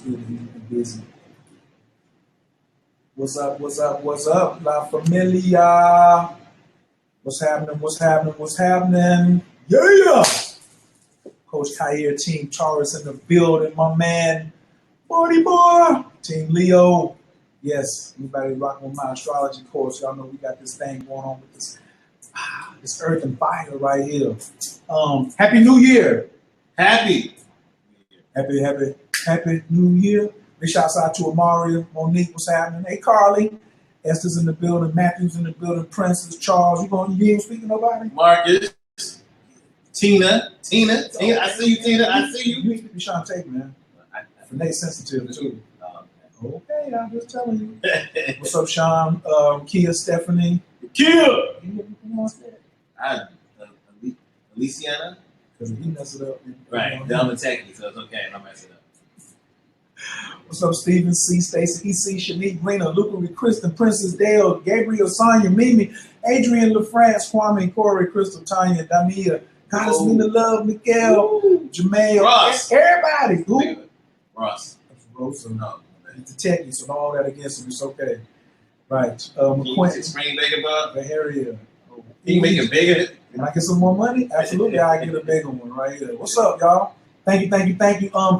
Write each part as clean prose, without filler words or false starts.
good that he's been busy. What's up? What's up? What's up, La Familia? What's happening? What's happening? What's happening? Yeah! Coach Kyer, Team Taurus in the building. My man, Marty Boy, Team Leo. Yes, anybody rocking with my astrology course, y'all know we got this thing going on with this earth and fire right here. Happy New Year. Happy New Year. Big shouts out to Amaria, Monique, what's happening? Hey, Carly. Esther's in the building. Matthew's in the building. Princess, Charles. You ain't speaking to nobody? Marcus. Tina. I see you, Tina. I see you. You ain't speaking to Shantae, man. Renee's sensitive, too. Okay, I'm just telling you. What's up, Sean? Kia, Stephanie. Kia! You pronounce that? Aliciana? Because if he messes it up. Right, dumb and techie, so it's okay. Don't mess it up. What's up, Stephen C, Stacy, EC, Shanique, Rena, Luca, Kristen, Princess Dale, Gabriel, Sonia, Mimi, Adrian, LaFrance, Kwame, Corey, Crystal, Tanya, Damia, Goddess, Mina, Love, Miguel, Jamail, Ross. Everybody. Who? Ross. That's Rosa. No. It's a techie, so don't all that against him. It's okay. Right. Quentin. Spring bigger, bud. The area. Can you make it bigger? Can I get some more money? Absolutely, I get a bigger one right here. What's up, y'all? Thank you.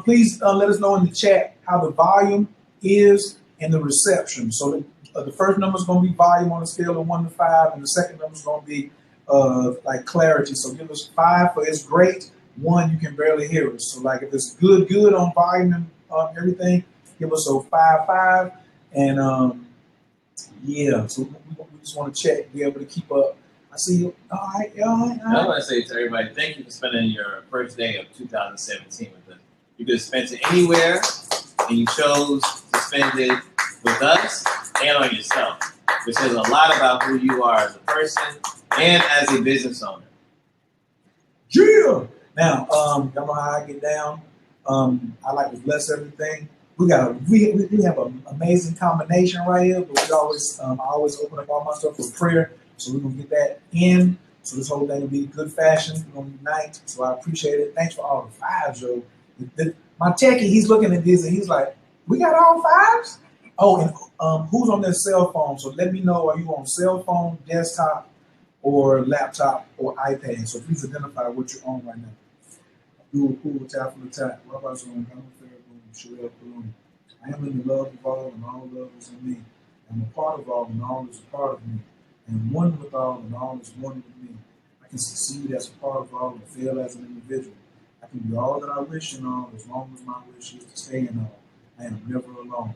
Please let us know in the chat how the volume is and the reception. So the first number is going to be volume on a scale of 1 to 5, and the second number is going to be like clarity. So give us 5 for it's great. 1, you can barely hear us. So like if it's good on volume and everything, give us a 5. And yeah, so we just want to check, be able to keep up. I see you. All right. I want to say to everybody, thank you for spending your first day of 2017 with us. You could have spent it anywhere, and you chose to spend it with us and on yourself, which says a lot about who you are as a person and as a business owner. Yeah. Now, y'all know how I get down. I like to bless everything. We have an amazing combination right here, but I always open up all my stuff with prayer. So we're gonna get that in. So this whole thing will be good fashion. We're gonna unite. So I appreciate it. Thanks for all the 5s, Joe. My techie, he's looking at this and he's like, "We got all 5s?" Oh, and who's on their cell phone? So let me know. Are you on cell phone, desktop, or laptop, or iPad? So please identify what you're on right now. Do a cool tap from the top. Robert's on. Sherelle Balloon. I am in the love of all, and all love is in me. I'm a part of all, and all is a part of me. And one with all, and all is one with me. I can succeed as a part of all and fail as an individual. I can be all that I wish in all, as long as my wish is to stay in all. I am never alone.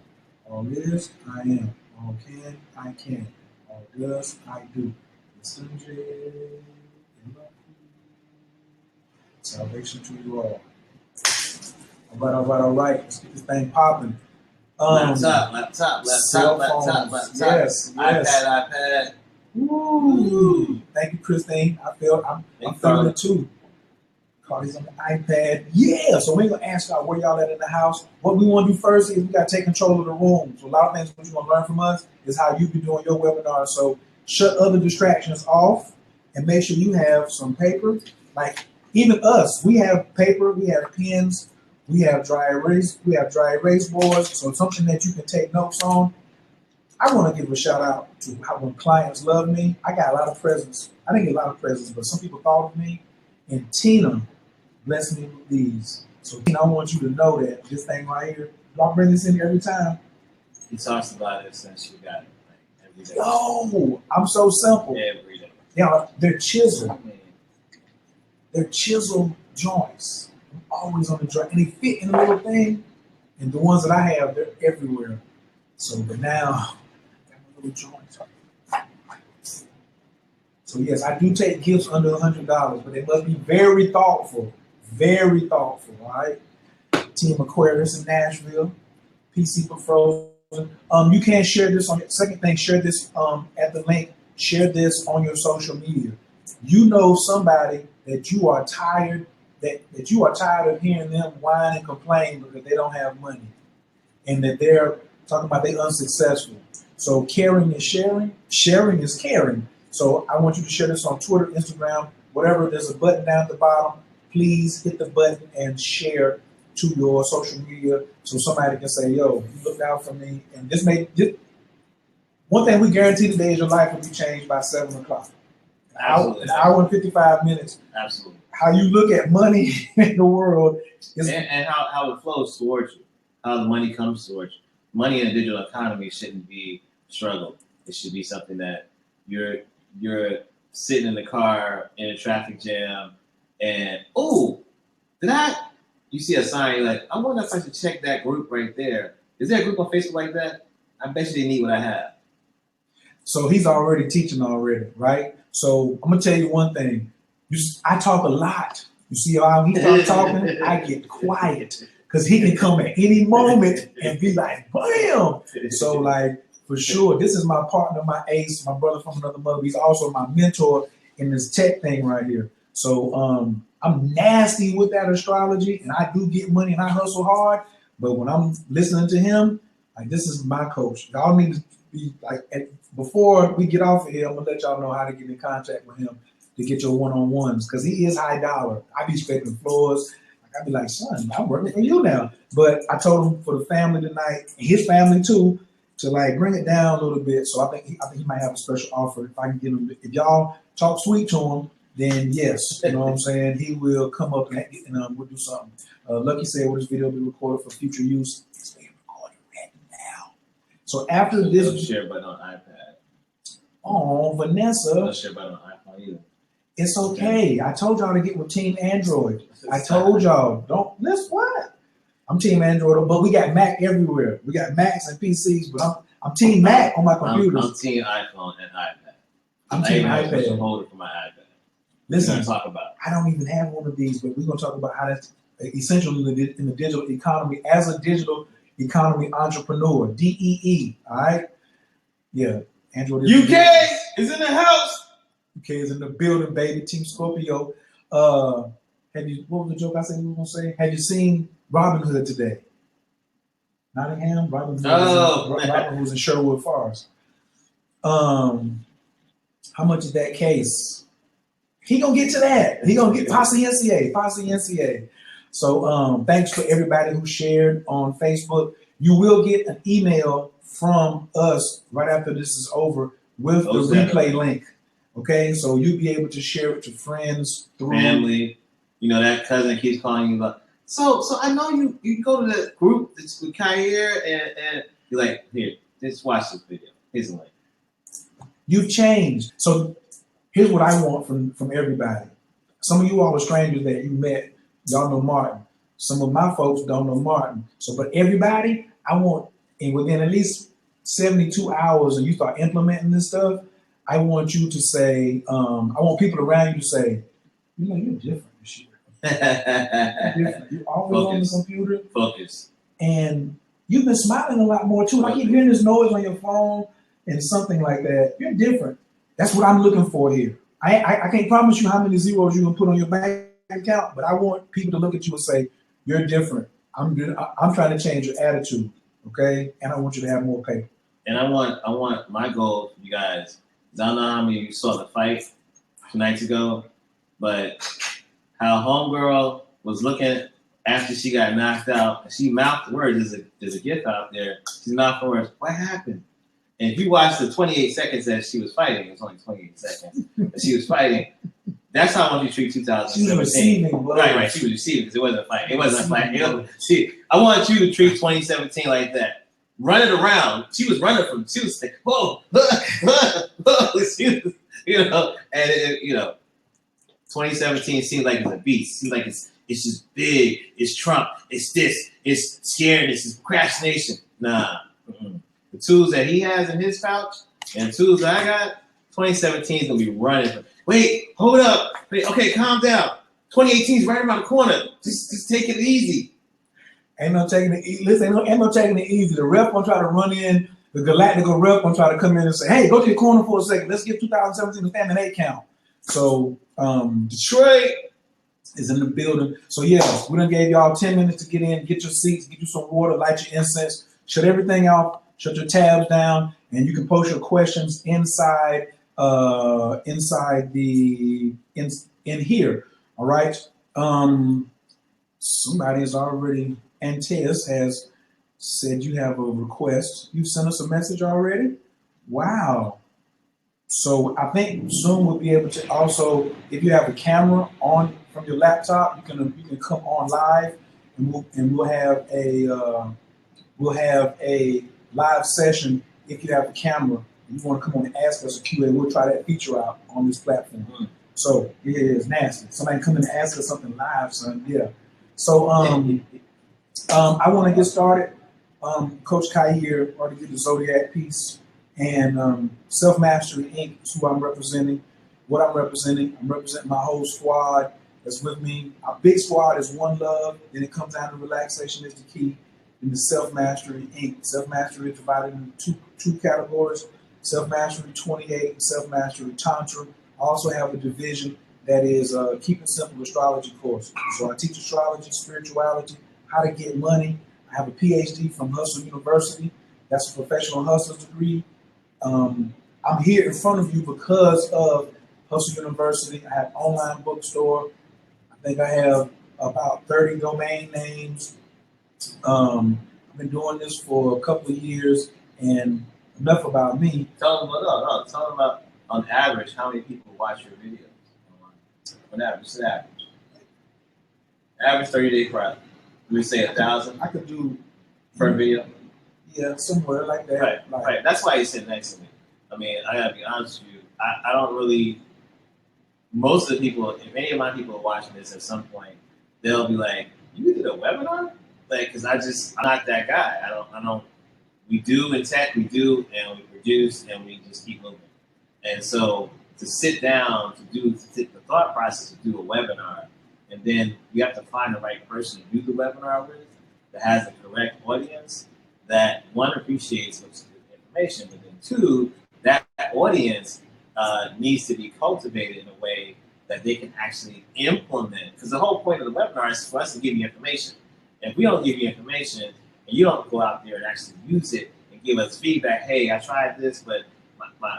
All is, I am. All can, I can. All does, I do. Salvation to you all. All right. Let's get this thing popping. Laptop. Yes. iPad. Woo. Thank you, Christine. I'm feeling it too. Carly's on the iPad. Yeah. So we ain't gonna ask y'all where y'all at in the house. What we want to do first is we gotta take control of the room. So a lot of things what you're gonna learn from us is how you be doing your webinar. So shut other distractions off and make sure you have some paper. Like even us, we have paper, we have pens. We have dry erase boards, so something that you can take notes on. I want to give a shout out to how when clients love me. I got a lot of presents. I didn't get a lot of presents, but some people thought of me. And Tina blessed me with these. So Tina, I want you to know that this thing right here, I'll bring this in here every time. He talks about it since you got it every day. Yo, I'm so simple. Every day. Yeah, they're chiseled. They're chiseled joints. Always on the dry, and they fit in the little thing. And the ones that I have, they're everywhere. So, but now, I got my little joints. So yes, I do take gifts under $100, but they must be very thoughtful. Very thoughtful. All right. Team Aquarius in Nashville, PC for Frozen. You can share this on. Second thing, share this at the link. Share this on your social media. You know somebody that you are tired. That you are tired of hearing them whine and complain because they don't have money and that they're talking about they're unsuccessful. So caring is sharing. Sharing is caring. So I want you to share this on Twitter, Instagram, whatever. There's a button down at the bottom. Please hit the button and share to your social media so somebody can say, yo, you looked out for me. And one thing we guarantee today is your life will be changed by 7 o'clock. An hour and 55 minutes. Absolutely. How you look at money in the world is. And how it flows towards you, how the money comes towards you. Money in a digital economy shouldn't be a struggle. It should be something that you're sitting in the car in a traffic jam and, you see a sign, you're like, I wonder if I should check that group right there. Is there a group on Facebook like that? I bet you they need what I have. So he's already teaching already, right? So I'm gonna tell you one thing. I talk a lot. You see how he starts talking? I get quiet because he can come at any moment and be like, bam. So like for sure, this is my partner, my ace, my brother from another mother. He's also my mentor in this tech thing right here. So I'm nasty with that astrology, and I do get money and I hustle hard. But when I'm listening to him, like this is my coach. Y'all need to be like before we get off of here, I'm gonna let y'all know how to get in contact with him to get your one-on-ones because he is high dollar. I be scraping floors. I be like, son, I'm working for you now. But I told him for the family tonight, and his family too, to like bring it down a little bit. So I think he might have a special offer if I can get him. If y'all talk sweet to him, then yes, you know what I'm saying. He will come up and we'll do something. Lucky said, "Will this video be recorded for future use?" It's being recorded right now. So after this, no share button on iPad. Oh, Vanessa. No share button on iPhone either. It's okay. I told y'all to get with Team Android. I told y'all, don't miss what? I'm Team Android, but we got Mac everywhere. We got Macs and PCs, but I'm Team Mac on my computers. I'm Team iPhone and iPad. I'm Team iPad. I'm holder for my iPad. Listen, talk about. I don't even have one of these, but we're gonna talk about how that's essential in the digital economy as a digital economy entrepreneur. DEE. All right. Yeah. Android. UK is in the house. UK is in the building, baby. Team Scorpio. What was the joke I said we were gonna say? Have you seen Robin Hood today? Nottingham? Robin Hood was in Sherwood Forest. How much is that case? He gonna get to that. He gonna get Posse. So thanks for everybody who shared on Facebook. You will get an email from us right after this is over with the replay link. Okay, so you'll be able to share it to friends, family. You know that cousin keeps calling you up. So I know you go to the group that's with Kyer and you're like, here, just watch this video. Here's a link. You've changed. So here's what I want from everybody. Some of you all are strangers that you met. Y'all know Martin. Some of my folks don't know Martin. So, but everybody, I want, and within at least 72 hours, and you start implementing this stuff, I want you to say, I want people around you to say, you know, you're different this year. You're different. You're always on the computer. Focus. And you've been smiling a lot more too. I keep hearing this noise on your phone and something like that. You're different. That's what I'm looking for here. I can't promise you how many zeros you can put on your bank account, but I want people to look at you and say, you're different. I'm trying to change your attitude, okay? And I want you to have more paper. And I want my goal for you guys. I don't know how many of you saw the fight 2 nights ago, but how homegirl was looking after she got knocked out, and she mouthed words. There's a gift out there. She mouthed words. What happened? And if you watch the 28 seconds that she was fighting, it was only 28 seconds that she was fighting. That's how I want you to treat 2017. She was receiving, right. She was receiving because it wasn't a fight. It wasn't a fight. See, I want you to treat 2017 like that. Run it around. She was running from. She was like, whoa, you know, and it, 2017 seems like it's a beast. It seems like it's just big. It's Trump. It's this. It's scaredness. It's procrastination. Nah. Mm-mm. The tools that he has in his pouch and the tools that I got, 2017 is gonna be running. Wait, hold up. Wait, okay, calm down. 2018 is right around the corner. Just take it easy. Ain't no taking it. Listen, ain't no taking it easy. The ref gonna try to run in. The Galactical ref gonna try to come in and say, "Hey, go to the corner for a second. Let's give 2017 a standing 8 count." So Detroit is in the building. So yeah, we done gave y'all 10 minutes to get in, get your seats, get you some water, light your incense, shut everything off, shut your tabs down, and you can post your questions inside in here. All right. Somebody has already, Antaeus has said you have a request. You've sent us a message already? Wow. So I think soon we'll be able to also, if you have a camera on from your laptop, you can come on live, and we'll have a live session if you have a camera. If you want to come on and ask us a QA, we'll try that feature out on this platform. So yeah, it's nasty. Somebody come in and ask us something live, son. Yeah. So I want to get started. Coach Kai here, already did the Zodiac piece, and Self Mastery Inc. is who I'm representing. What I'm representing my whole squad that's with me. Our big squad is One Love. Then it comes down to relaxation is the key. In the Self Mastery Inc. Self Mastery is divided into two categories: Self Mastery 28 and Self Mastery Tantra. I also have a division that is Keep It Simple Astrology course. So I teach astrology, spirituality, how to get money. I have a PhD from Hustle University. That's a professional hustler's degree. I'm here in front of you because of Hustle University. I have an online bookstore. I think I have about 30 domain names. I've been doing this for a couple of years, and enough about me. Tell them, no. Tell them about, on average, how many people watch your videos. On average, it's average. Average 30-day crowd. We say 1,000. I could do per video. Yeah, somewhere like that. Right, like, right. That's why you sit next to me. I mean, I gotta be honest with you. I don't really. Most of the people, if any of my people are watching this at some point, they'll be like, "You did a webinar?" Like, because I'm not that guy. I don't. We do in tech, we do, and we produce, and we just keep moving. And so to sit down to the thought process to do a webinar, and then you have to find the right person to do the webinar with that has the correct audience that one appreciates what's the information, but then two, that audience needs to be cultivated in a way that they can actually implement. Because the whole point of the webinar is for us to give you information. And if we don't give you information and you don't go out there and actually use it and give us feedback, hey, I tried this, but my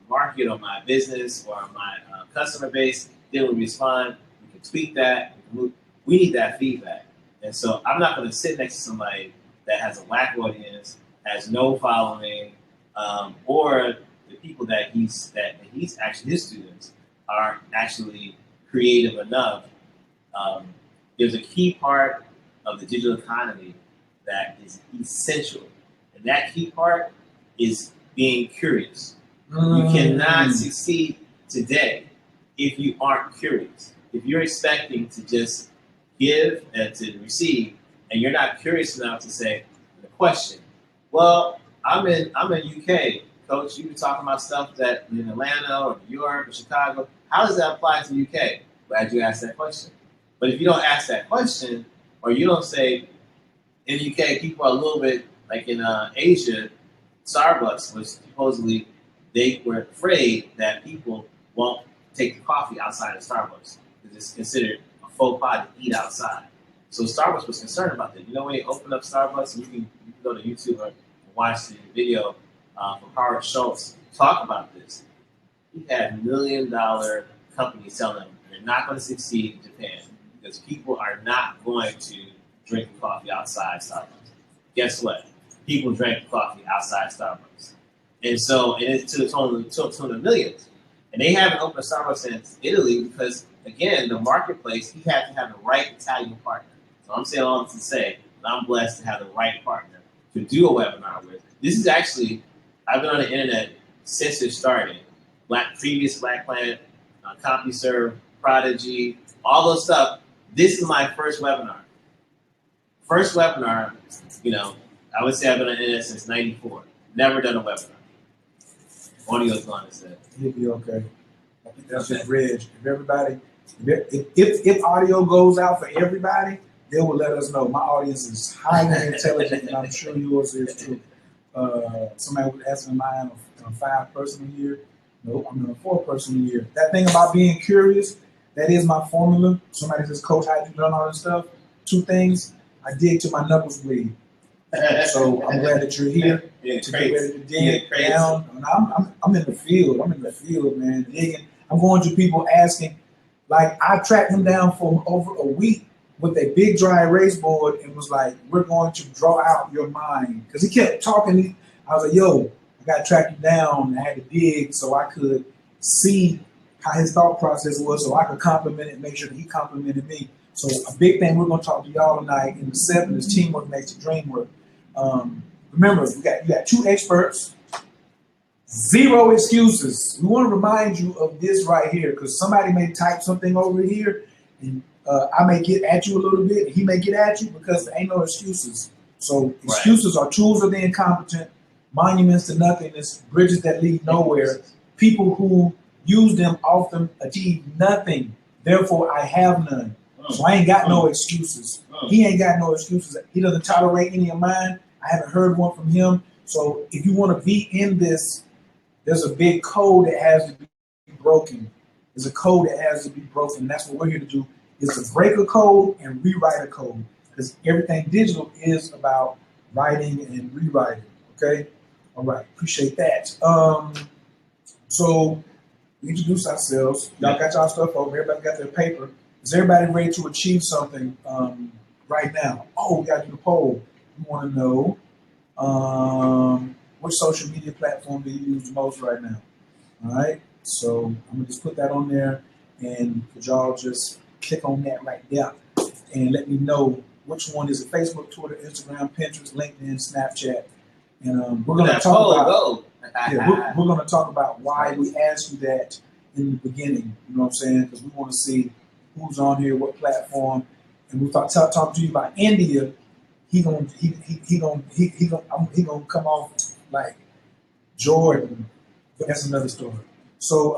market or my business or my customer base didn't respond, we can tweak that. We need that feedback. And so I'm not going to sit next to somebody that has a whack audience, has no following, or the people that he's actually, his students are actually creative enough. There's a key part of the digital economy that is essential, and that key part is being curious. You cannot succeed today if you aren't curious. If you're expecting to just give and to receive, and you're not curious enough to say the question. Well, I'm in UK, Coach. You've been talking about stuff that in Atlanta or New York or Chicago. How does that apply to UK? Glad you asked that question. But if you don't ask that question, or you don't say, in the UK, people are a little bit like in Asia, Starbucks was supposedly they were afraid that people won't take the coffee outside of Starbucks because it's considered a faux pas to eat outside. So Starbucks was concerned about that. You know, when they opened up Starbucks, and you can go to YouTube and watch the video from Howard Schultz talk about this. He had $1 million companies telling him you're not going to succeed in Japan because people are not going to drink coffee outside Starbucks. Guess what? People drank coffee outside Starbucks. And so, and it's to the tune of millions. And they haven't opened a Starbucks in Italy because, again, the marketplace, he had to have the right Italian partner. So I'm saying all this to say that I'm blessed to have the right partner to do a webinar with. This is actually, I've been on the internet since it started. Previous Black Planet, CompuServe, Prodigy, all those stuff. This is my first webinar. First webinar, you know, I would say I've been on the internet since '94. Never done a webinar. Audio's gone instead. You'll be okay. I think that's just Reg. If everybody, if audio goes out for everybody, they will let us know. My audience is highly intelligent, and I'm sure yours is too. Somebody was asking, am I in a 5-person a year? Nope, I'm in a 4-person a year. That thing about being curious, that is my formula. Somebody says, Coach, how you done all this stuff? 2 things. I dig till my knuckles bleed. So I'm glad that you're here to get ready to dig down. And I'm in the field. I'm in the field, man, digging. I'm going to people asking. Like, I tracked him down for over a week with a big dry erase board and was like, "We're going to draw out your mind." Because he kept talking. I was like, "Yo, I got to track you down." I had to dig so I could see how his thought process was, so I could compliment it and make sure that he complimented me. So a big thing we're going to talk to y'all tonight in the 7 is teamwork makes the dream work. Remember, you got 2 experts, 0 excuses. We want to remind you of this right here because somebody may type something over here and I may get at you a little bit and he may get at you because there ain't no excuses. So excuses are tools of the incompetent, monuments to nothingness, bridges that lead nowhere. People who use them often achieve nothing. Therefore, I have none. So I ain't got no excuses. He ain't got no excuses. He doesn't tolerate any of mine. I haven't heard one from him. So if you want to be in this, there's a big code that has to be broken. There's a code that has to be broken. That's what we're here to do, is to break a code and rewrite a code. Because everything digital is about writing and rewriting. Okay? All right. Appreciate that. So we introduce ourselves. Y'all got y'all stuff over. Everybody got their paper. Is everybody ready to achieve something right now? Oh, we got to do the poll. We want to know which social media platform do you use the most right now? All right. So I'm going to just put that on there. And could y'all just click on that right there and let me know which one is it? Facebook, Twitter, Instagram, Pinterest, LinkedIn, Snapchat. And we're going to talk about we're going to talk about why we asked you that in the beginning. You know what I'm saying? Because we want to see who's on here, what platform, and we thought talk to you about India. He gonna come off like Jordan, but that's another story. So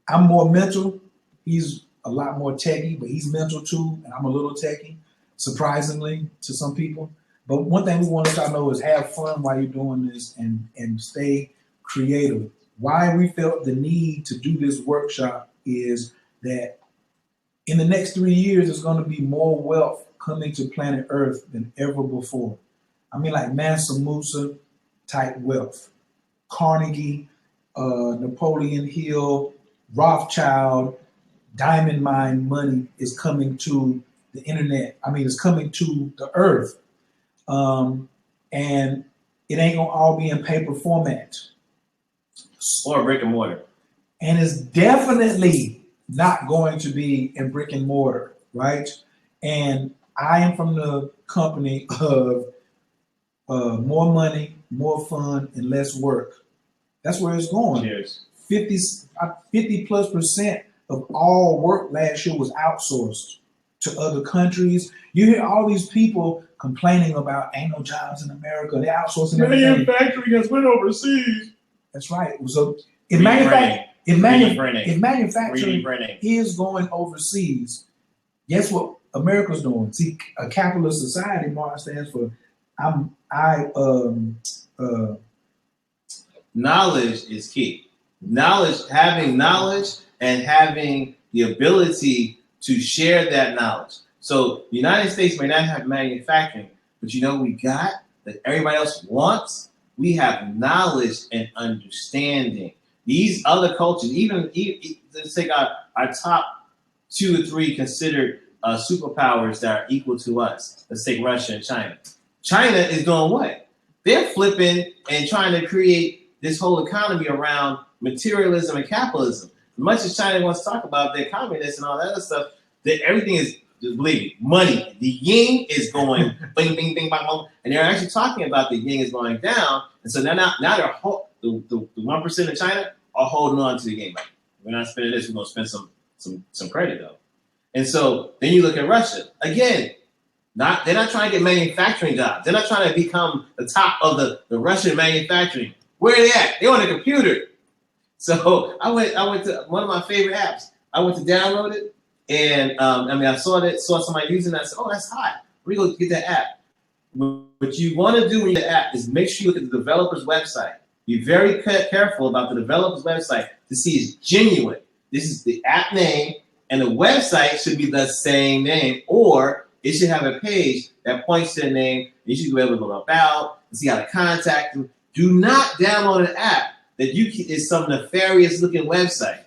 I'm more mental. He's a lot more techie, but he's mental too, and I'm a little techie, surprisingly to some people. But one thing we want to let y'all know is have fun while you're doing this and stay creative. Why we felt the need to do this workshop is that in the next 3 years, there's going to be more wealth coming to planet Earth than ever before. I mean, like Mansa Musa type wealth. Carnegie, Napoleon Hill, Rothschild, diamond mine money is coming to the internet. I mean, it's coming to the Earth. And it ain't going to all be in paper format. Or brick and mortar. And it's definitely not going to be in brick and mortar, right? And I am from the company of more money, more fun, and less work. That's where it's going. Cheers. 50+% of all work last year was outsourced to other countries. You hear all these people complaining about ain't no jobs in America. They're outsourcing everything. Manufacturing has went overseas. That's right. So if manufacturing is going overseas, guess what America's doing? See, a capitalist society, Mark, stands for knowledge is key. Having knowledge and having the ability to share that knowledge. So the United States may not have manufacturing, but you know what we got that everybody else wants? We have knowledge and understanding. These other cultures, even let's take our top 2 or 3 considered superpowers that are equal to us. Let's take Russia and China. China is doing what? They're flipping and trying to create this whole economy around materialism and capitalism. As much as China wants to talk about their communists and all that other stuff, that everything is, just believe me, money. The yin is going bing, bing, bing, bang, bang, and they're actually talking about the yin is going down. And so now they're the 1% of China are holding on to the yin. Like, we're not spending this, we're going to spend some credit though. And so then you look at Russia again. They're not trying to get manufacturing jobs. They're not trying to become the top of the Russian manufacturing. Where are they at? They're on a computer. So I went to one of my favorite apps. I went to download it, and I saw somebody using that. I said, "Oh, that's hot. We're gonna get that app." What you want to do when you get the app is make sure you look at the developer's website. Be very careful about the developer's website to see it's genuine. This is the app name, and the website should be the same name, or it should have a page that points to the name. You should be able to go about and see how to contact them. Do not download an app that is some nefarious looking website.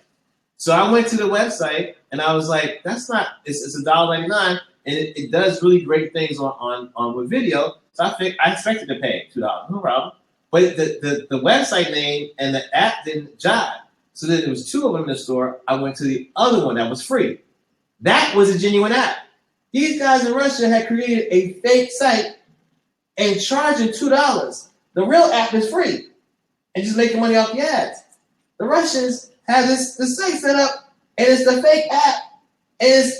So I went to the website and I was like, that's not, it's $1.99. and it does really great things on with video. So I expected to pay $2, no problem. But the website name and the app didn't jive. So then there was two of them in the store. I went to the other one that was free. That was a genuine app. These guys in Russia had created a fake site and charging $2. The real app is free and just making money off the ads. The Russians have the site set up and it's the fake app. And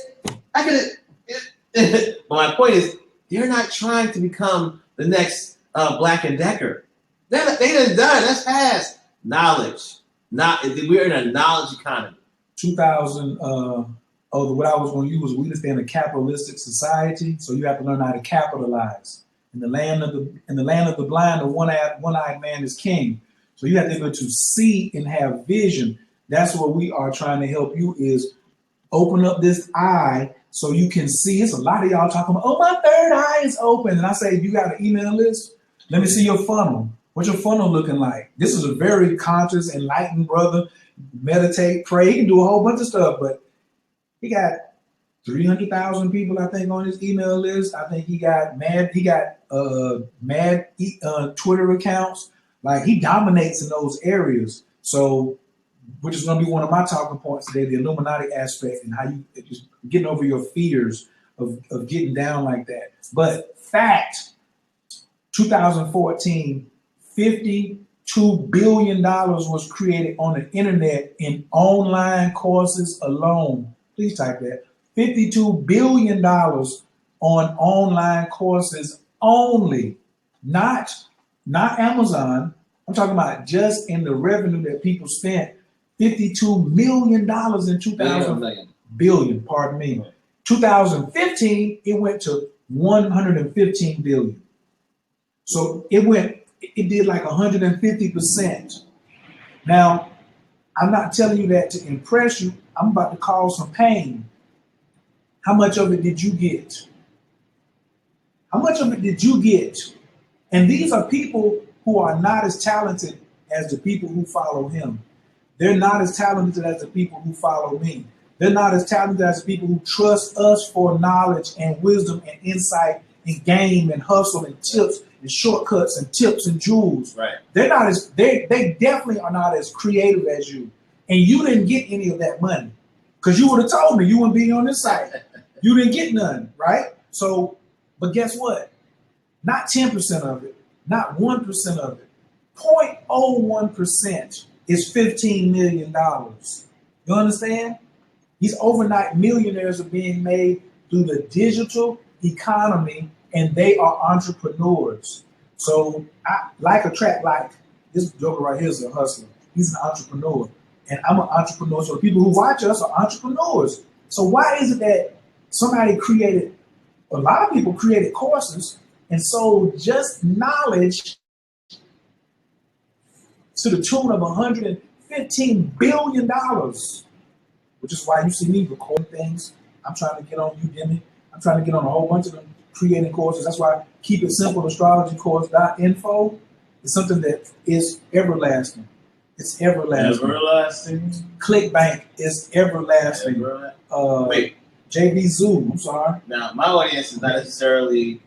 but my point is, they're not trying to become the next Black and Decker. They done done. That's past knowledge. We're in a knowledge economy. 2000. What I was going to use was we live in a capitalistic society, so you have to learn how to capitalize. In the land of the blind, the one-eyed man is king. So you have to be able to see and have vision. That's what we are trying to help you is open up this eye so you can see. It's a lot of y'all talking about, oh, my third eye is open. And I say, you got an email list? Let me see your funnel. What's your funnel looking like? This is a very conscious, enlightened brother. Meditate, pray. He can do a whole bunch of stuff, but he got 300,000 people, I think, on his email list. I think he got mad Twitter accounts. Like, he dominates in those areas. So, which is going to be one of my talking points today, the Illuminati aspect and how you just getting over your fears of getting down like that. But fact, 2014, $52 billion was created on the internet in online courses alone. Please type that. $52 billion on online courses only, not Amazon. I'm talking about just in the revenue that people spent. $52 million in 2000 billion, pardon me. 2015, it went to 115 billion. So it did like 150%. Now, I'm not telling you that to impress you. I'm about to cause some pain. How much of it did you get? How much of it did you get? And these are people who are not as talented as the people who follow him. They're not as talented as the people who follow me. They're not as talented as the people who trust us for knowledge and wisdom and insight and game and hustle and tips and shortcuts and tips and jewels. Right. They definitely are not as creative as you. And you didn't get any of that money. Because you would have told me you wouldn't be on this site. You didn't get none, right? So, but guess what? Not 10% of it, not 1% of it. 0.01% is $15 million. You understand? These overnight millionaires are being made through the digital economy, and they are entrepreneurs. So, like attract like. This joker right here is a hustler. He's an entrepreneur. And I'm an entrepreneur. So the people who watch us are entrepreneurs. So why is it that a lot of people created courses and sold just knowledge to the tune of $115 billion, which is why you see me recording things. I'm trying to get on Udemy. I'm trying to get on a whole bunch of them creating courses. That's why Keep It Simple Astrology Course.info is something that is everlasting. It's everlasting. Everlasting. ClickBank is everlasting. Wait. JV Zoom, I'm sorry. Now, my audience is not necessarily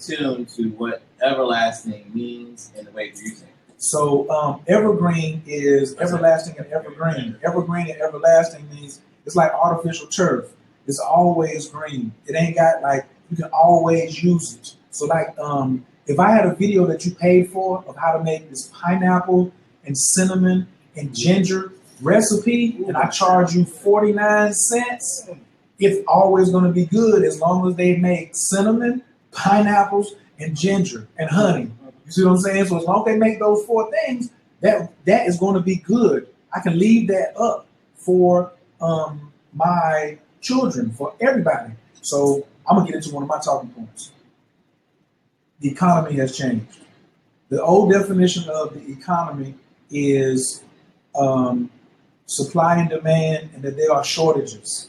tuned to what everlasting means in the way you're using it. So evergreen is everlasting and evergreen. Evergreen and everlasting means it's like artificial turf. It's always green. It ain't got like, you can always use it. So like if I had a video that you paid for of how to make this pineapple and cinnamon and ginger recipe, and I charge you 49 cents, it's always going to be good as long as they make cinnamon, pineapples, and ginger and honey. You see what I'm saying? So as long as they make those four things, that is going to be good. I can leave that up for my children, for everybody. So I'm going to get into one of my talking points. The economy has changed. The old definition of the economy is supply and demand, and that there are shortages.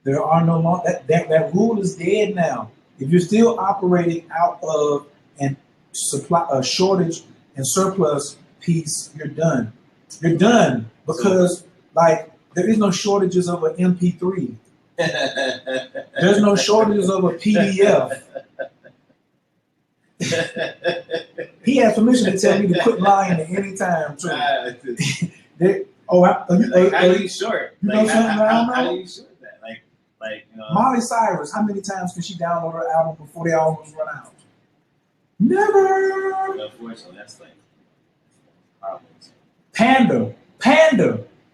There are no more, that rule is dead now. If you're still operating out of an supply, a shortage and surplus piece, you're done. You're done because like there is no shortages of an MP3. There's no shortage of a PDF. He has permission to tell me to quit lying at any time, too. How do you short? You know something I don't know? How do you short that? Miley Cyrus, how many times can she download her album before they almost run out? Never. Unfortunately, that's like horrible. Panda,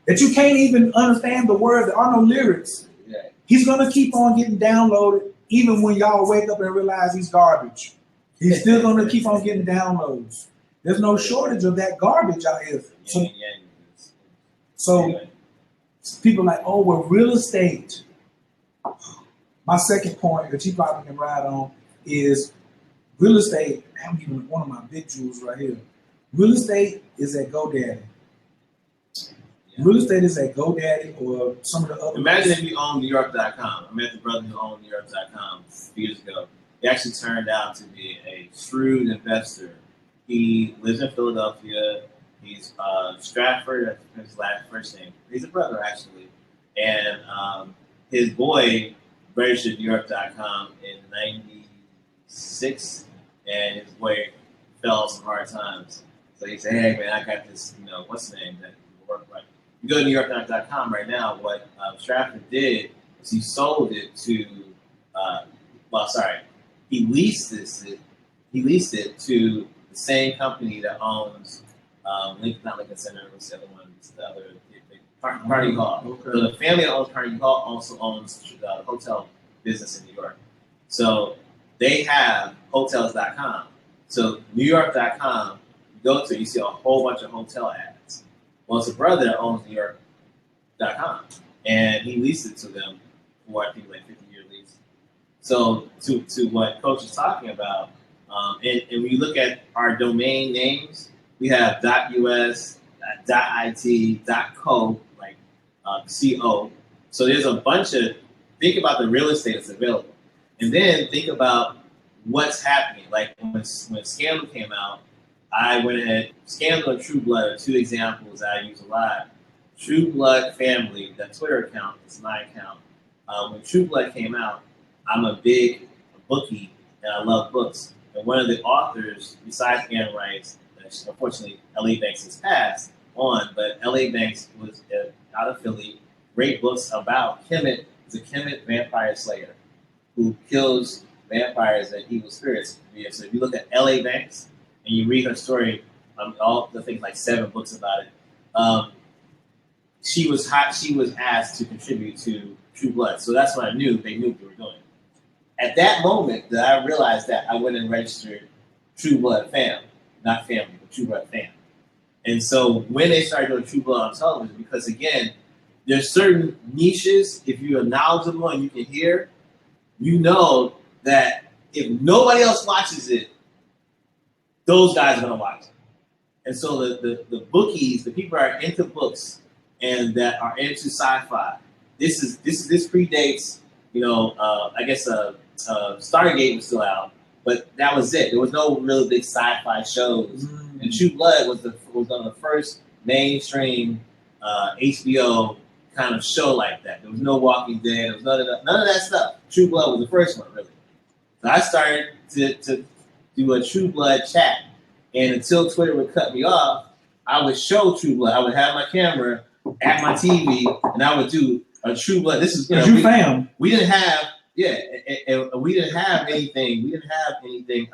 that you can't even understand the words. There are no lyrics. Yeah. He's gonna keep on getting downloaded, even when y'all wake up and realize he's garbage. He's still gonna keep on getting downloads. There's no shortage of that garbage out here. So people are like, oh, well, real estate. My second point that you probably can ride on is real estate. I'm giving one of my big jewels right here. Real estate is at GoDaddy. Yeah. Real estate is at GoDaddy or some of the other. Imagine if you owned NewYork.com. I met the brother who owned NewYork.com a few years ago. He actually turned out to be a shrewd investor. He lives in Philadelphia. He's Stratford, that's his first name. He's a brother, actually. And his boy registered NewYork.com in '96, and his boy fell on some hard times. So he said, hey, man, I got this, what's the name that work right? You go to NewYork.com right now, what Stratford did is he sold it to, he leased it to the same company that owns Lincoln Center, what's the other one? It's the other Carnegie Hall. Okay. So the family that owns Carnegie Hall also owns the hotel business in New York. So they have hotels.com. So NewYork.com, you go to, you see a whole bunch of hotel ads. Well, it's a brother that owns NewYork.com, and he leased it to them for, I think, like 50-year lease. So to what Coach is talking about, and when you look at our domain names, we have .us, .it, .co, like .co. So there's a bunch of, think about the real estate that's available. And then think about what's happening. Like when Scandal came out, I went ahead, Scandal and True Blood are two examples that I use a lot. True Blood Family, that Twitter account is my account. When True Blood came out, I'm a big bookie and I love books. And one of the authors, besides Anne Rice, unfortunately, L.A. Banks has passed on, but L.A. Banks was out of Philly, great books about Kemet. He's a Kemet vampire slayer who kills vampires and evil spirits. So if you look at L.A. Banks and you read her story, all the things, like 7 books about it, she was asked to contribute to True Blood. So that's when I knew they knew what they were doing. At that moment that I realized that, I went and registered True Blood Fam. Not family, but True Blood Fam. And so when they started doing True Blood on television, because again, there's certain niches, if you're knowledgeable and you can hear, you know that if nobody else watches it, those guys are gonna watch it. And so the bookies, the people that are into books and that are into sci-fi, this predates, I guess Stargate was still out. But that was it. There was no really big sci-fi shows. Mm. And True Blood was one of the first mainstream HBO kind of show like that. There was no Walking Dead. There was none of that stuff. True Blood was the first one, really. So I started to do a True Blood chat. And until Twitter would cut me off, I would show True Blood. I would have my camera at my TV, and I would do a True Blood. This is, we didn't have... Yeah, and we didn't have anything. We didn't have anything.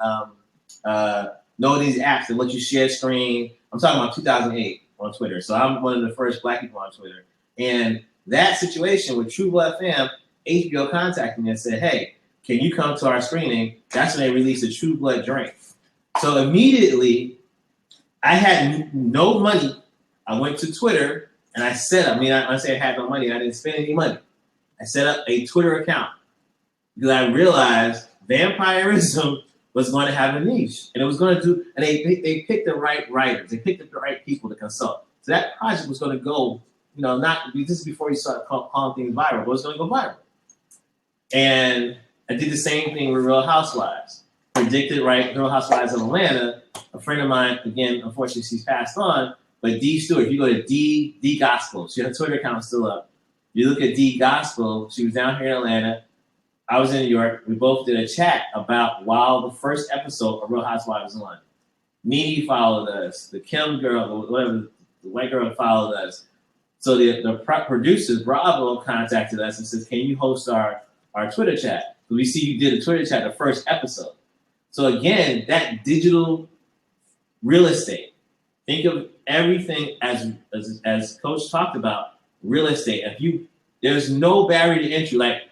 No of these apps that let you share screen. I'm talking about 2008 on Twitter. So I'm one of the first Black people on Twitter. And that situation with True Blood Fam, HBO contacted me and said, "Hey, can you come to our screening?" That's when they released a True Blood drink. So immediately, I had no money. I went to Twitter and I set up. I say I had no money. I didn't spend any money. I set up a Twitter account. Because I realized vampirism was going to have a niche, and it was going to do. And they picked the right writers, they picked the right people to consult. So that project was going to go, not just before you start calling things viral, but it was going to go viral. And I did the same thing with Real Housewives. Predicted right, Real Housewives of Atlanta. A friend of mine, again, unfortunately, she's passed on. But D Stewart, if you go to D Gospel, her Twitter account is still up. You look at D Gospel. She was down here in Atlanta. I was in New York. We both did a chat about while the first episode of Real Housewives was on. Nene followed us. The Kim girl, whatever, the white girl followed us. So the producers, Bravo, contacted us and says, "Can you host our Twitter chat? So we see you did a Twitter chat the first episode." So again, that digital real estate. Think of everything as Coach talked about real estate. There's no barrier to entry. Like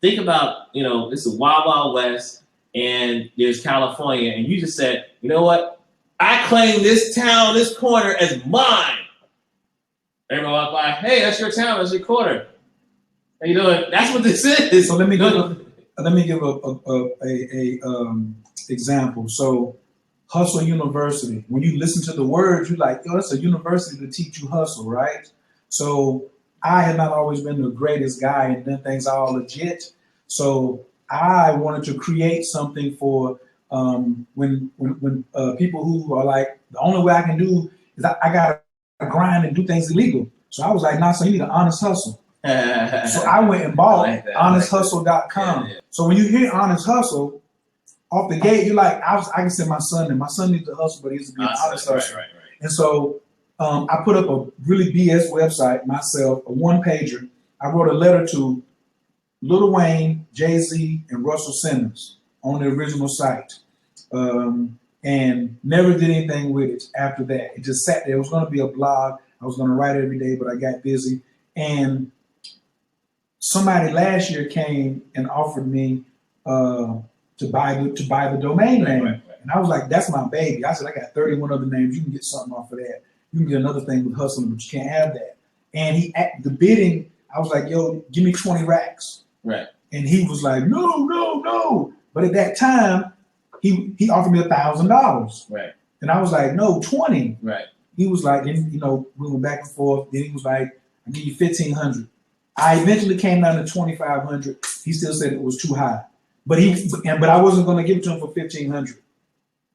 think about this is Wild Wild West and there's California, and you just said, you know what? I claim this town, this corner as mine. Everyone walk by, hey, that's your town, that's your corner. How you doing? That's what this is. So let me give a example. So Hustle University. When you listen to the words, you're like, yo, that's a university to teach you hustle, right? So I have not always been the greatest guy and done things all legit. So I wanted to create something for when people who are like, the only way I can do is I got to grind and do things illegal. So I was like, nah, so you need an honest hustle. So I went and bought honesthustle.com. Yeah. So when you hear honest hustle, off the gate, you're like, I can send my son, and my son needs to hustle, but he needs to be an honest hustle. Right. And so I put up a really BS website myself, a one-pager. I wrote a letter to Lil Wayne, Jay-Z, and Russell Simmons on the original site. And never did anything with it after that. It just sat there. It was going to be a blog. I was going to write every day, but I got busy. And somebody last year came and offered me to buy the domain name. Right. And I was like, that's my baby. I said, I got 31 other names. You can get something off of that. You can get another thing with hustling, but you can't have that. And the bidding, I was like, yo, give me 20 racks. Right. And he was like, no. But at that time, he offered me $1,000. Right. And I was like, no, 20. Right. He was like, we went back and forth. Then he was like, I'll give you 1,500. I eventually came down to 2,500. He still said it was too high. But I wasn't going to give it to him for 1,500.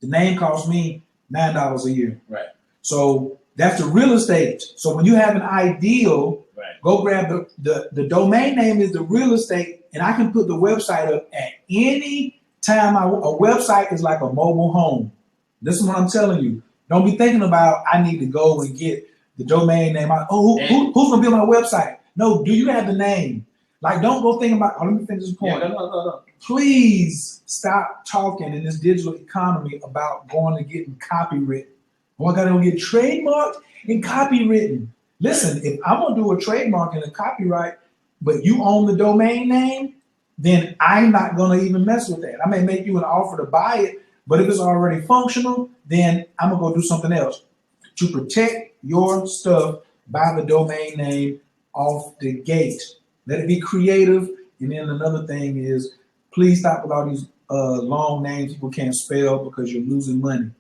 The name cost me $9 a year. Right. So that's the real estate. So when you have an ideal, right, go grab the domain name is the real estate, and I can put the website up at any time. A website is like a mobile home. This is what I'm telling you. Don't be thinking about I need to go and get the domain name. Who's gonna be on my website? No, do you have the name? Like, don't go think about. Let me finish this point. Yeah, no. Please stop talking in this digital economy about going and getting copywritten. Oh, I gotta go get trademarked and copywritten. Listen, if I'm gonna do a trademark and a copyright, but you own the domain name, then I'm not gonna even mess with that. I may make you an offer to buy it, but if it's already functional, then I'm gonna go do something else. To protect your stuff, buy the domain name off the gate. Let it be creative. And then another thing is, please stop with all these long names people can't spell because you're losing money.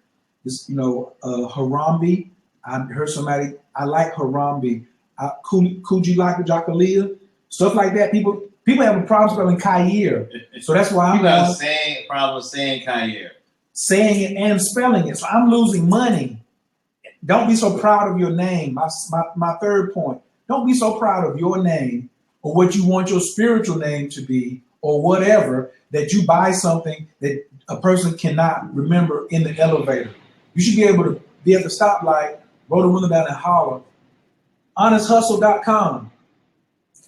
It's, Harambe. I heard somebody, I like Harambe. Kujilaja, stuff like that. People have a problem spelling Kair. So that's why people have a problem saying Kair. Saying it and spelling it. So I'm losing money. Don't be so proud of your name. My third point. Don't be so proud of your name or what you want your spiritual name to be or whatever that you buy something that a person cannot remember in the elevator. You should be able to be at the stoplight, roll the window down and holler. Honesthustle.com.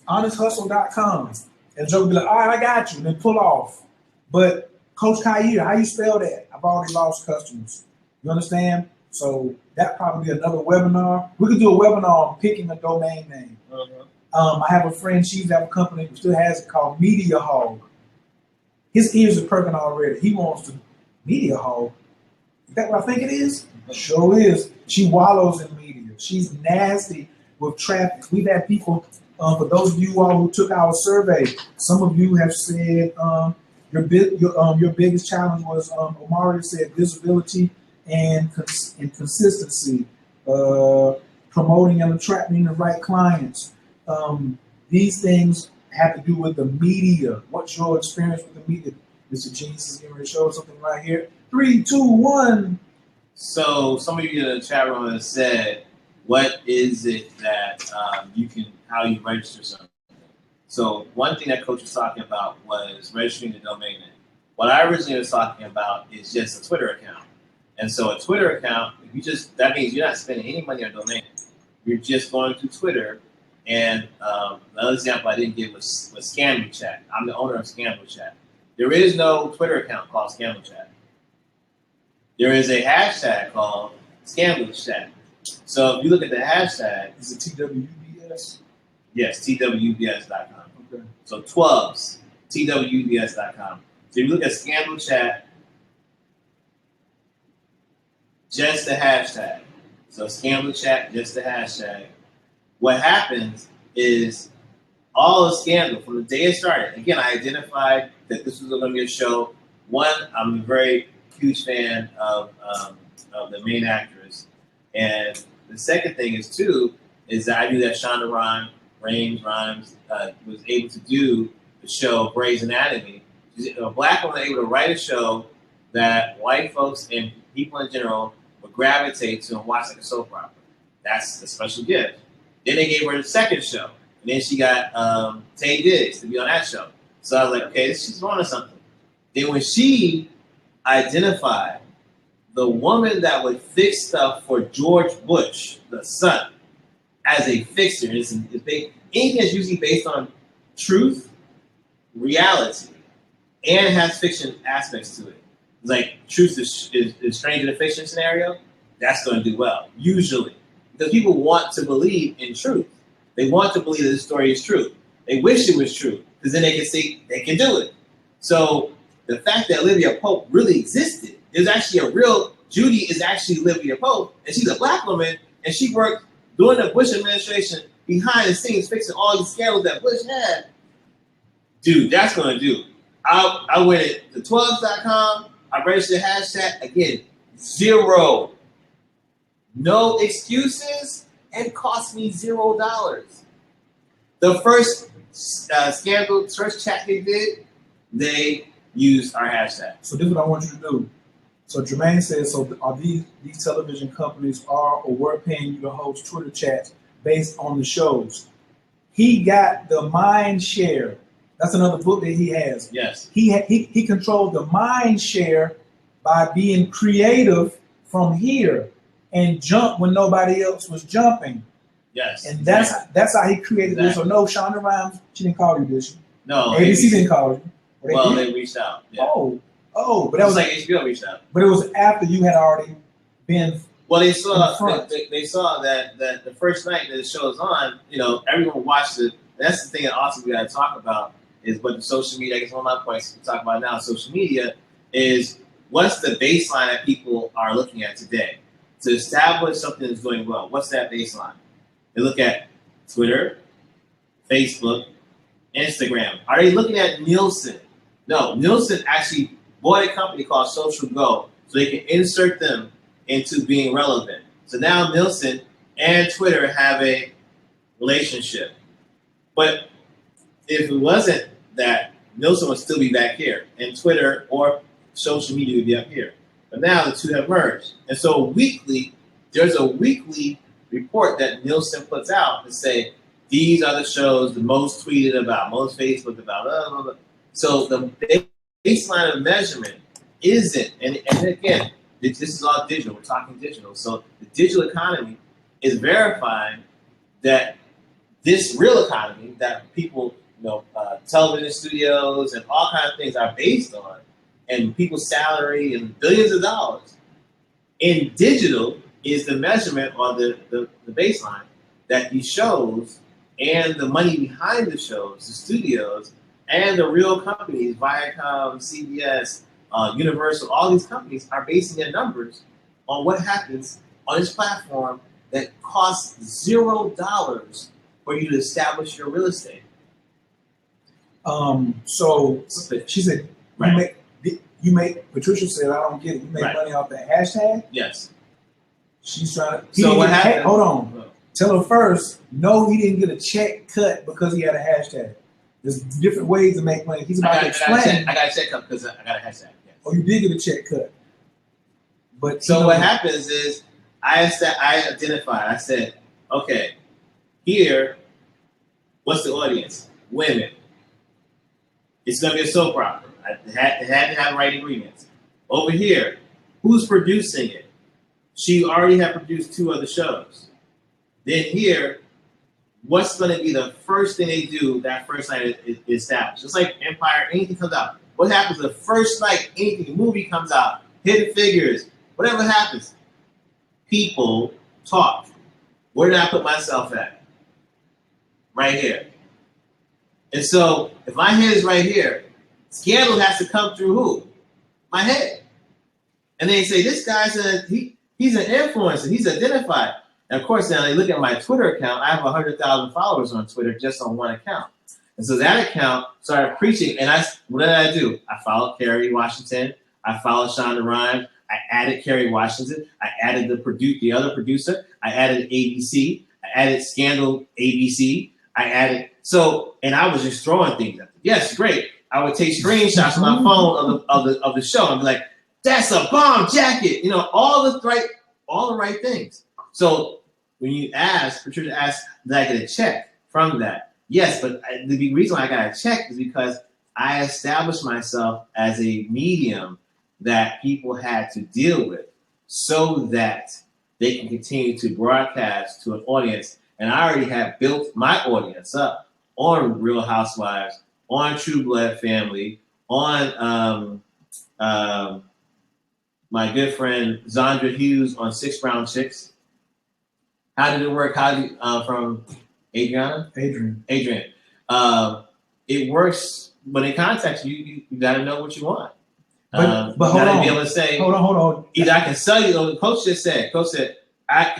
Honesthustle.com. And Joe will be like, all right, I got you. And then pull off. But Coach Kair, how you spell that? I've already lost customers. You understand? So that probably be another webinar. We could do a webinar on picking a domain name. I have a friend, she's at a company who still has it called Media Hog. His ears are perking already. He wants to Media Hog. Is that what I think it is? Sure is. She wallows in media. She's nasty with traffic. We've had people, for those of you all who took our survey, some of you have said your biggest challenge was, Omari said, visibility and consistency, promoting and attracting the right clients. These things have to do with the media. What's your experience with the media? Mr. Genius is going to show us something right here. 3, 2, 1. So some of you in the chat room have said, what is it that how you register something? So one thing that Coach was talking about was registering the domain name. What I originally was talking about is just a Twitter account. And so a Twitter account, that means you're not spending any money on domain. You're just going to Twitter. And another example I didn't give was Scandal Chat. I'm the owner of Scandal Chat. There is no Twitter account called Scandal Chat. There is a hashtag called Scandal Chat. So if you look at the hashtag, is it TWUBS? Yes, TWUBS.com. Okay. So TWUBS, TWUBS.com. So if you look at Scandal Chat, just the hashtag. So Scandal Chat, just the hashtag. What happens is all the scandal from the day it started. Again, I identified that this was going to be a show. One, I'm a very huge fan of the main actress, and the second thing is that I knew that Shonda Rhimes was able to do the show Grey's Anatomy. She's a black woman able to write a show that white folks and people in general would gravitate to and watch like a soap opera. That's a special gift. Then they gave her the second show. And then she got Tay Diggs to be on that show. So I was like, okay, she's on to something. Then when she identified the woman that would fix stuff for George Bush, the son, as a fixer, anything that's usually based on truth, reality, and has fiction aspects to it. It's like truth is stranger than fiction scenario, that's going to do well, usually. Because people want to believe in truth. They want to believe that the story is true. They wish it was true, because then they can see they can do it. So the fact that Olivia Pope really existed, there's actually a real, Judy is actually Olivia Pope, and she's a black woman, and she worked during the Bush administration behind the scenes fixing all these scandals that Bush had. Dude, that's going to do. I went to 12s.com, I registered the hashtag, again, 0. No excuses, and cost me $0. The first scandal search chat they did, they used our hashtag. So this is what I want you to do. So Jermaine says, so are these television companies are or were paying you to host Twitter chats based on the shows? He got the mind share. That's another book that he has. Yes. He controlled the mind share by being creative from here and jump when nobody else was jumping. Yes. And that's how he created this. So no, Shonda Rhimes, she didn't call you, did she? No. ABC didn't call you. Well, they reached out. Yeah. But that was like HBO reached out. But it was after you had already been. Well, they saw they saw that the first night that the show was on, everyone watched it. That's the thing that also we got to talk about is what the social media. I guess one of my points to talk about now, social media, is what's the baseline that people are looking at today to establish something that's going well. What's that baseline? They look at Twitter, Facebook, Instagram. Are they looking at Nielsen? No, Nielsen actually bought a company called Social Go so they can insert them into being relevant. So now Nielsen and Twitter have a relationship. But if it wasn't that, Nielsen would still be back here, and Twitter or social media would be up here. But now the two have merged. And so there's a weekly report that Nielsen puts out to say, these are the shows the most tweeted about, most Facebook about, blah, blah, blah. So the baseline of measurement isn't, and again, this is all digital, we're talking digital. So the digital economy is verifying that this real economy that people, television studios and all kinds of things are based on, and people's salary and billions of dollars in digital is the measurement or the baseline that these shows and the money behind the shows, the studios, and the real companies, Viacom, CBS, Universal, all these companies are basing their numbers on what happens on this platform that costs $0 for you to establish your real estate. So she said, right. Patricia said, I don't get it. You make right. money off that hashtag? Yes. She's trying to. So what happened? Hold on. Tell her first, no, he didn't get a check cut because he had a hashtag. There's different ways to make money. He's about to explain. I got a check cut because I got a hashtag. Yes. Oh, you did get a check cut. But so what happens is I identified. I said, okay, here, what's the audience? women. It's going to be a soap opera. It had to have the right ingredients. Over here, who's producing it? She already had produced 2 other shows. Then here, what's going to be the first thing they do that first night is established? It's like Empire, anything comes out. What happens the first night anything, movie comes out, Hidden Figures, whatever happens, people talk. Where did I put myself at? Right here. And so if my head is right here, scandal has to come through who? My head. And they say, this guy's he's an influencer, he's identified. And of course, now they look at my Twitter account. I have 100,000 followers on Twitter just on one account. And so that account started preaching. And what did I do? I followed Kerry Washington. I followed Shonda Rhimes. I added Kerry Washington. I added the other producer. I added ABC. I added Scandal ABC. I added and I was just throwing things at them. Yes, great. I would take screenshots on my phone of the show and be like, "That's a bomb jacket." You know, all the right things. So when you Patricia asked, did I get a check from that? Yes, but the reason why I got a check is because I established myself as a medium that people had to deal with so that they can continue to broadcast to an audience. And I already had built my audience up on Real Housewives, on True Blood Family, on my good friend Zandra Hughes on 6 Brown Chicks. How did it work? From Adriana? Adrian. It works, but in context, you got to know what you want. But you got to be able to say, hold on. Either I can sell you, the coach said,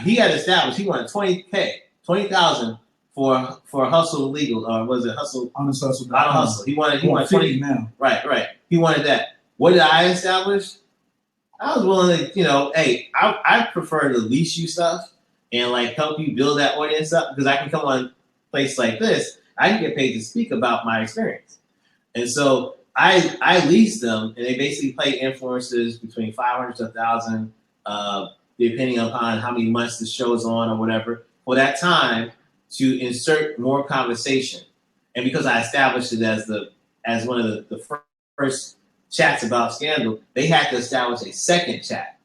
he had established, he wanted $20,000 for Hustle Legal, or was it Hustle? Honest Hustle. Honest Hustle. He wanted 20 now. Right. He wanted that. What did I establish? I was willing to, hey, I prefer to lease you stuff and like help you build that audience up, because I can come on a place like this. I can get paid to speak about my experience. And so I lease them, and they basically play influencers between 500 to 1,000, depending upon how many months the show's on or whatever, for that time to insert more conversation. And because I established it as one of the first chats about Scandal, they had to establish a second chat.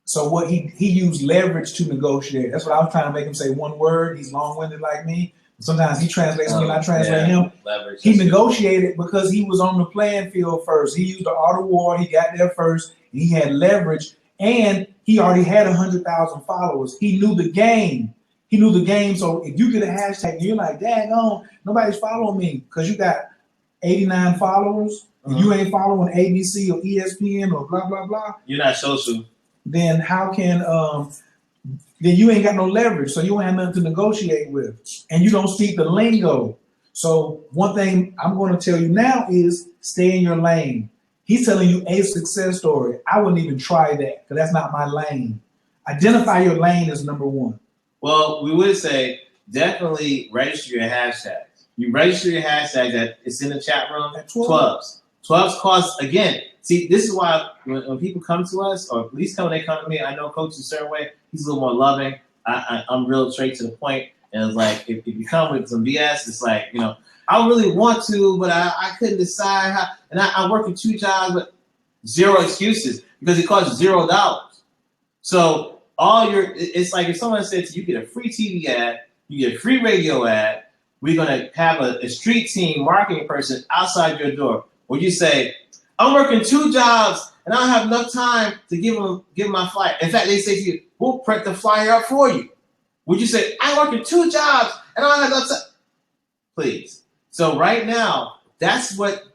So what he used leverage to negotiate. That's what I was trying to make him say one word. He's long-winded like me. Sometimes he translates me and I translate him. Leverage. He negotiated because he was on the playing field first. He used the art of war. He got there first. And he had leverage, and he already had 100,000 followers. He knew the game. So if you get a hashtag and you're like, dang on, nobody's following me because you got 89 followers, and you ain't following ABC or ESPN or blah, blah, blah. You're not social. Then how can then you ain't got no leverage, so you don't have nothing to negotiate with, and you don't speak the lingo. So one thing I'm going to tell you now is stay in your lane. He's telling you a success story. I wouldn't even try that because that's not my lane. Identify your lane as number one. Well, we would say definitely register your hashtags. You register your hashtags that it's in the chat room. 12s. 12s cost, again, see, this is why when people come to us, or at least when they come to me, I know Coach is a certain way. He's a little more loving. I'm real straight to the point. And it's like, if you come with some BS, it's like, I really want to, but I couldn't decide how. And I work in 2 jobs, but 0 excuses because it costs $0. So it's like if someone said to you, get a free TV ad, you get a free radio ad, we're going to have a street team marketing person outside your door. Would you say, I'm working 2 jobs and I don't have enough time to give them my flyer? In fact, they say to you, we'll print the flyer up for you. Would you say, I'm working 2 jobs and I don't have enough time? Please. So right now, that's what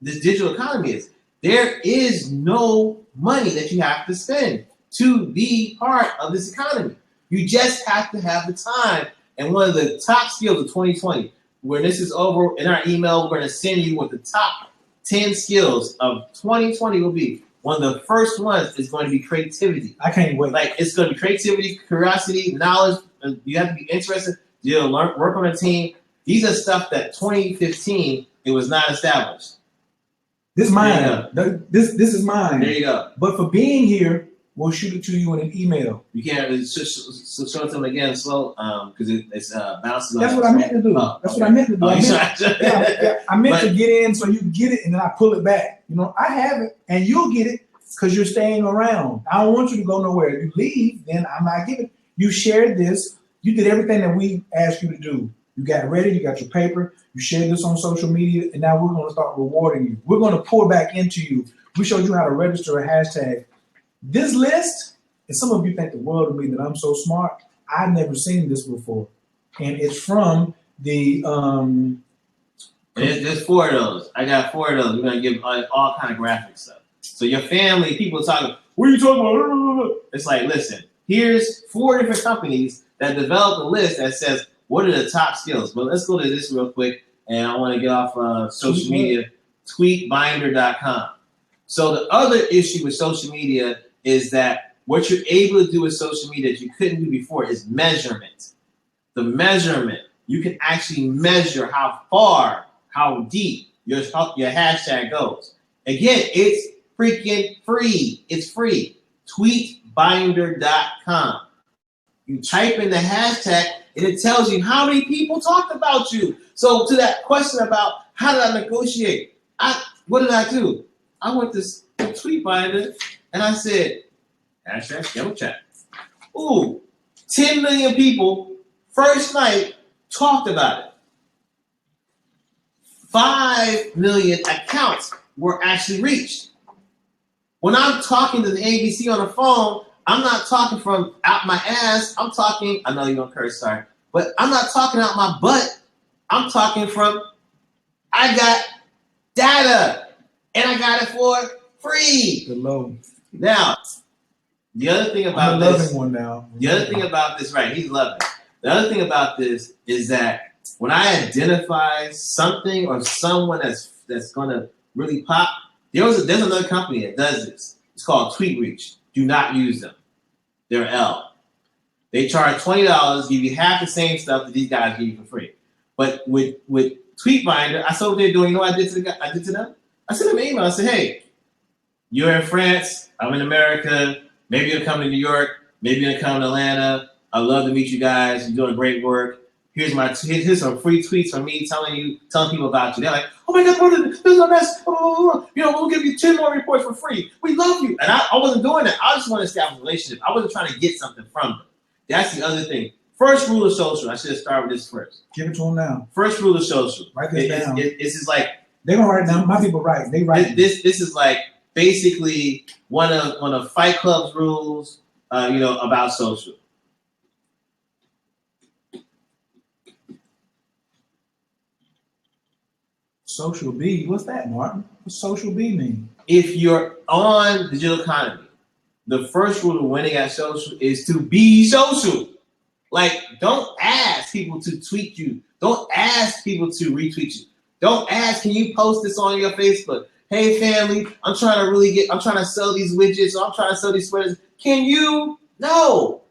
this digital economy is. There is no money that you have to spend to be part of this economy. You just have to have the time. And one of the top skills of 2020, when this is over, in our email, we're going to send you what the top 10 skills of 2020 will be. One of the first ones is going to be creativity. I can't wait. Like, it's going to be creativity, curiosity, knowledge. You have to be interested. You'll learn, work on a team. These are stuff that 2015, it was not established. This is mine. This is mine. There you go. But for being here, We'll shoot it to you in an email. You can't show it to them again slow, because it's bouncing. That's what I meant to do. That's what I meant to do. I meant to get in so you get it, and then I pull it back. You know, I have it, and you'll get it because you're staying around. I don't want you to go nowhere. If you leave, then I'm not giving. You shared this. You did everything that we asked you to do. You got it ready. You got your paper. You shared this on social media, and now we're going to start rewarding you. We're going to pour back into you. We showed you how to register a hashtag. This list. And some of you think the world of me that I'm so smart. I've never seen this before. And it's from the there's 4 of those. I got 4 of those. We're gonna give all kind of graphic stuff. So your family, people talking, what are you talking about? It's like, listen, here's 4 different companies that developed a list that says what are the top skills. But let's go to this real quick, and I want to get off social media, tweetbinder.com. So the other issue with social media is that what you're able to do with social media that you couldn't do before is measurement. The measurement, you can actually measure how far, how deep your hashtag goes. Again, it's freaking free. It's free. Tweetbinder.com. You type in the hashtag and it tells you how many people talked about you. So to that question about how did I negotiate? What did I do? I went to Tweetbinder and I said, hashtag yellow chat. Ooh, 10 million people first night talked about it. 5 million accounts were actually reached. When I'm talking to the ABC on the phone, I'm not talking from out my ass. I'm talking, I know you're gonna curse, sorry, but I'm not talking out my butt. I'm talking from, I got data and I got it for free. The low. Now, the other thing about I'm this, loving one now. The other thing about this, right? He's loving it. The other thing about this is that when I identify something or someone that's gonna really pop, there's another company that does this. It's called TweetReach. Do not use them. They're L. They charge $20, give you half the same stuff that these guys give you for free. But with Tweetbinder, I saw what they're doing. You know what I did to them? I sent them an email. I said, hey, you're in France. I'm in America. Maybe you'll come to New York. Maybe you'll come to Atlanta. I'd love to meet you guys. You're doing great work. Here's some free tweets from me telling people about you. They're like, oh my God, brother, this is the best. Oh, you know, we'll give you 10 more reports for free. We love you. And I wasn't doing that. I just wanted to establish a relationship. I wasn't trying to get something from them. That's the other thing. First rule of social. I should have started with this first. Give it to them now. First rule of social. Write this down. This is like they're gonna write down. My people write. They write. This is like basically one of Fight Club's rules. About social. Social B. What's that, Martin? What's social B mean? If you're on digital economy, the first rule of winning at social is to be social. Like, don't ask people to tweet you. Don't ask people to retweet you. Don't ask, can you post this on your Facebook? Hey, family, I'm trying to sell these widgets, or I'm trying to sell these sweaters. Can you? No.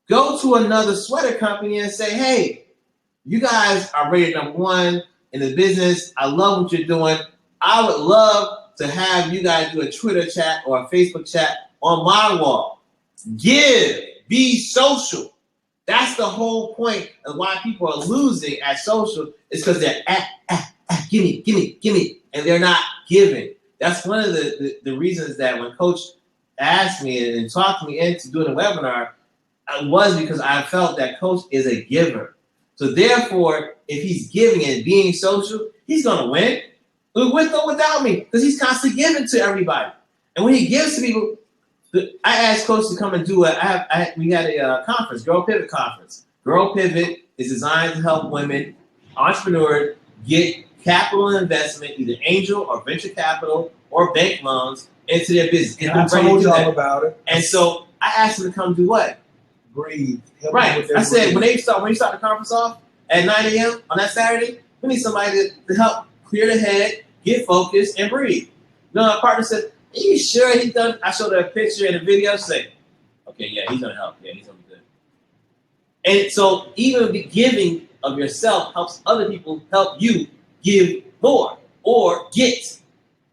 Go to another sweater company and say, hey, you guys are rated #1 in the business. I love what you're doing. I would love to have you guys do a Twitter chat or a Facebook chat on my wall. Give. Be social. That's the whole point of why people are losing at social, is because they're give me, and they're not giving. That's one of the reasons that when Coach asked me and talked me into doing a webinar, it was because I felt that Coach is a giver. So therefore, if he's giving and being social, he's going to win, with or without me, because he's constantly giving to everybody. And when he gives to people, I asked Coach to come and do we had a conference, Girl Pivot Conference. Girl Pivot is designed to help women, entrepreneurs, get capital investment, either angel or venture capital or bank loans into their business. And I told you all about it. And so I asked him to come do what? Breathe. Right. I said, when you start the conference off at 9 a.m. on that Saturday, we need somebody to help clear the head, get focused, and breathe. My partner said, are you sure he's done? I showed her a picture and a video. Say, okay, yeah, he's gonna help. Yeah, he's gonna be good. And so even the giving of yourself helps other people help you give more or get.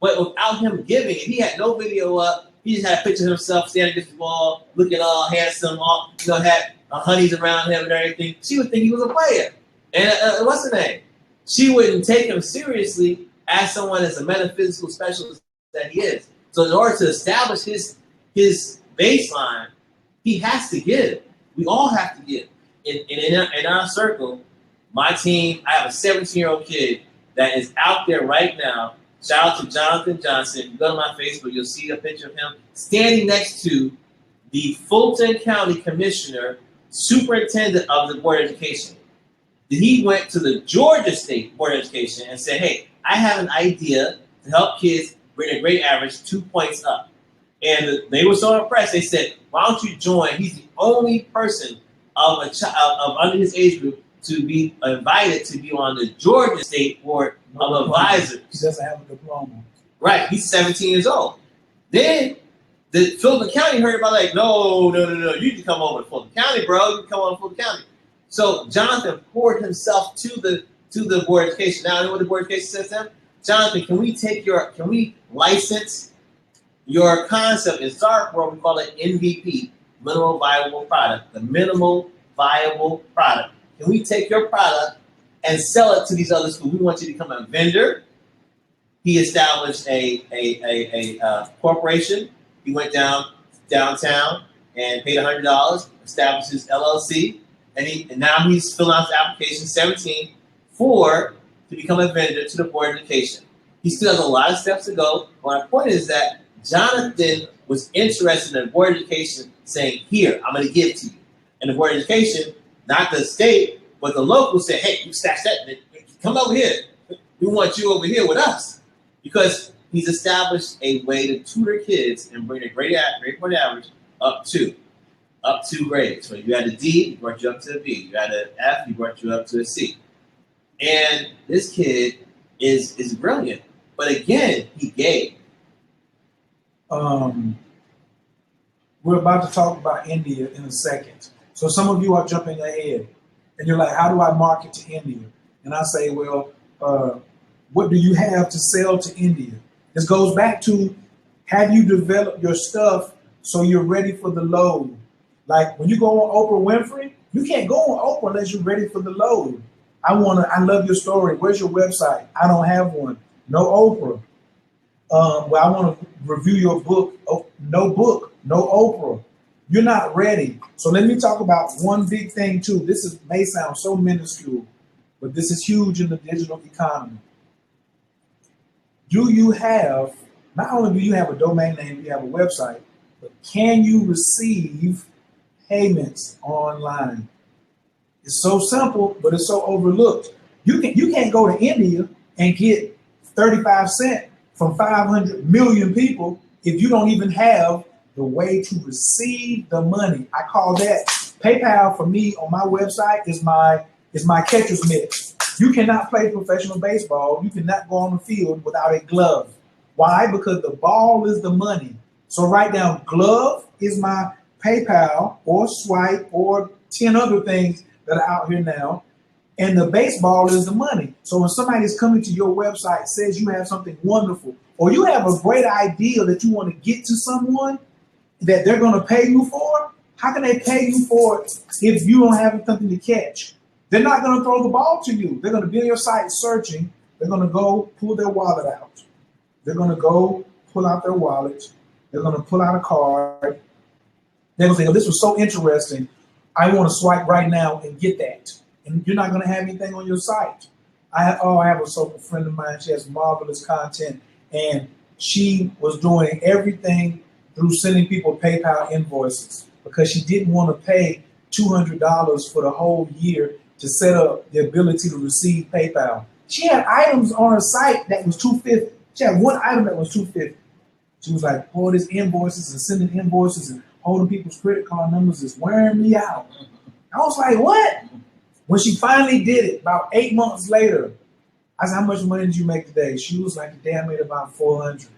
But without him giving, if he had no video up, He just had a picture of himself standing against the wall, looking all handsome, all had honeys around him and everything. She would think he was a player. And what's her name? She wouldn't take him seriously as someone as a metaphysical specialist that he is. So in order to establish his baseline, he has to give. We all have to give. In our circle, my team, I have a 17-year-old kid that is out there right now. Shout out to Jonathan Johnson. You go to my Facebook, you'll see a picture of him standing next to the Fulton County Commissioner, Superintendent of the Board of Education. He went to the Georgia State Board of Education and said, hey, I have an idea to help kids bring a grade average 2 points up. And they were so impressed, they said, why don't you join? He's the only person of under his age group to be invited to be on the Georgia State Board of Advisors. He doesn't have a diploma. Right, he's 17 years old. Then the Fulton County heard about no, you can come over to Fulton County, bro. You can come over to Fulton County. So Jonathan poured himself to the Board of Education. Now, you know what the Board of Education says to him? Jonathan, can we license your concept in Starkboro? We call it MVP, minimal viable product, the minimal viable product. Can we take your product and sell it to these other schools? We want you to become a vendor. He established a corporation. He went downtown and paid $100, established his LLC, and now he's filling out his application, 17, to become a vendor to the Board of Education. He still has a lot of steps to go. My point is that Jonathan was interested in the Board of Education saying, here, I'm going to give to you. And the Board of Education, not the state, but the local said, hey, you stash that, come over here. We want you over here with us. Because he's established a way to tutor kids and bring a grade point average up two grades. So you had a D, he brought you up to a B. You had an F, he brought you up to a C. And this kid is brilliant. But again, he gave. We're about to talk about India in a second. So some of you are jumping ahead. And you're like, how do I market to India? And I say, well, what do you have to sell to India? This goes back to, have you developed your stuff so you're ready for the load? Like when you go on Oprah Winfrey, you can't go on Oprah unless you're ready for the load. I love your story. Where's your website? I don't have one. No Oprah. Well, I want to review your book. Oh, no book, no Oprah. You're not ready. So let me talk about one big thing too. This may sound so minuscule, but this is huge in the digital economy. Not only do you have a domain name, you have a website, but can you receive payments online? It's so simple, but it's so overlooked. You can't go to India and get 35 cents from 500 million people if you don't even have the way to receive the money. I call that PayPal. For me on my website is my catcher's mitt. You cannot play professional baseball. You cannot go on the field without a glove. Why? Because the ball is the money. So write down glove is my PayPal or Swipe or 10 other things that are out here now. And the baseball is the money. So when somebody is coming to your website, says you have something wonderful, or you have a great idea that you want to get to someone that they're going to pay you for, how can they pay you for it if you don't have something to catch? They're not going to throw the ball to you. They're going to be on your site searching. They're going to go pull their wallet out. They're going to go pull out their wallet. They're going to pull out a card. They're going to say, oh, this was so interesting. I want to swipe right now and get that. And you're not going to have anything on your site. I have a friend of mine. She has marvelous content. And she was doing everything through sending people PayPal invoices because she didn't want to pay $200 for the whole year to set up the ability to receive PayPal. She had items on her site that was $250. She had one item that was $250. She was like, oh, this invoices and sending invoices and holding people's credit card numbers is wearing me out. I was like, what? When she finally did it, about 8 months later, I said, how much money did you make today? She was like, today I made about $400.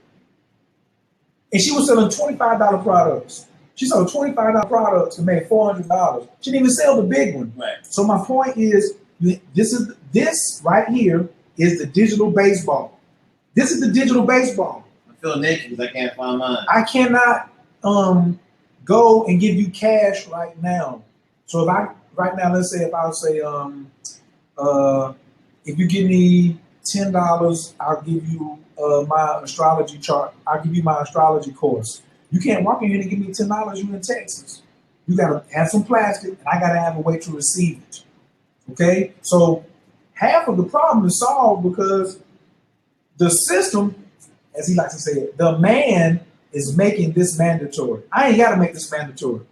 And she was selling $25 products. She sold $25 products and made $400. She didn't even sell the big one. Right. So my point is, this right here is the digital baseball. This is the digital baseball. feel naked because I can't find mine. I cannot go and give you cash right now. So if I right now, let's say if I would say if you give me $10, I'll give you my astrology chart. I'll give you my astrology course. You can't walk in here and give me $10. You in Texas. You gotta have some plastic, and I gotta have a way to receive it. Okay, so half of the problem is solved because the system, as he likes to say it, the man is making this mandatory. I ain't gotta make this mandatory.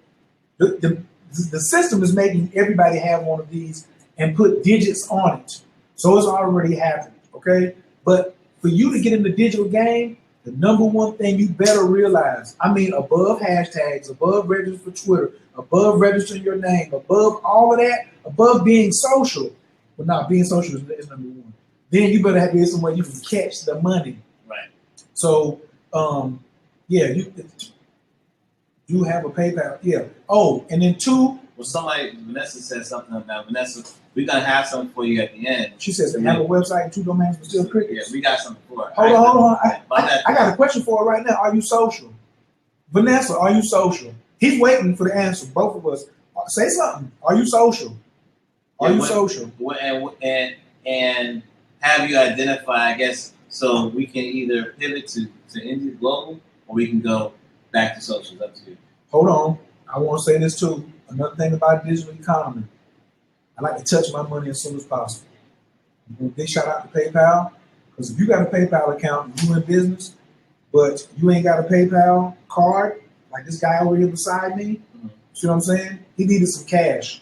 The system is making everybody have one of these and put digits on it. So it's already happened, okay? But for you to get in the digital game, the number one thing you better realize, I mean, above hashtags, above register for Twitter, above registering your name, above all of that, above being social, but not being social is number one. Then you better have somewhere you can catch the money. Right. So, yeah, you have a PayPal. Yeah. Oh, and then two. Well, Vanessa said something about Vanessa. We're gonna have something for you at the end. She says they have a website and 2 domains, but still crickets. Yeah, we got something for it. Hold on. I got a question for her right now. Are you social? Vanessa, are you social? He's waiting for the answer. Both of us. Say something. Are you social? Are you social? And have you identify, I guess, so we can either pivot to India Global or we can go back to social. It's up to you. Hold on. I want to say this too. Another thing about digital economy. I like to touch my money as soon as possible. Big shout out to PayPal. Because if you got a PayPal account and you in business, but you ain't got a PayPal card, like this guy over here beside me, see what I'm saying? He needed some cash.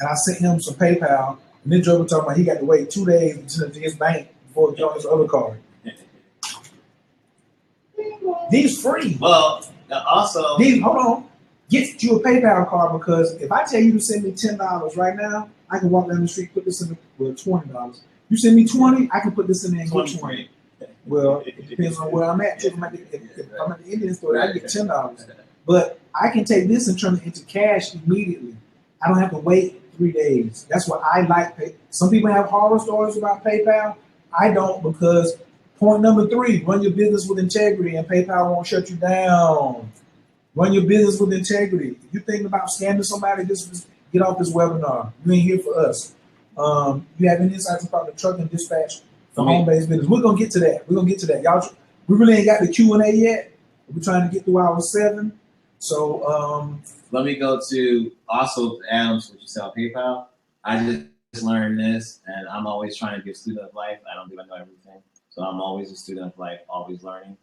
And I sent him some PayPal. And then Joe was talking about he got to wait 2 days to send it to his bank before he got his other card. These free. Well, also. Hold on. Get you a PayPal card because if I tell you to send me $10 right now, I can walk down the street, put this in with $20. You send me 20, I can put this in there and get 20. Well, it depends on where I'm at. If I'm at the Indian store, I get $10. But I can take this and turn it into cash immediately. I don't have to wait 3 days. That's what I like. Some people have horror stories about PayPal. I don't because point number 3, run your business with integrity and PayPal won't shut you down. Run your business with integrity. If you're thinking about scamming somebody, just get off this webinar. You ain't here for us. You have any insights about the truck and dispatch for home-based business? We're gonna get to that. Y'all, we really ain't got the Q&A yet. We're trying to get through hour 7. So let me go to also Adams, what you said on PayPal. I just learned this, and I'm always trying to give student of life. I don't think I know everything, so I'm always a student of life, always learning.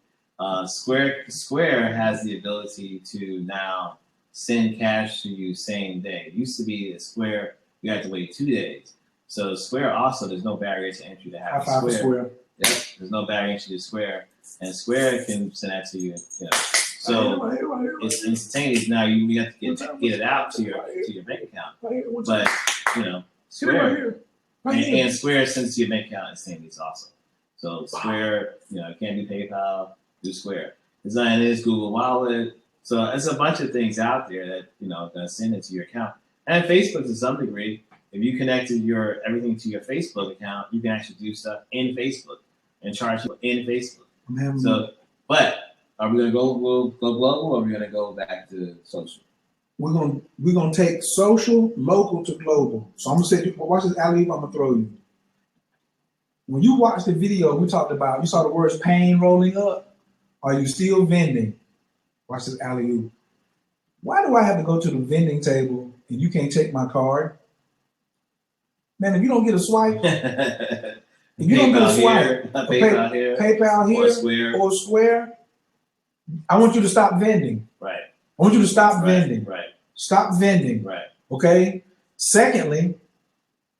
Square has the ability to now send cash to you same day. It used to be a Square, you had to wait 2 days. So Square also, there's no barrier to entry to have Square. Yep, there's no barrier to Square, and Square can send that to you. So it's instantaneous. Now you have to get it out to your bank account. But Square and Square sends to your bank account instantaneous also. So Square, it can't do PayPal. Do Square. Design is Google Wallet. So it's a bunch of things out there that gonna send it to your account. And Facebook to some degree, if you connected everything to your Facebook account, you can actually do stuff in Facebook and charge people in Facebook. So, but are we gonna go global or are we gonna go back to social? We're gonna take social, local to global. So I'm gonna say, watch this alley-oop I'm gonna throw you. When you watch the video we talked about, you saw the words pain rolling up. Are you still vending? Watch this alley-oop. Why do I have to go to the vending table and you can't take my card? Man, if you don't get a swipe, if you don't get a swipe, PayPal here or Square, I want you to stop vending. Right. I want you to stop vending. Right. Stop vending. Right. Okay. Secondly,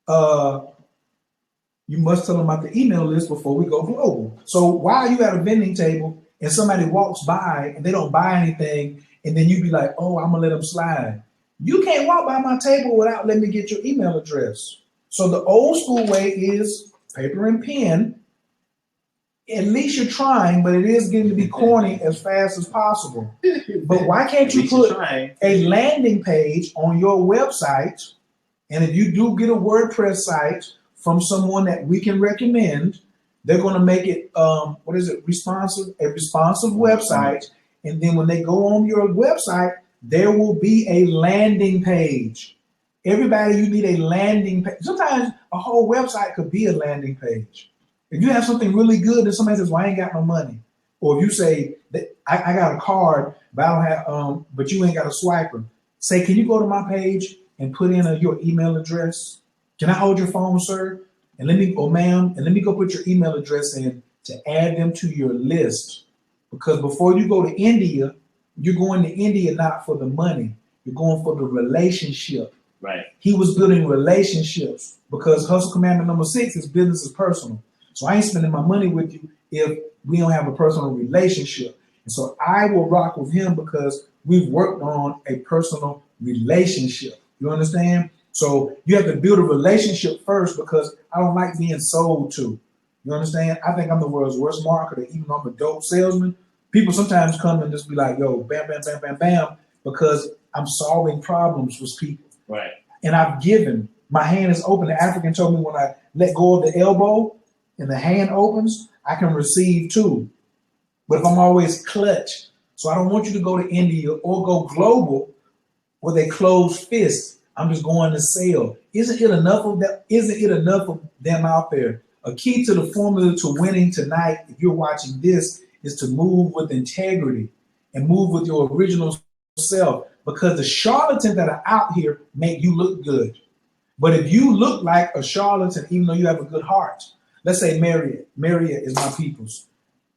you must tell them about the email list before we go global. So while you at a vending table and somebody walks by and they don't buy anything, and then you be like, oh, I'm gonna let them slide. You can't walk by my table without letting me get your email address. So the old school way is paper and pen. At least you're trying, but it is getting to be corny as fast as possible. But why can't you put a landing page on your website? And if you do get a WordPress site from someone that we can recommend, They're going to make it what is it? A responsive website, and then when they go on your website, there will be a landing page. Everybody, you need a landing page. Sometimes a whole website could be a landing page. If you have something really good and somebody says, "Well, I ain't got no money," or if you say that I got a card, but I don't have, but you ain't got a swiper, say, "Can you go to my page and put in your email address? Can I hold your phone, sir? And let me, oh ma'am, and let me go put your email address in to add them to your list." Because before you go to India, you're going to India not for the money. You're going for the relationship. Right. He was building relationships because hustle commandment number 6 is business is personal. So I ain't spending my money with you if we don't have a personal relationship. And so I will rock with him because we've worked on a personal relationship. You understand? So you have to build a relationship first because I don't like being sold to. You understand? I think I'm the world's worst marketer, even though I'm a dope salesman. People sometimes come and just be like, yo, bam, bam, bam, bam, bam, because I'm solving problems with people. Right. And I've given. My hand is open. The African told me when I let go of the elbow and the hand opens, I can receive too. But if I'm always clutch, so I don't want you to go to India or go global where they close fists. I'm just going to sell. Isn't it enough of that? Isn't it enough of them out there? A key to the formula to winning tonight, if you're watching this, is to move with integrity and move with your original self. Because the charlatans that are out here make you look good. But if you look like a charlatan, even though you have a good heart, let's say Marriott. Marriott is my people's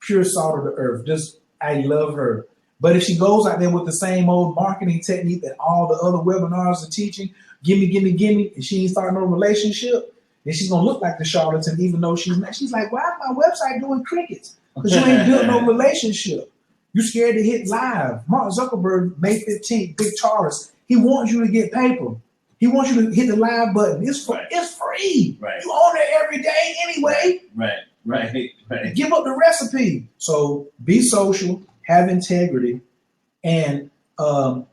pure salt of the earth. Just, I love her. But if she goes out there with the same old marketing technique that all the other webinars are teaching, gimme, gimme, gimme, and she ain't starting no relationship, then she's gonna look like the charlatan, even though she's not. She's like, why is my website doing crickets? Because you ain't built no relationship. You scared to hit live. Mark Zuckerberg, May 15th, big Taurus. He wants you to get paper. He wants you to hit the live button. It's free. Right. It's free. Right. You own it every day anyway. Right. Give up the recipe. So be social, have integrity, and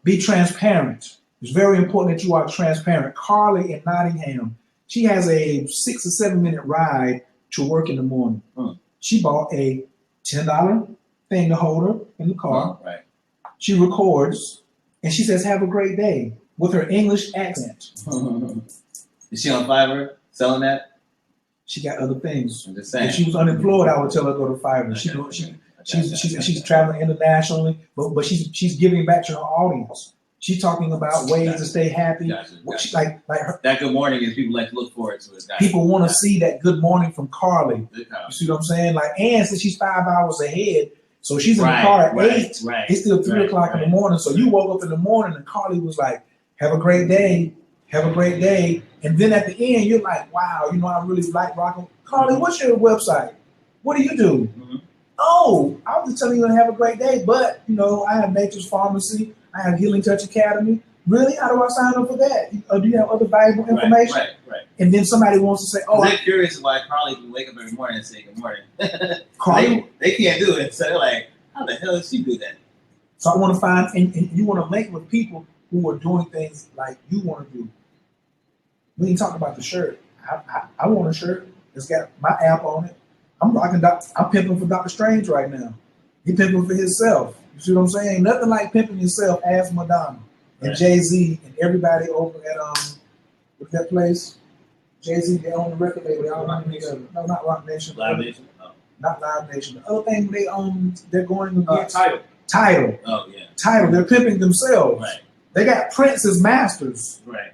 be transparent. It's very important that you are transparent. Carly in Nottingham, she has a 6 or 7 minute ride to work in the morning. She bought a $10 thing to hold her in the car. Right. She records, and she says, "Have a great day," with her English accent. Is she on Fiverr selling that? She got other things. I'm just saying. If she was unemployed, I would tell her to go to Fiverr. She's traveling internationally, but she's giving back to her audience. She's talking about ways to stay happy. Gotcha. Like her, that good morning is people like to look forward to it. People want to see that good morning from Carly. You see what I'm saying? Like, and since she's 5 hours ahead, so she's in the car at 8. It's still 3 o'clock in the morning. So you woke up in the morning and Carly was like, "Have a great day. Have a great day." And then at the end, you're like, "Wow, I really like rocking." Carly, what's your website? What do you do? Oh, I was just telling you to have a great day, but I have Nature's Pharmacy, I have Healing Touch Academy. Really? How do I sign up for that? Do you have other valuable information? Right. And then somebody wants to say, "Oh, they're curious why Carly can wake up every morning and say good morning." Carly, they can't do it, so they're like, "How the hell does she do that?" So I want to find, and you want to link with people who are doing things like you want to do. We ain't talking about the shirt. I want a shirt that's got my app on it. I'm pimping for Dr. Strange right now. He pimping for himself. You see what I'm saying? Nothing like pimping yourself as Madonna and Jay-Z and everybody over at what's that place? Jay-Z, they own the record label. They all run together. No, not Rock Nation. Live Nation? No. Not Live Nation. The other thing they own, they're going against Title. Oh yeah. Title. They're pimping themselves. Right. They got Prince as masters. Right.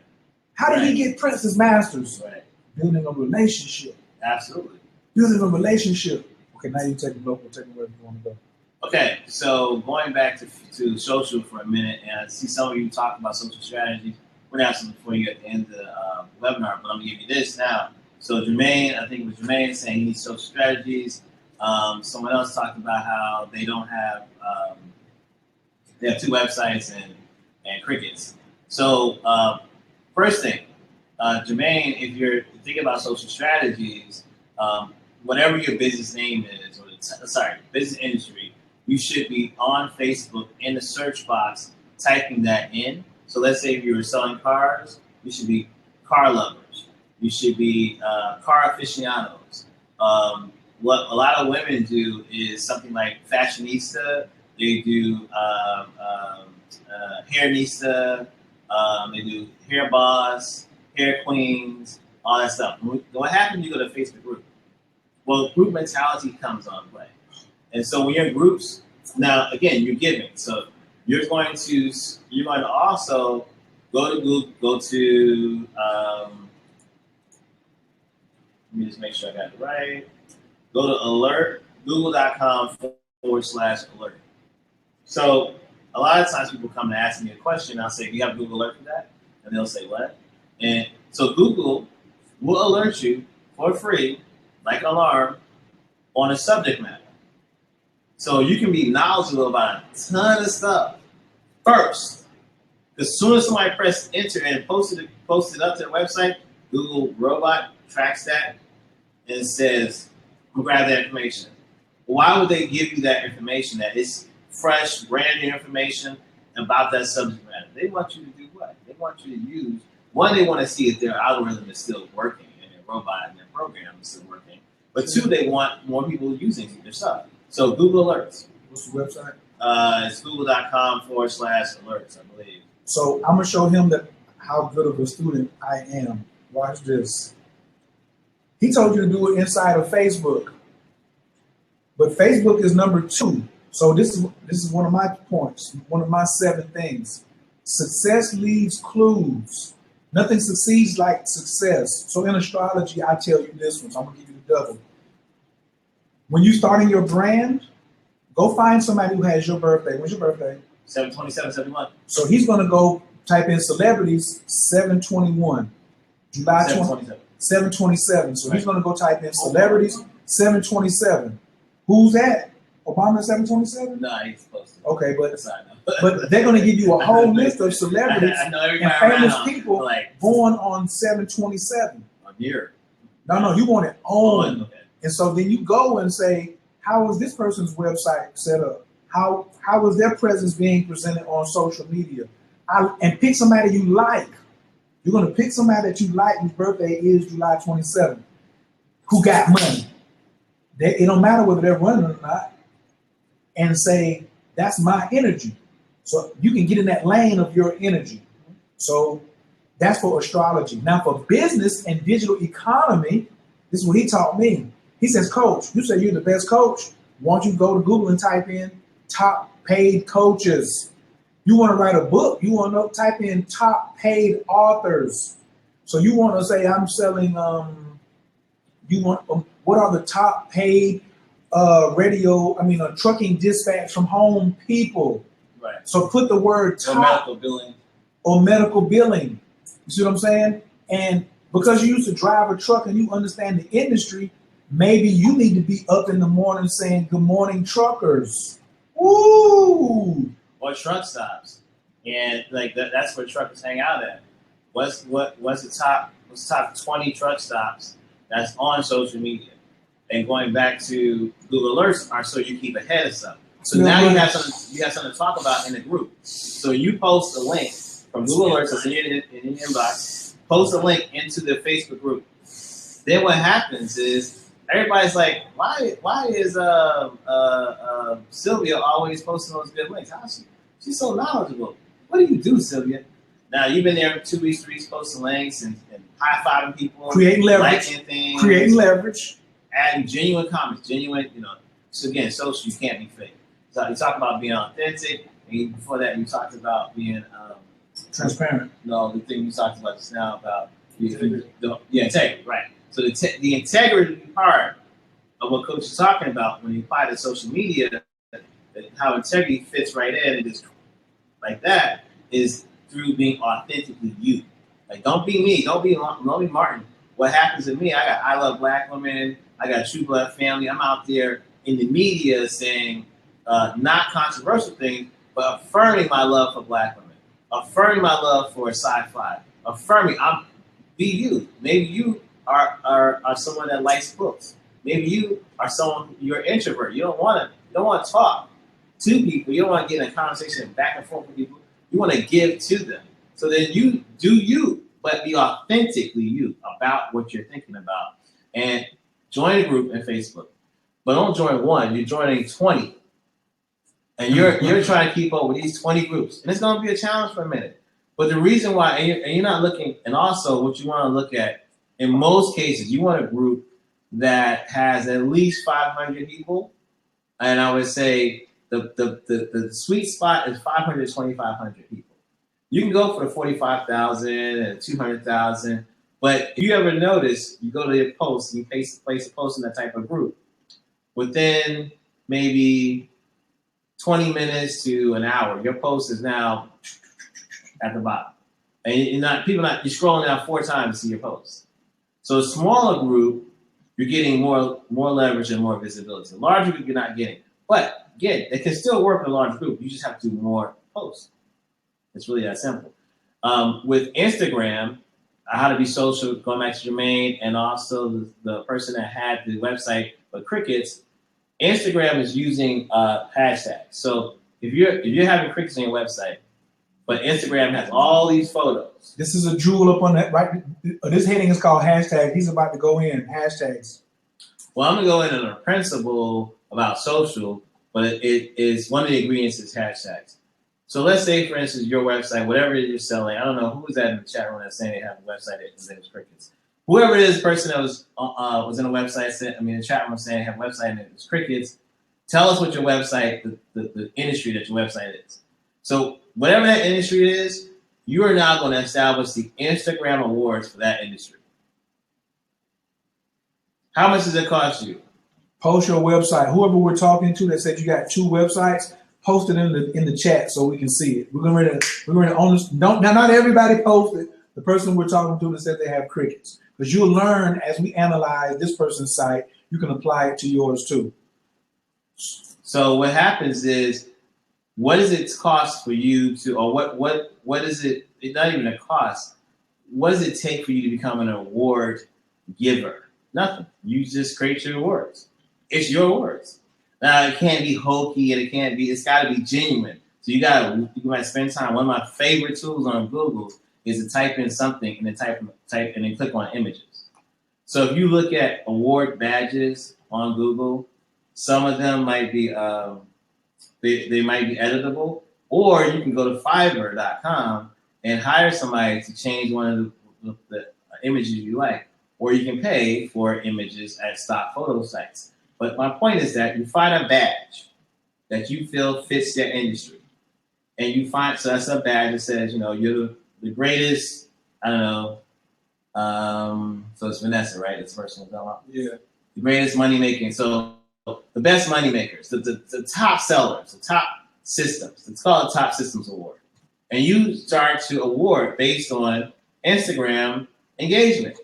How did he get Prince as masters? Right. Building a relationship. Absolutely. Building a relationship. Okay, now you take the local, take it wherever you want to go. Okay, so going back to social for a minute, and I see some of you talk about social strategies. We're going to have something for you at the end of the webinar, but I'm going to give you this now. So Jermaine, I think it was Jermaine saying he needs social strategies. Someone else talked about how they don't have, they have 2 websites and crickets. So first thing, Jermaine, if you're thinking about social strategies, whatever your business name is, or business industry, you should be on Facebook in the search box typing that in. So let's say if you were selling cars, you should be car lovers. You should be car aficionados. what a lot of women do is something like fashionista. They do hairnista. They do hair boss, hair queens, all that stuff. What happens? You go to a Facebook group. Well, group mentality comes on play, and so when you're in groups, now again you're giving. So you're going to also go to Google, go to let me just make sure I got it right. Go to alert, google.com/alert. So a lot of times people come to ask me a question. I'll say, do you have Google Alert for that? And they'll say, what? And so Google will alert you for free, like an alarm, on a subject matter. So you can be knowledgeable about a ton of stuff first. As soon as somebody press enter and post it up to the website, Google robot tracks that and says, "We'll grab that information." Why would they give you that information? That it's fresh, brand new information about that subject matter. They want you to do what? They want you to use. One, they want to see if their algorithm is still working and their robot and their program is still working. But two, they want more people using their stuff. So Google Alerts. What's the website? It's google.com/alerts, I believe. So I'm gonna show him that how good of a student I am. Watch this. He told you to do it inside of Facebook, but Facebook is number 2. So this is one of my points, one of my 7 things. Success leaves clues. Nothing succeeds like success. So in astrology, I tell you this one. So I'm gonna give you the double. When you starting your brand, go find somebody who has your birthday. When's your birthday? 7/27/71. So he's gonna go type in celebrities 7/21, July 7/27. So he's gonna go type in celebrities 7/27. Who's that? Obama 7/27? No, he's supposed to. Okay, but That's not but they're gonna give you a whole list of celebrities I know and famous people like born on 7/27. a year. No, you want it on. Okay. And so then you go and say, how is this person's website set up? How is their presence being presented on social media? And pick somebody you like. You're gonna pick somebody that you like whose birthday is July 27th, who got money. It don't matter whether they're running or not, and say, that's my energy. So you can get in that lane of your energy. So that's for astrology. Now for business and digital economy, this is what he taught me. He says, Coach, you say you're the best coach. Why don't you go to Google and type in top paid coaches? You want to write a book, you want to type in top paid authors. So you want to say, I'm selling, what are the top paid trucking dispatch from home people? Right. So put the word top. Or medical billing. You see what I'm saying? And because you used to drive a truck and you understand the industry, maybe you need to be up in the morning saying, good morning, truckers. Woo! Or truck stops. And like that's where truckers hang out at. What's the top 20 truck stops that's on social media? And going back to Google Alerts are so you keep ahead of stuff. So now you have something to talk about in the group. So you post a link from Google Alerts that's in your inbox, post a link into the Facebook group. Then what happens is everybody's like, why is Sylvia always posting those good links? She's so knowledgeable. What do you do, Sylvia? Now you've been there 2 weeks, 3 weeks, posting links and high-fiving people, creating leverage, liking things, adding genuine comments, So again, social, you can't be fake. So you talk about being authentic, and before that, you talked about being transparent. No, the thing you talked about just now about integrity, right? So the integrity part of what Coach is talking about when you apply to social media, how integrity fits right in and just like that is through being authentically you. Like, don't be me, don't be Martin. What happens to me? I love Black women. I got True Blood family. I'm out there in the media saying not controversial things, but affirming my love for Black women, affirming my love for sci-fi, affirming be you. Maybe you are someone that likes books. Maybe you are you're an introvert. You don't want to talk to people. You don't want to get in a conversation back and forth with people. You want to give to them. So then you do you, but be authentically you about what you're thinking about. And join a group in Facebook. But don't join one. You're joining 20. And you're trying to keep up with these 20 groups. And it's going to be a challenge for a minute. But the reason why, and you're not looking, and also what you want to look at, in most cases, you want a group that has at least 500 people. And I would say the sweet spot is 500 to 2,500 people. You can go for the 45,000 and 200,000. But if you ever notice, you go to your post and you place a post in that type of group. Within maybe 20 minutes to an hour, your post is now at the bottom. And you're scrolling down 4 times to see your post. So a smaller group, you're getting more leverage and more visibility. A larger group, you're not getting. But again, it can still work in a large group. You just have to do more posts. It's really that simple. With Instagram, how to be social, going back to Jermaine, and also the person that had the website, but crickets, Instagram is using hashtags. So if you're having crickets on your website, but Instagram has all these photos. This is a jewel up on that, right? This heading is called hashtag. He's about to go in hashtags. Well, I'm gonna go in on a principle about social, but it is one of the ingredients is hashtags. So let's say, for instance, your website, whatever it is you're selling. I don't know who was that in the chat room that's saying they have a website that his name is crickets. Whoever it is, the person that was in a website, the chat room saying they have a website and it's crickets. Tell us what your website, the industry that your website is. So whatever that industry is, you are now going to establish the Instagram awards for that industry. How much does it cost you? Post your website. Whoever we're talking to that said you got 2 websites, post it in the chat so we can see it. We're going to own this. Not everybody posted. The person we're talking to that said they have crickets. Because you'll learn as we analyze this person's site, you can apply it to yours too. So what happens is, what does it cost for you to, or what is it? It's not even a cost. What does it take for you to become an award giver? Nothing. You just create your awards. It's your awards. Now it can't be hokey and it's got to be genuine. So you might spend time. One of my favorite tools on Google is to type in something and then type and then click on images. So if you look at award badges on Google, some of them might be they might be editable, or you can go to Fiverr.com and hire somebody to change one of the images you like, or you can pay for images at stock photo sites. But my point is that you find a badge that you feel fits their industry, and so that's a badge that says, you're the greatest. I don't know. So it's Vanessa, right? It's the person Yeah. The greatest money making. So the best money makers, the top sellers, the top systems. It's called a Top Systems Award. And you start to award based on Instagram engagement.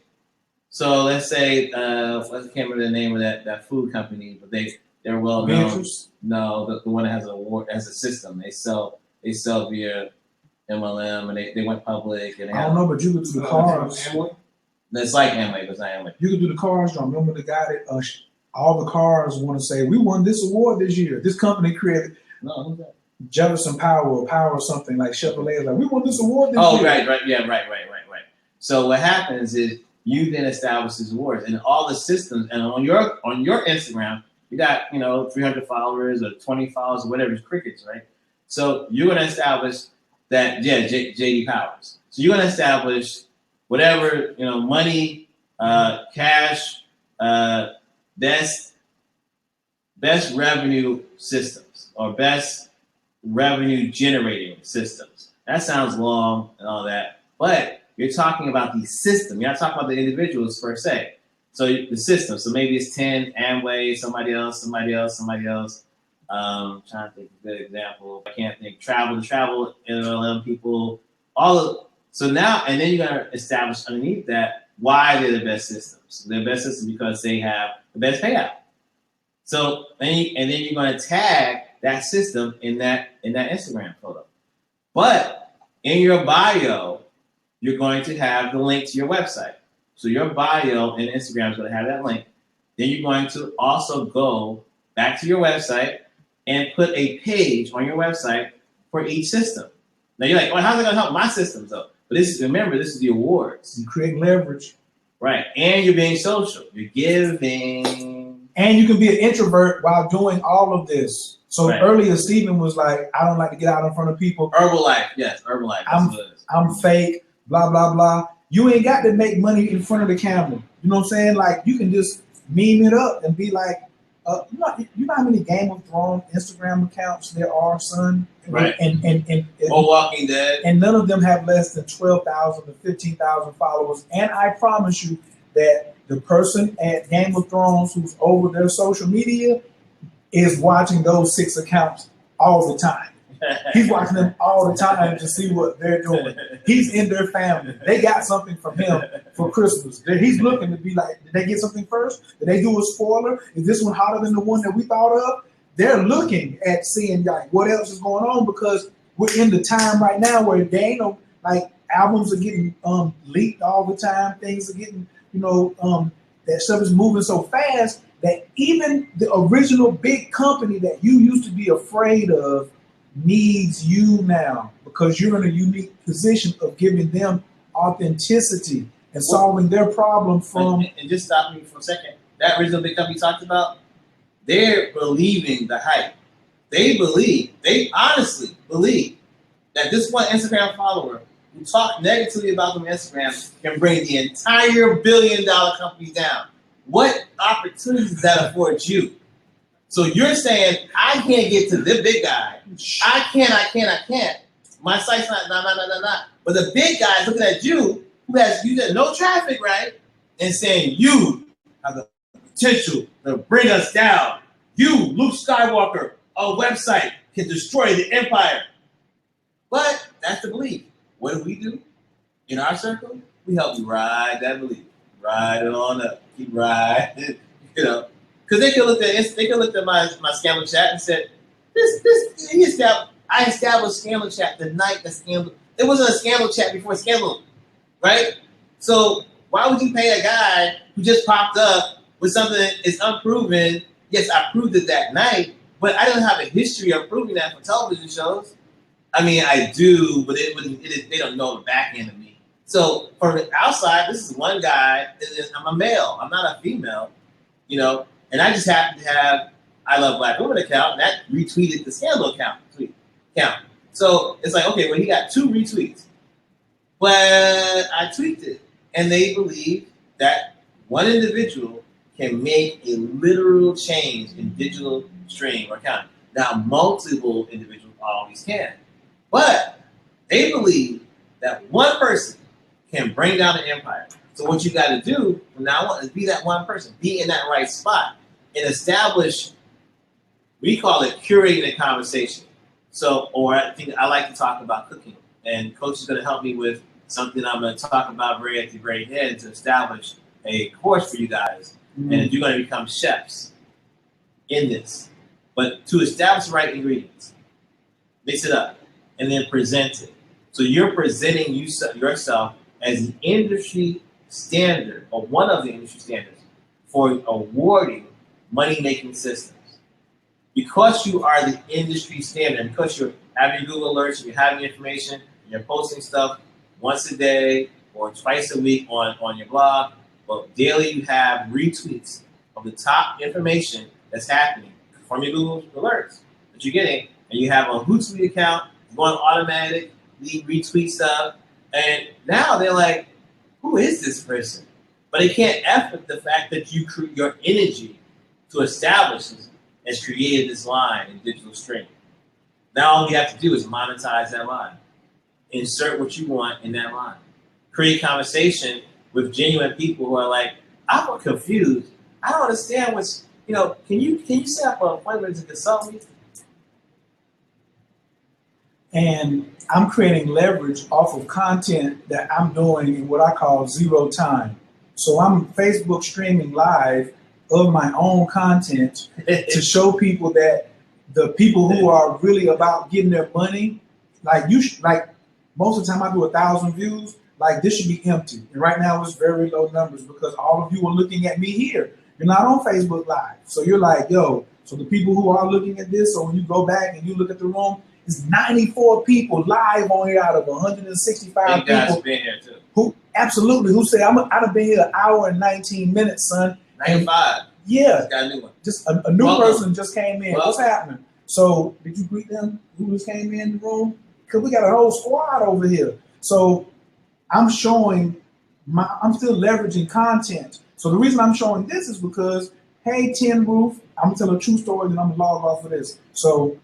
So let's say, I can't remember the name of that food company, but they're well known. No, the one that has an award, has a system. They sell via MLM, and they went public. And I don't know, but you could do the cars. It's like Amway, but it's not Amway. You could do the cars. I remember the guy that all the cars want to say, we won this award this year. This company created. No, who's that? Jefferson Power or something like Chevrolet. Like, we won this award this year. Oh, right. Yeah, right. So what happens is you then establish these awards, and all the systems, and on your Instagram, you got 300 followers or 20 followers or whatever, it's crickets, right? So you're going to establish that, JD Powers. So you're going to establish whatever, money, cash, best revenue systems or best revenue generating systems. That sounds long and all that, but you're talking about the system. You're not talking about the individuals per se. So the system. So maybe it's 10 Amway, somebody else. Trying to think of a good example. I can't think. Travel MLM people. So now, and then you're gonna establish underneath that why they're the best systems. They're the best systems because they have the best payout. So and then you're gonna tag that system in that Instagram photo. But in your bio, you're going to have the link to your website. So your bio in Instagram is going to have that link. Then you're going to also go back to your website and put a page on your website for each system. Now you're like, well, how's it going to help my systems though? But remember, this is the awards. You create leverage. Right. And you're being social. You're giving. And you can be an introvert while doing all of this. So Right. earlier, Stephen was like, I don't like to get out in front of people. Herbalife, yes, Herbalife. I'm fake, blah, blah, blah. You ain't got to make money in front of the camera. You know what I'm saying? Like, you can just meme it up and be like, you know how many Game of Thrones Instagram accounts there are, son? Right. And Walking Dead. And none of them have less than 12,000 to 15,000 followers. And I promise you that the person at Game of Thrones who's over their social media is watching those 6 accounts all the time. He's watching them all the time to see what they're doing. He's in their family. They got something from him for Christmas. He's looking to be like, did they get something first? Did they do a spoiler? Is this one hotter than the one that we thought of? They're looking at seeing like what else is going on, because we're in the time right now where they ain't no, like, albums are getting leaked all the time. Things are getting, that stuff is moving so fast that even the original big company that you used to be afraid of needs you now, because you're in a unique position of giving them authenticity and solving their problem from. And just stop me for a second. That original big company you talked about, they're believing the hype. They honestly believe that this one Instagram follower who talked negatively about them on Instagram can bring the entire billion-dollar company down. What opportunities does that afford you? So you're saying, I can't get to the big guy. I can't. My site's not. But the big guy is looking at you, who has no traffic, right? And saying, you have the potential to bring us down. You, Luke Skywalker, a website can destroy the empire. But that's the belief. What do? In our circle, we help you ride that belief. Ride it on up. Keep riding. Because they could look at my scandal chat and said, I established scandal chat the night the scandal. There wasn't a scandal chat before scandal, right? So why would you pay a guy who just popped up with something that is unproven? Yes, I proved it that night, but I don't have a history of proving that for television shows. I mean, I do, but they don't know the back end of me. So from the outside, this is one guy. I'm a male. I'm not a female, and I just happen to have I Love Black Women account, and that retweeted the scandal account. So it's like, okay, well, he got 2 retweets. But I tweaked it. And they believe that one individual can make a literal change in digital stream or account. Now, multiple individuals always can. But they believe that one person can bring down an empire. So what you got to do from now on is be that one person. Be in that right spot. And establish, we call it curating a conversation. So, or I think I like to talk about cooking. And Coach is going to help me with something I'm going to talk about at the very end to establish a course for you guys. Mm-hmm. And you're going to become chefs in this. But to establish the right ingredients, mix it up, and then present it. So you're presenting yourself as the industry standard, or one of the industry standards, for awarding money-making systems. Because you are the industry standard, because you're having Google alerts, you're having information, and you're posting stuff once a day or twice a week on your blog, but daily you have retweets of the top information that's happening from your Google alerts that you're getting, and you have a Hootsuite account going automatic, retweet stuff, and now they're like, who is this person? But they can't effort the fact that your energy to establish this has created this line in digital stream. Now all you have to do is monetize that line. Insert what you want in that line. Create conversation with genuine people who are like, I'm confused. I don't understand what's, can you set up an appointment to consult me? And I'm creating leverage off of content that I'm doing in what I call 0 time. So I'm Facebook streaming live of my own content to show people that the people who are really about getting their money, like most of the time I do 1,000 views, like this should be empty. And right now it's very low numbers because all of you are looking at me here. You're not on Facebook Live. So you're like, yo, so the people who are looking at this, so when you go back and you look at the room, it's 94 people live on here out of 165 people. Been here too. Who say, I'd have been here 1 hour and 19 minutes, son. 95. Yeah, got a new one. just a new Welcome. person just came in. What's happening? So did you greet them who just came in the room? Because we got a whole squad over here. So I'm showing I'm still leveraging content. So the reason I'm showing this is because, hey, Tin Roof, I'm gonna tell a true story and I'm gonna log off of this. So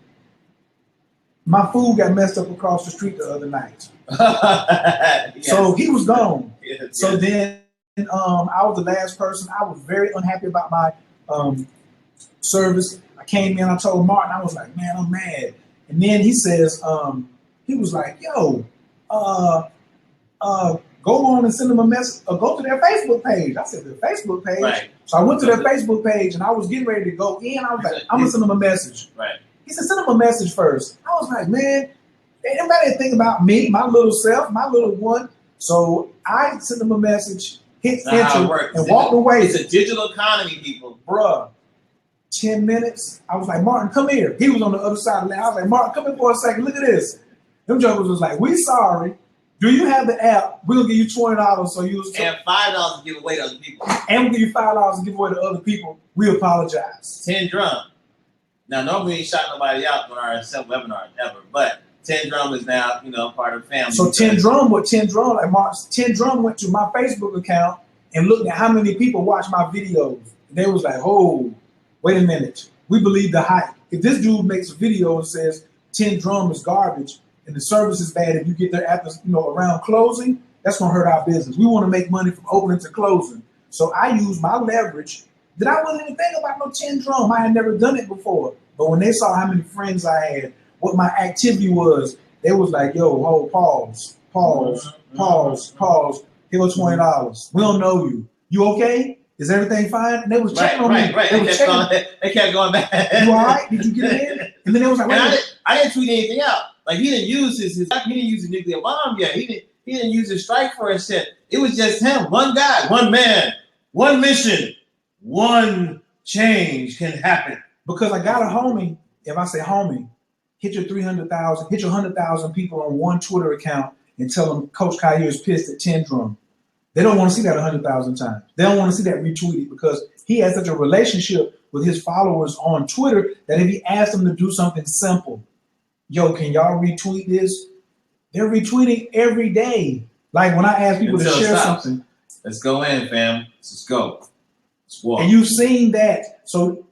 my food got messed up across the street the other night. Yes. So he was gone. Yes. So then I was the last person. I was very unhappy about my service. I came in, I told Martin, I was like, man, I'm mad. And then he says, he was like, yo, go on and send them a message, or go to their Facebook page. I said, their Facebook page? Right. So I went to their Facebook page and I was getting ready to go in. I was like, I'm gonna send them a message. Right. He said, send them a message first. I was like, man, anybody think about me, my little self, my little one. So I sent them a message, hit enter, and walked away. It's a digital economy, people. Bruh, 10 minutes. I was like, Martin, come here. He was on the other side of the land. I was like, Martin, come here for a second. Look at this. Them jokers was like, we sorry. Do you have the app? We're going to give you $20 so you and $5 to give away to other people. And we'll give you $5 to give away to other people. We apologize. 10 Drum. Now, normally we ain't shot nobody out on our webinar ever, but 10 Drum is now, part of the family. So 10 Drum, like Mark, 10 Drum went to my Facebook account and looked at how many people watch my videos. And they was like, oh, wait a minute. We believe the hype. If this dude makes a video and says 10 Drum is garbage and the service is bad, if you get there after, around closing, that's going to hurt our business. We want to make money from opening to closing. So I use my leverage that I wasn't even thinking about no 10 Drum. I had never done it before. But when they saw how many friends I had, what my activity was, they was like, yo, hold, pause. Here goes $20. We don't know you. You okay? Is everything fine? And they was checking on me. Right. They kept going back. You all right? Did you get it in? And then they was like, I didn't tweet anything out. Like he didn't use he didn't use a nuclear bomb yet. He didn't use a strike force shit. It was just him, one guy, one man, one mission, one change can happen. Because I got a homie. If I say homie, hit your 300,000, hit your 100,000 people on one Twitter account and tell them Coach Khayr is pissed at 10 Drum. They don't want to see that 100,000 times. They don't want to see that retweeted because he has such a relationship with his followers on Twitter that if he asks them to do something simple, yo, can y'all retweet this? They're retweeting every day. Like when I ask people to share something. Let's go in, fam. Let's go. Let's walk. And you've seen that. So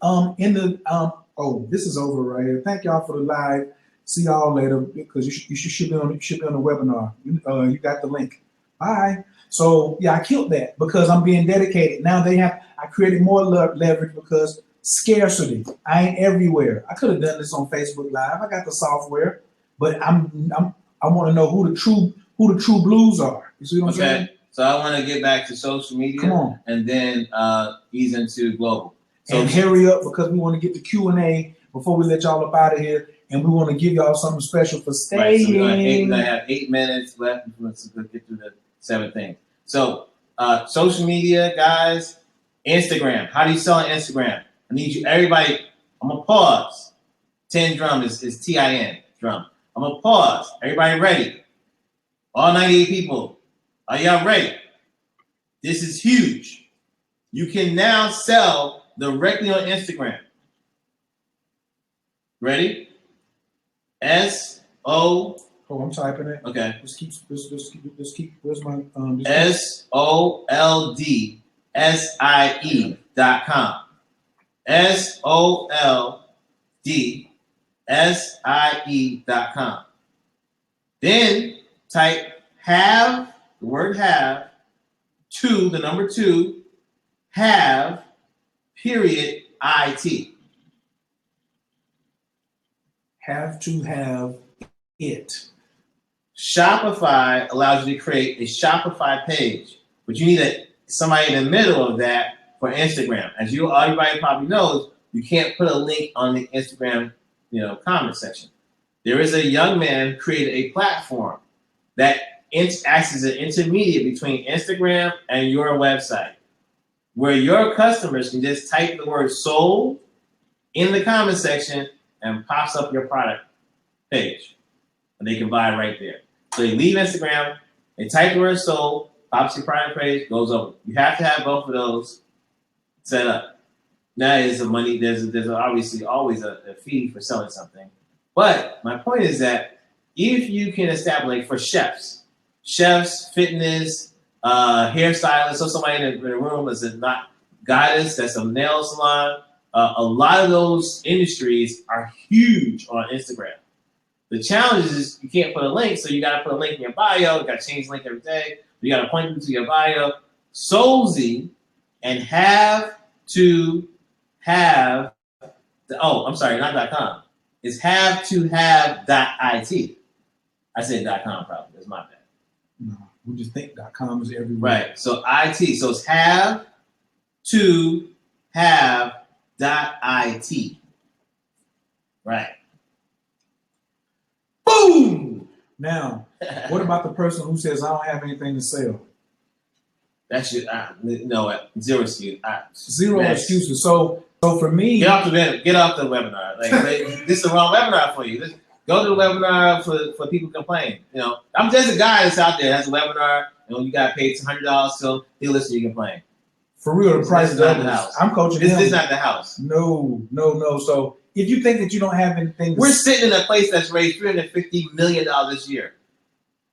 this is over right here. Thank y'all for the live. See y'all later because you should be on the webinar. You got the link. Bye. So yeah, I killed that because I'm being dedicated. Now I created more leverage because scarcity. I ain't everywhere. I could have done this on Facebook Live. I got the software, but I want to know who the true blues are. You see what I'm saying? So I want to get back to social media. Come on. And then ease into global. So hurry up because we want to get the Q&A before we let y'all up out of here. And we want to give y'all something special for staying. Right, so we're gonna have 8 minutes left. Let's get through the 7 things. So social media, guys, Instagram. How do you sell on Instagram? I need you, everybody. I'm gonna pause. 10 Drum is TIN Drum. I'm gonna pause. Everybody ready? All 98 people. Are y'all ready? This is huge. You can now sell directly on Instagram. Ready? Oh, I'm typing it. Okay. Let's keep. Where's my SOLDSIE.com. SOLDSIE.com. Then type have, the word have, the number 2, have, period, IT. Have to have it. Shopify allows you to create a Shopify page, but you need somebody in the middle of that for Instagram. As everybody probably knows, you can't put a link on the Instagram, comment section. There is a young man who created a platform that acts as an intermediate between Instagram and your website, where your customers can just type the word sold in the comment section and pops up your product page. And they can buy right there. So they leave Instagram, they type the word sold, pops your product page, goes over. You have to have both of those set up. That is a money. There's obviously always a fee for selling something. But my point is that if you can establish, like for chefs, fitness, hairstylists, so somebody in the room is not goddess, that's a nail salon. A lot of those industries are huge on Instagram. The challenge is you can't put a link, so you got to put a link in your bio. You got to change the link every day. You got to point them to your bio. Solzy and have to have. I'm sorry, not .com. It's have to have .it. I said .com probably. That's my bad. No, we just think .com is everywhere. Right. So IT. So it's have to have .it. Right. Boom. Now, what about the person who says I don't have anything to sell? That should zero excuse. Zero excuses. So for me, get off the webinar. Like this is the wrong webinar for you. Go to the webinar for people to complain. I'm just a guy that's out there that has a webinar. You got paid $100, so he'll listen to you complain. For real, the price is not the house. I'm coaching him. This is not the house. No. So if you think that you don't have anything, we're sitting in a place that's raised $350 million this year.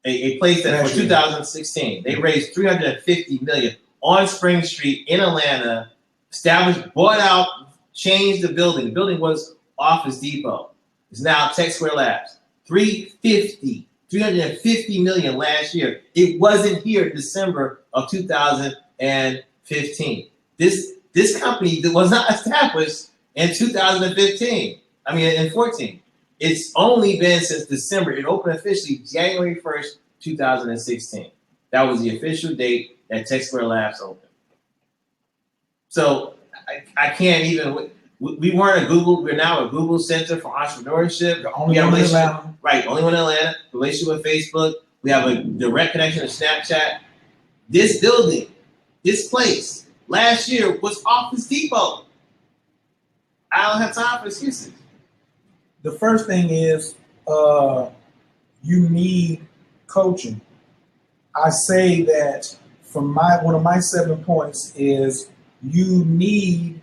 A place that for 2016 they raised $350 million on Spring Street in Atlanta. Established, bought out, changed the building. The building was Office Depot. It's now Tech Square Labs. $350 million last year. It wasn't here December of 2015. This company was not established in 2015. In 14. It's only been since December. It opened officially January 1st, 2016. That was the official date that Tech Square Labs opened. So I can't even. We weren't a Google. We're now a Google Center for Entrepreneurship. The only one in Atlanta. Right, only one in Atlanta. Relationship with Facebook. We have a direct connection to Snapchat. This building, this place, last year was Office Depot. I don't have time for excuses. The first thing is you need coaching. I say that from one of my 7 points is you need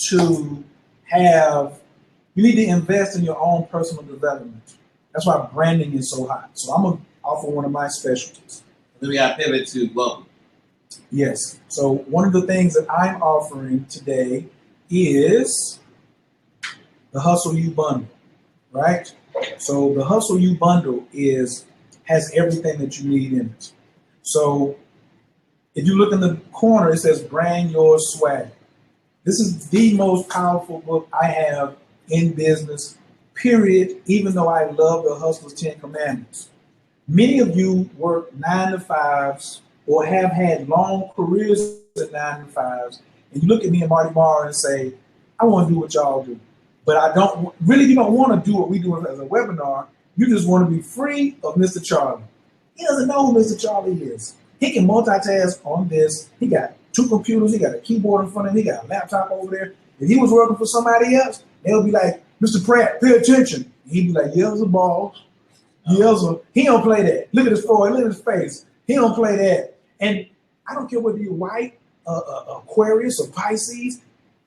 to invest in your own personal development. That's why branding is so hot. So I'm gonna offer one of my specialties. Then we got to pivot to global. Yes. So one of the things that I'm offering today is the Hustle You Bundle. Right? So the Hustle You Bundle has everything that you need in it. So if you look in the corner, it says Brand Your Swag. This is the most powerful book I have in business, period, even though I love the Hustler's 10 Commandments. Many of you work 9 to 5s or have had long careers at 9 to 5s, and you look at me and Marty Marr and say, I want to do what y'all do. But you don't want to do what we do as a webinar. You just want to be free of Mr. Charlie. He doesn't know who Mr. Charlie is. He can multitask on this. He got 2 computers. He got a keyboard in front of him. He got a laptop over there. If he was working for somebody else, they'll be like, Mr. Pratt, pay attention. And he'd be like, yells a ball. He don't play that. Look at his forehead. Look at his face. He don't play that. And I don't care whether you're white, Aquarius, or Pisces.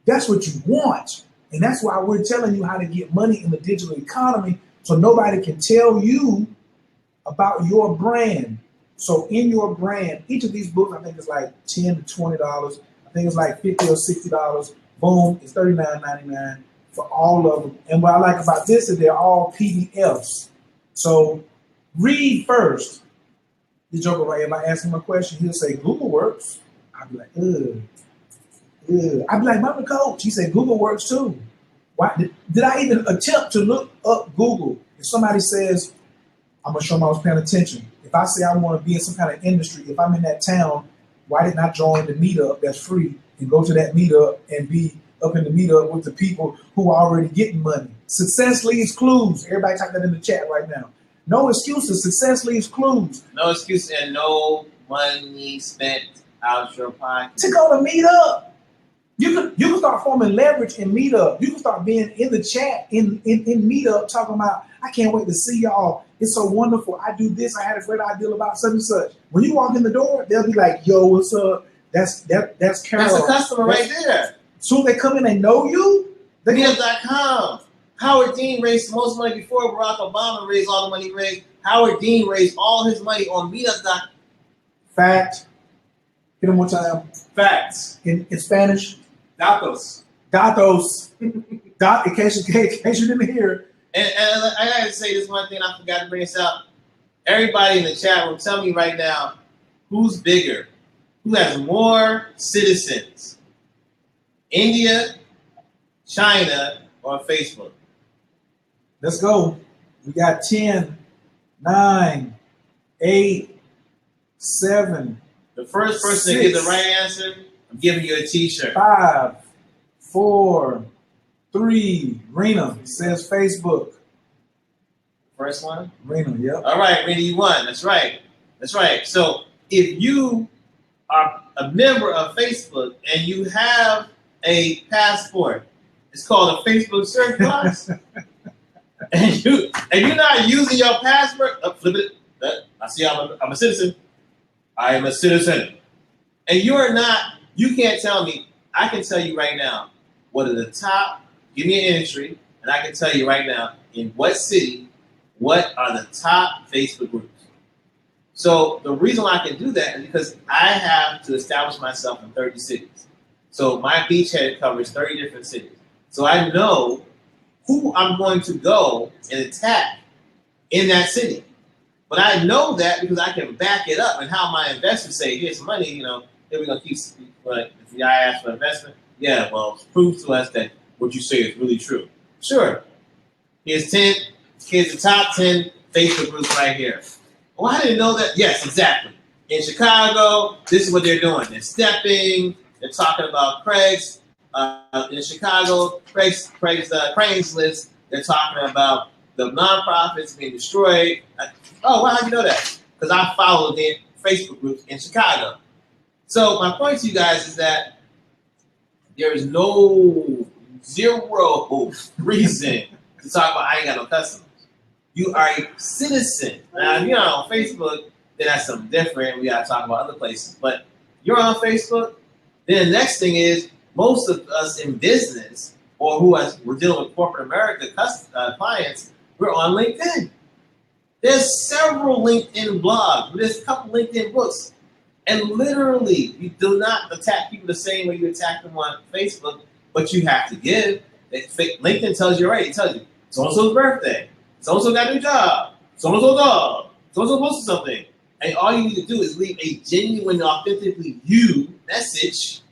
That's what you want. And that's why we're telling you how to get money in the digital economy so nobody can tell you about your brand. So in your brand, each of these books, I think it's like $10 to $20. I think it's like $50 or $60. Boom, it's $39.99 for all of them. And what I like about this is they're all PDFs. So read first. The joker right here, if I ask him a question, he'll say Google works. I'll be like, ugh. I'd be like, Mama Coach, he said Google works too. Why did I even attempt to look up Google? If somebody says, I'm gonna show them I was paying attention. If I say I want to be in some kind of industry, if I'm in that town, why didn't I join the meetup that's free and go to that meetup and be up in the meetup with the people who are already getting money? Success leaves clues. Everybody type that in the chat right now. No excuses. Success leaves clues. No excuse and no money spent out your pocket. To go to meetup. You can start forming leverage in Meetup. You can start being in the chat in Meetup talking about, I can't wait to see y'all. It's so wonderful. I do this. I had a great idea about such and such. When you walk in the door, they'll be like, yo, what's up? That's Carol. That's a customer right there. soon they come in, they know you. Meetup.com. Howard Dean raised the most money before Barack Obama raised all the money he raised. Howard Dean raised all his money on Meetup.com. Fact. Hit him one time. Facts. In Spanish. Datos. Datos. In case you didn't hear. And I gotta say this one thing, I forgot to bring this up. Everybody in the chat room, tell me right now, who's bigger? Who has more citizens? India, China, or Facebook? Let's go. We got 10, 9, 8, 7. The first person 6, to get the right answer, I'm giving you a t-shirt. 5, 4, 3. Rena says Facebook. First one? Rena, yep. All right, Rena, you won. That's right. That's right. So if you are a member of Facebook and you have a passport, it's called a Facebook search box, and you're not using your passport, flip it. I see I'm a citizen. I am a citizen. And you can't tell me, I can tell you right now, what are the top, give me an industry, and I can tell you right now, in what city, what are the top Facebook groups. So the reason why I can do that is because I have to establish myself in 30 cities. So my beachhead covers 30 different cities. So I know who I'm going to go and attack in that city. But I know that because I can back it up and how my investors say, here's money, here we're going to keep, but if I ask for investment, yeah, well, prove to us that what you say is really true. Sure. Here's the top 10 Facebook groups right here. Well, I didn't know that. Yes, exactly. In Chicago, this is what they're doing. They're stepping. They're talking about Craig's. In Chicago, Craig's list. They're talking about the nonprofits being destroyed. Oh, well, how'd you know that? Because I follow the Facebook groups in Chicago. So my point to you guys is that there is zero reason to talk about I ain't got no customers. You are a citizen. Now, if you're on Facebook, then that's something different. We got to talk about other places. But you're on Facebook, then the next thing is most of us in business or we're dealing with corporate America clients, we're on LinkedIn. There's several LinkedIn blogs. There's a couple LinkedIn books. And literally, you do not attack people the same way you attack them on Facebook, but you have to give. LinkedIn tells you, right? It tells you, so-and-so's birthday. So-and-so got a new job. So-and-so dog. So-and-so posted something. And all you need to do is leave a genuine, authentically you message.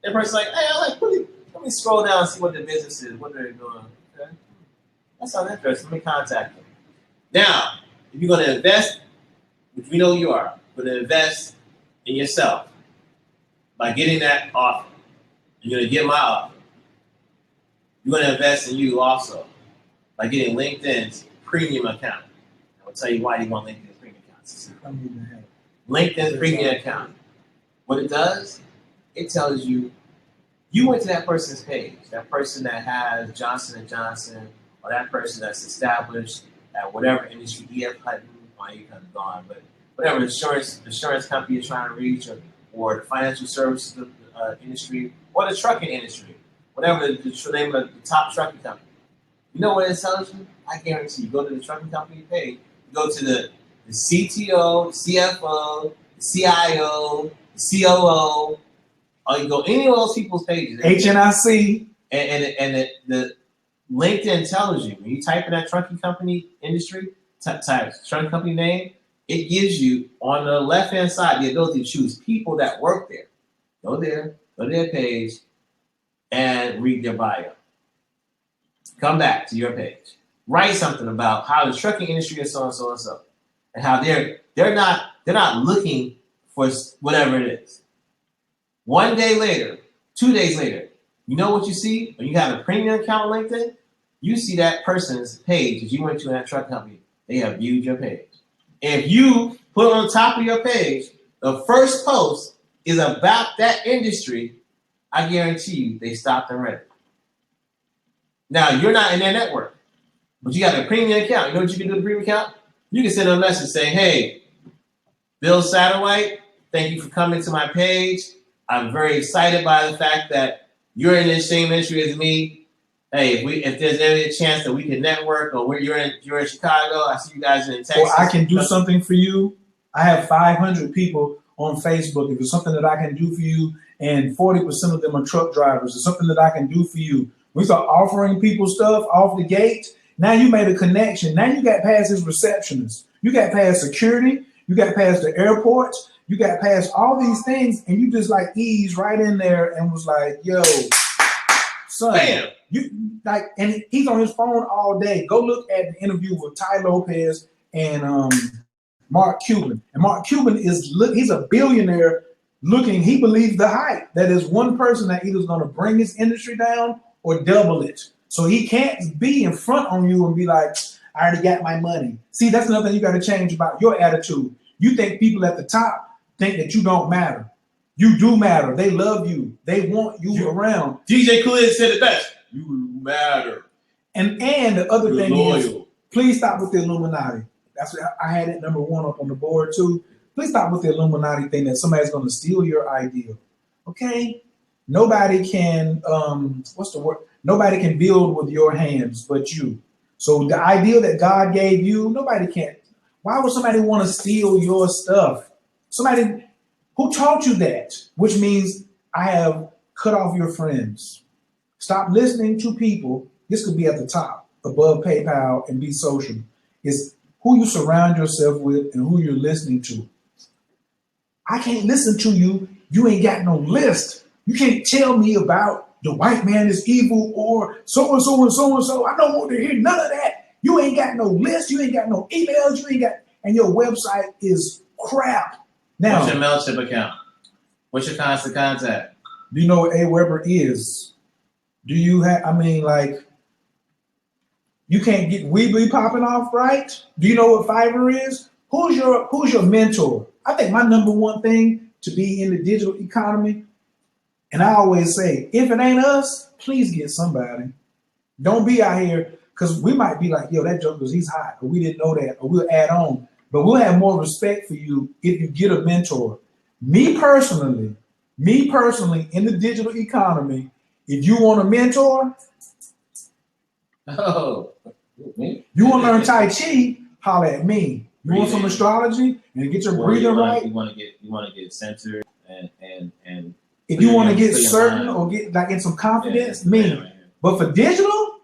That person's like, hey, let me scroll down and see what their business is, what they're doing. Okay? That sounds interesting. Let me contact them. Now, if you're going to invest, which we know you are, you're going to invest in yourself by getting that offer. You're going to get my offer. You're going to invest in you also by getting LinkedIn's premium account. I will tell you why you want LinkedIn's premium account. LinkedIn's premium account. What it does, it tells you went to that person's page, that person that has Johnson & Johnson, or that person that's established at whatever industry, EF Hutton, you kind of gone, but whatever insurance company you're trying to reach, or the financial services industry, or the trucking industry, whatever the name of the top trucking company. You know what it tells you? I guarantee you, go to the trucking company page, you go to the CTO, the CFO, the CIO, the COO, or you go any of those people's pages. HNIC. And the LinkedIn tells you, when you type in that trucking company industry, type trucking company name, it gives you on the left-hand side the ability to choose people that work there. Go there, go to their page, and read their bio. Come back to your page. Write something about how the trucking industry is so and so and so, and how they're not looking for whatever it is. 1 day later, 2 days later, you know what you see when you have a premium account on LinkedIn? You see that person's page that you went to in that truck company. They have viewed your page. If you put on top of your page, the first post is about that industry, I guarantee you they stopped and read it. Now, you're not in their network, but you got a premium account. You know what you can do with a premium account? You can send them a message saying, hey, Bill Satterwhite, thank you for coming to my page. I'm very excited by the fact that you're in the same industry as me. Hey, if there's any chance that we can network, or you're in Chicago, I see you guys in Texas. Or I can do something for you. I have 500 people on Facebook. If it's something that I can do for you, and 40% of them are truck drivers, it's something that I can do for you. We start offering people stuff off the gate. Now you made a connection. Now you got past his receptionist. You got past security. You got past the airport. You got past all these things, and you just like eased right in there and was like, "Yo, son, Bam. you like." And he's on his phone all day. Go look at the interview with Ty Lopez and Mark Cuban. And Mark Cuban he's a billionaire looking. He believes the hype that is one person that either is going to bring his industry down or double it. So he can't be in front on you and be like, "I already got my money." See, that's another thing you got to change about your attitude. You think people at the top think that you don't matter. You do matter. They love you. They want you around. DJ Khaled said it best. You matter. And the other You're thing loyal. is, please stop with the Illuminati. That's what I had it #1 up on the board too. Please stop with the Illuminati thing that somebody's going to steal your idea. Okay? Nobody can, what's the word? Nobody can build with your hands but you. So the idea that God gave you, nobody can. Why would somebody want to steal your stuff? Somebody who taught you that, which means I have cut off your friends. Stop listening to people. This could be at the top, above PayPal and Be Social. It's who you surround yourself with and who you're listening to. I can't listen to you. You ain't got no list. You can't tell me about the white man is evil or so-and-so and so-and-so. I don't want to hear none of that. You ain't got no list. You ain't got no emails. You ain't got, and your website is crap. Now, what's your MailChimp account? What's your constant contact? Do you know what AWeber is? Do you have, I mean, like, you can't get Weebly popping off, right? Do you know what Fiverr is? Who's your mentor? I think my #1 thing to be in the digital economy, and I always say, if it ain't us, please get somebody. Don't be out here, because we might be like, yo, that joker, he's hot, or we didn't know that, or we'll add on. But we'll have more respect for you if you get a mentor. Me personally, in the digital economy, if you want a mentor, you want to learn Tai Chi, holler at me. You want some astrology and get your breathing right. You want to get centered and if you want to get certain or get like in some confidence, me. Right. But for digital,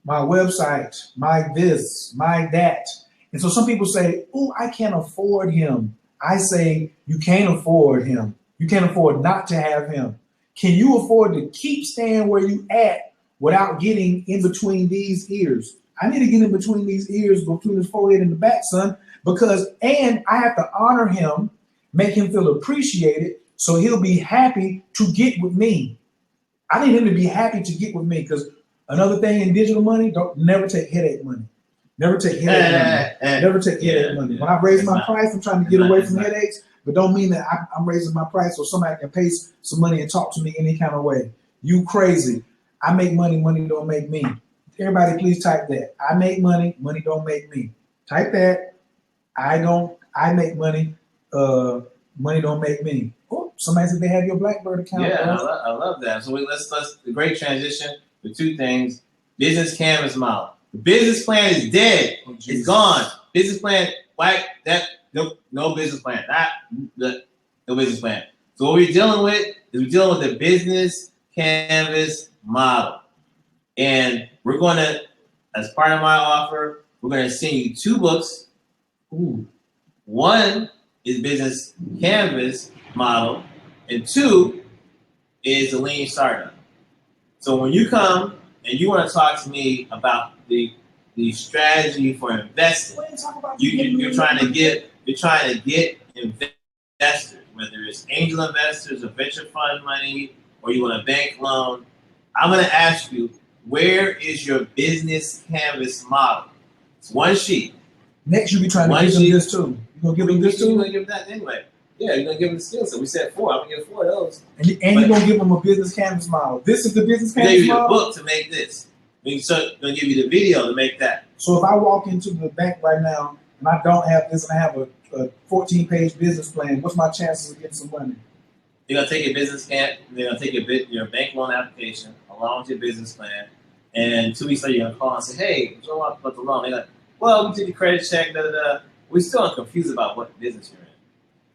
my website, my this, my that. And so some people say, "Oh, I can't afford him." I say, you can't afford him. You can't afford not to have him. Can you afford to keep staying where you at without getting in between these ears? I need to get in between these ears, between his forehead and the back, son, and I have to honor him, make him feel appreciated, so he'll be happy to get with me. I need him to be happy to get with me, because another thing in digital money, never take headache money. Never take headache money. Never take headache money. When I raise my price, I'm trying to get away from headaches, but don't mean that I'm raising my price so somebody can pay some money and talk to me any kind of way. You crazy. I make money, money don't make me. Everybody please type that. I make money, money don't make me. Type that. I make money, money don't make me. Oh, somebody said they have your Blackbird account. Yeah, I love that. So let's the great transition to two things. Business canvas model. The business plan is dead. Oh, it's gone. Business plan, no business plan. No business plan. So what we're dealing with is the business canvas model. And we're going to, as part of my offer, we're going to send you 2 books. Ooh. 1 is business canvas model, and 2 is the lean startup. So when you come and you want to talk to me about the strategy for investing, you're trying to get investors, whether it's angel investors or venture fund money, or you want a bank loan. I'm going to ask you, where is your business canvas model? It's 1 sheet. Next, you'll be trying to give them this too. You're going to give them this too? You're going to give them that anyway. Yeah, you're going to give them the skill set. We said 4. I'm going to give 4 of those. And you're going to give them a business canvas model. This is the business canvas model? We're going to give you the book to make this. We're going to give you the video to make that. So if I walk into the bank right now and I don't have this and I have a 14-page business plan, what's my chances of getting some money? They're gonna take your business plan. They're gonna take your bank loan application along with your business plan. And 2 weeks later, you're gonna call and say, "Hey, what's wrong about the loan?" They're like, "Well, we did the credit check. Da da da." We're still confused about what business you're in.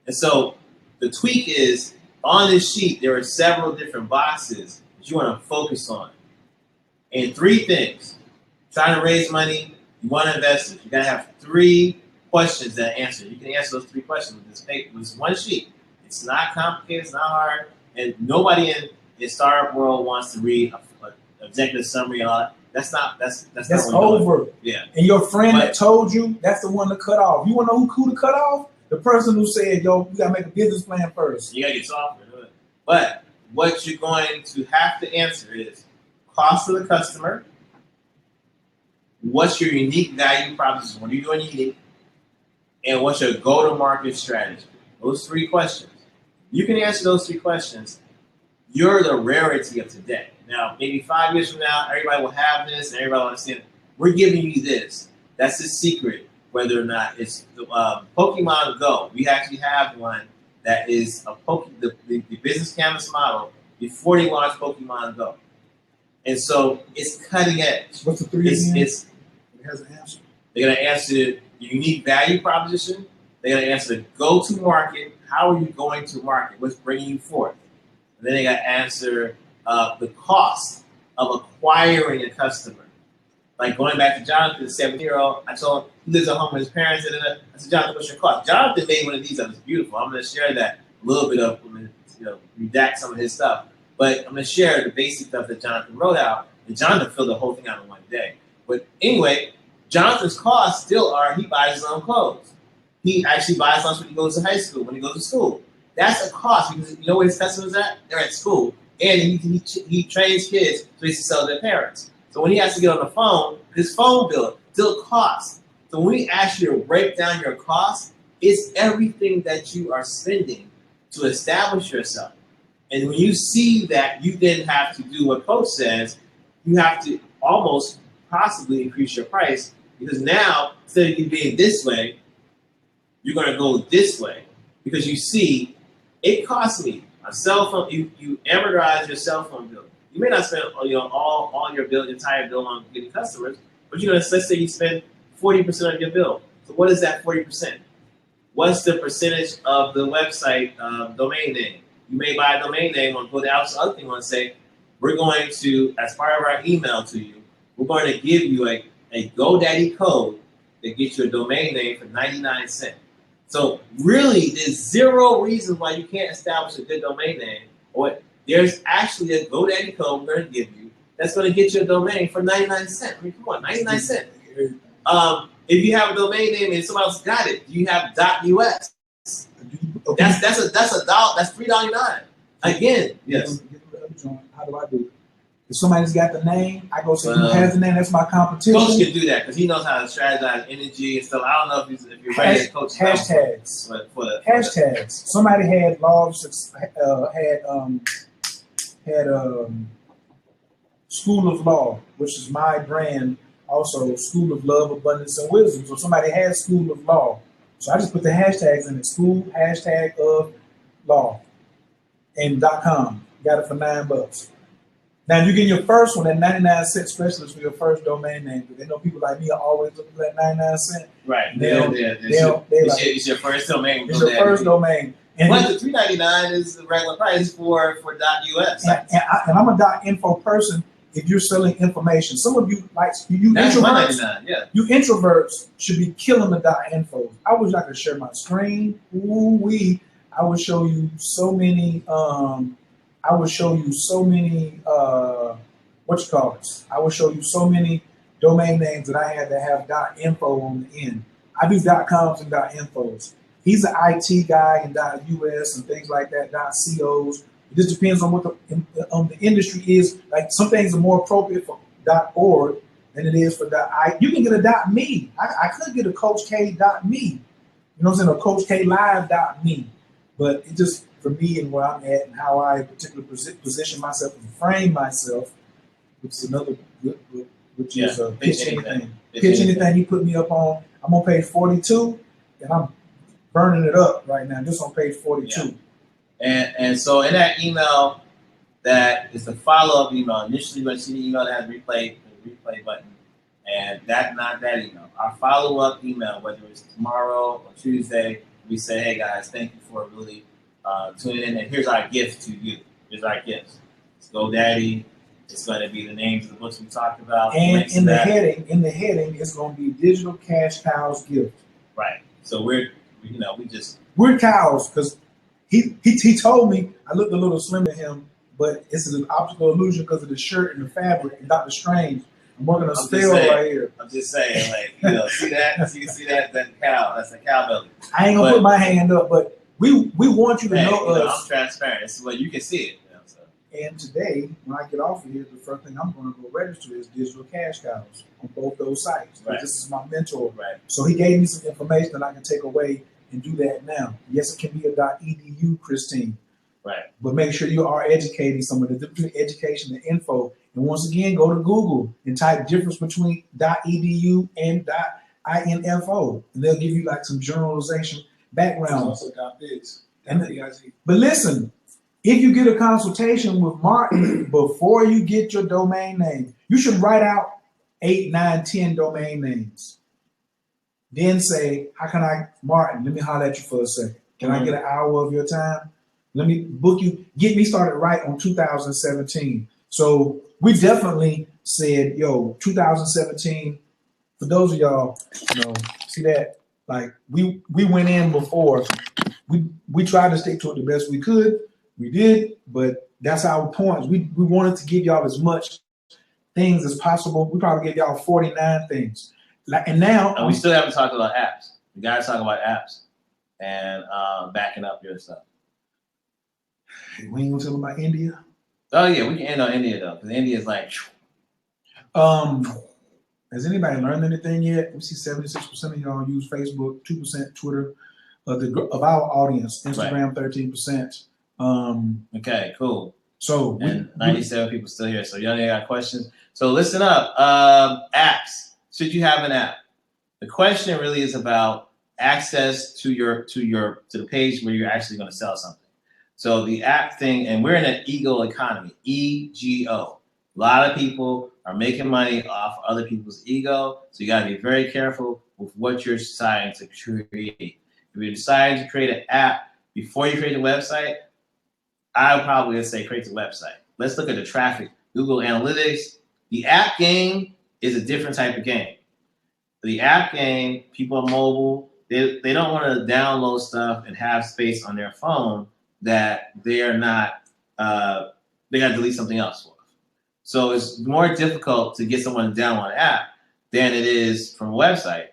And so the tweak is on this sheet. There are several different boxes that you want to focus on, and 3 things: trying to raise money, you want to invest it. You gotta have 3 questions that answer. You can answer those 3 questions with this paper, with this one sheet. It's not complicated. It's not hard, and nobody in startup world wants to read an executive summary and all that. That's That's over. Yeah. And your friend that told you, that's the one to cut off. You want to know who to cut off? The person who said, "Yo, you gotta make a business plan first." You gotta get software. But what you're going to have to answer is cost of the customer. What's your unique value proposition? What are you doing unique? And what's your go-to-market strategy? Those 3 questions. You can answer those 3 questions. You're the rarity of today. Now, maybe 5 years from now, everybody will have this, and everybody will understand. We're giving you this. That's the secret. Whether or not it's Pokemon Go, we actually have one that is the business canvas model before they launched Pokemon Go, and so it's cutting edge. What's the 3 again? It has an answer. They're going to answer the unique value proposition. They're going to answer the go-to market. How are you going to market? What's bringing you forth? And then they got to answer the cost of acquiring a customer. Like going back to Jonathan, the 17-year-old, I told him he lives at home with his parents. I said, "Jonathan, what's your cost?" Jonathan made one of these that was beautiful. I'm going to share that a little bit of, redact some of his stuff. But I'm going to share the basic stuff that Jonathan wrote out. And Jonathan filled the whole thing out in one day. But anyway, Jonathan's costs still are he buys his own clothes. He actually buys lunch when he goes to high school, when he goes to school. That's a cost because you know where his customers at? They're at school. And he trains kids so he can sell to their parents. So when he has to get on the phone, his phone bill still costs. So when we ask you to break down your costs, it's everything that you are spending to establish yourself. And when you see that, you then have to do what Coach says. You have to almost possibly increase your price because now, instead of you being this way, you're going to go this way because you see it costs me a cell phone. You amortize your cell phone bill. You may not spend all your bill, entire bill on getting customers, but let's say you spend 40% of your bill. So what is that 40%? What's the percentage of the website domain name? You may buy a domain name and go to the other thing and say, we're going to, as part of our email to you, we're going to give you a GoDaddy code that gets you a domain name for 99 cents. So really, there's 0 reasons why you can't establish a good domain name. Or there's actually a GoDaddy code we're going to give you that's going to get you a domain for 99 cents. I mean, come on, 99 cents. If you have a domain name and somebody else got it, you have .us. That's $1. That's $3.99. Again, yes. How do I do it? If somebody's got the name, I go see who has the name. That's my competition. Coach can do that because he knows how to strategize energy and stuff. I don't know if you're ready to coach. Hashtags. Hashtags. Somebody had School of Law, which is my brand. Also, School of Love, Abundance, and Wisdom. So somebody had School of Law. So I just put the hashtags in it. School hashtag of law and .com. Got it for $9. Now you get your first one at 99 cent specialist for your first domain name. Because they know people like me are always looking for that 99 cent. Right. It's your first domain. It's your first domain. And but the $3.99 is the regular price for .us. And I'm a .info person. If you're selling information, some of you that's introverts, you introverts should be killing the .info. I wish I could share my screen. I would show you so many. I would show you so many. I would show you so many domain names that I had to have .info on the end. I do .coms and .infos. He's an IT guy in .us and things like that. .cos. It just depends on what the industry is. Like some things are more appropriate for .org than it is for .I. You can get a .me. I could get a Coach K .me. You know what I'm saying? Or Coach K Live .me. But it just for me and where I'm at and how I particularly position myself and frame myself, which is another good book, which is Pitch Anything. Pitch Anything you put me up on. I'm on page 42, and I'm burning it up right now, just on page 42. And so in that email, that is the follow-up email. Initially, you're going to see the email that has the replay button, and that's not that email. Our follow-up email, whether it's tomorrow or Tuesday, we say, hey guys, thank you for really tuning in, and here's our gift to you. Here's our gifts. It's GoDaddy. It's going to be the names of the books we talked about. And in the heading, it's going to be Digital Cash Cows Gift. Right. So we're cows because he told me I looked a little slim to him, but it's an optical illusion because of the shirt and the fabric and Dr. Strange. I'm working a spell right here. I'm just saying, like, see that? So you can see that cow. That's a cow belly. I ain't gonna put my hand up, but we want you to know us. I'm transparent. This is what you can see it. So. And today, when I get off of here, the first thing I'm going to go register is Digital Cash Cows on both those sites. Right. This is my mentor. Right. So he gave me some information that I can take away and do that now. Yes, it can be a .edu, Christine. Right. But make sure you are educating some of the different education and info. And once again, go to Google and type difference between .edu and .info. And they'll give you like some generalization background. Also .biz. But listen, if you get a consultation with Martin before you get your domain name, you should write out 8, 9, 10 domain names. Then say, how can I, Martin, let me holler at you for a second. Can I get an hour of your time? Let me book you, get me started right on 2017. So we definitely said, 2017, for those of y'all, see that, like we went in before, we tried to stick to it the best we could. We did, but that's our point. We wanted to give y'all as much things as possible. We probably gave y'all 49 things. And now we still haven't talked about apps. We got to talk about apps and backing up your stuff. We ain't gonna tell them about India. Oh yeah, we can end on India though, because India is like. Has anybody learned anything yet? We see 76% of y'all use Facebook, 2% Twitter, of our audience. Instagram, 13%. Okay, cool. So 97 people still here. So y'all got questions. So listen up. Apps. Should you have an app? The question really is about access to the page where you're actually going to sell something. So the app thing, and we're in an ego economy, EGO. A lot of people are making money off other people's ego. So you got to be very careful with what you're deciding to create. If you're deciding to create an app before you create the website, I would probably say create the website. Let's look at the traffic. Google Analytics. The app game is a different type of game. The app game, people on mobile, they don't want to download stuff and have space on their phone that they are not, they got to delete something else for. So it's more difficult to get someone to download an app than it is from a website.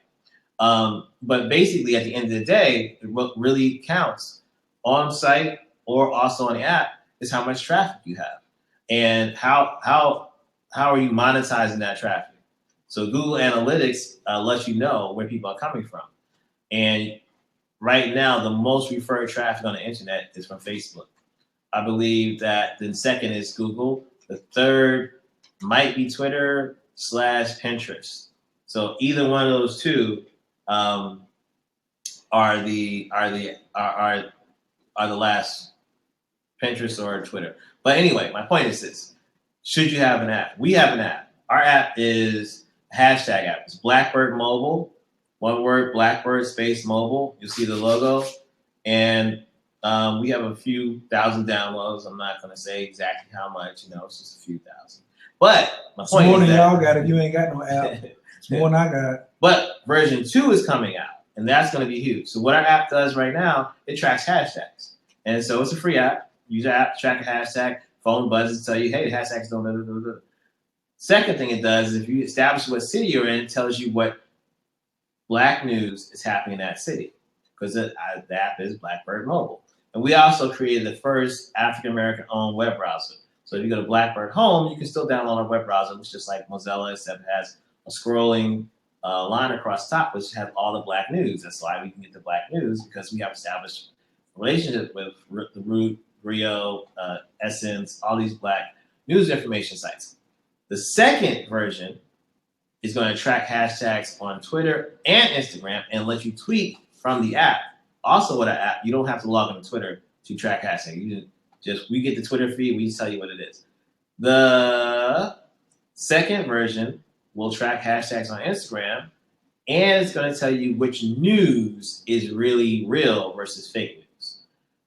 But basically, at the end of the day, what really counts on site or also on the app is how much traffic you have and how are you monetizing that traffic. So Google Analytics lets you know where people are coming from. And right now, the most referred traffic on the internet is from Facebook. I believe that the second is Google. The third might be Twitter / Pinterest. So either one of those two are the last, Pinterest or Twitter. But anyway, my point is this: should you have an app? We have an app. Our app is a hashtag app. It's Blackbird Mobile. One word, Blackbird space mobile. You'll see the logo, and we have a few thousand downloads. I'm not going to say exactly how much. It's just a few thousand. But my point is more than y'all got if you ain't got no app. It's more than I got. But version 2 is coming out, and that's going to be huge. So what our app does right now, it tracks hashtags, and so it's a free app. Use your app, track a hashtag, phone buzzes tell you, hey, the hashtags don't. Blah, blah, blah. Second thing it does is if you establish what city you're in, it tells you what Black news is happening in that city, because the app is Blackbird Mobile. And we also created the first African-American owned web browser. So if you go to Blackbird Home, you can still download our web browser, which is just like Mozilla, except it has a scrolling line across the top, which has all the Black news. That's why we can get the Black news, because we have established a relationship with The Root, Rio, Essence, all these Black news information sites. The second version is going to track hashtags on Twitter and Instagram and let you tweet from the app. Also with our app, you don't have to log into Twitter to track hashtags. We get the Twitter feed, we tell you what it is. The second version will track hashtags on Instagram, and it's going to tell you which news is really real versus fake news.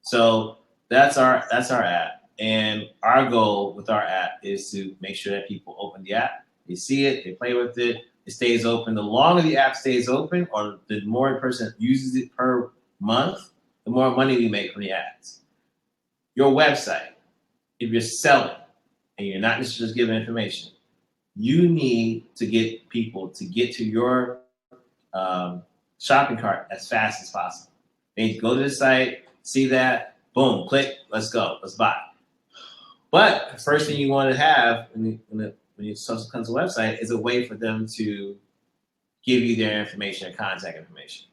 So that's our app. And our goal with our app is to make sure that people open the app, they see it, they play with it, it stays open. The longer the app stays open, or the more a person uses it per month, the more money we make from the ads. Your website, if you're selling and you're not just giving information, you need to get people to get to your shopping cart as fast as possible. They need to go to the site, see that, boom, click, let's go, let's buy. But the first thing you want to have when you comes to a website is a way for them to give you their information and contact information.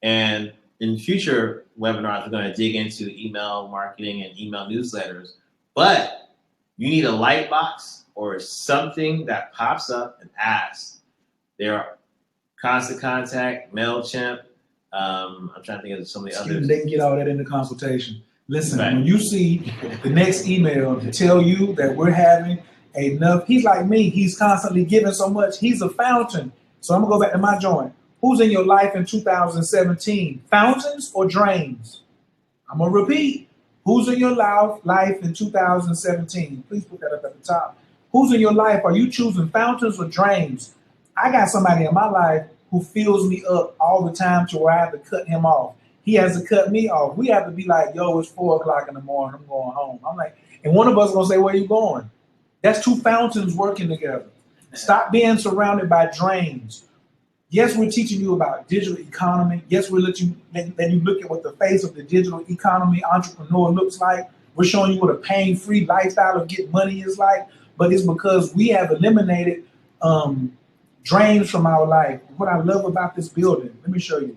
And in future webinars, we're going to dig into email marketing and email newsletters. But you need a light box or something that pops up and asks. There are Constant Contact, MailChimp. I'm trying to think of some of the others. They can get all that in the consultation. Listen, right. When you see the next email to tell you that we're having enough, he's like me. He's constantly giving so much. He's a fountain. So I'm going to go back to my joint. Who's in your life in 2017? Fountains or drains? I'm going to repeat. Who's in your life in 2017? Please put that up at the top. Who's in your life? Are you choosing fountains or drains? I got somebody in my life who fills me up all the time to where I have to cut him off. He has to cut me off. We have to be like, yo, it's 4 o'clock in the morning. I'm going home. I'm like, and one of us is going to say, where are you going? That's two fountains working together. Stop being surrounded by drains. Yes, we're teaching you about digital economy. Yes, we're letting you look at what the face of the digital economy entrepreneur looks like. We're showing you what a pain-free lifestyle of getting money is like. But it's because we have eliminated drains from our life. What I love about this building, let me show you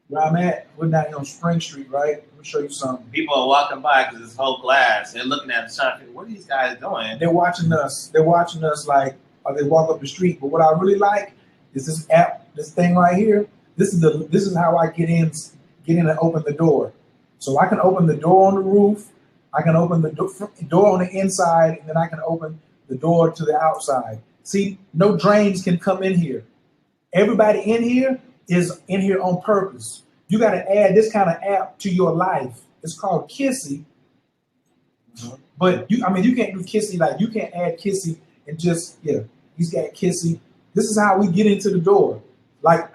where I'm at. We're down here on Spring Street, right? Let me show you something. People are walking by because it's whole glass. They're looking at the shop. What are these guys doing? They're watching us. They're watching us like, or they walk up the street. But what I really like is this app, this thing right here. This is how I get in and open the door. So I can open the door on the roof. I can open the door on the inside, and then I can open the door to the outside. See, no drains can come in here. Everybody in here is in here on purpose. You got to add this kind of app to your life. It's called Kissy. But you can't do Kissy, like you can't add Kissy and just, he's got Kissy. This is how we get into the door. Like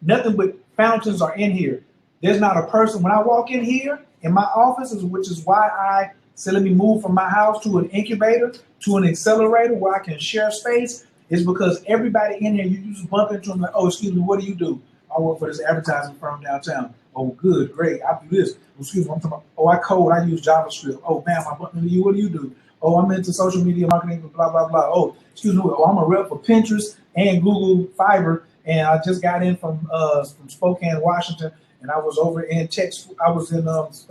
nothing but fountains are in here. There's not a person. When I walk in here in my office, which is why I said, let me move from my house to an incubator, to an accelerator where I can share space, is because everybody in here, you just bump into them like, oh, excuse me, what do you do? I work for this advertising firm downtown. Oh, good, great, I do this. Excuse me, I'm talking about, oh, I code, I use JavaScript. Oh, ma'am, I bump into you, what do you do? Oh, I'm into social media marketing, blah, blah, blah. Oh, excuse me, oh, I'm a rep for Pinterest and Google Fiber, and I just got in from Spokane, Washington, and I was over in Texas. I was in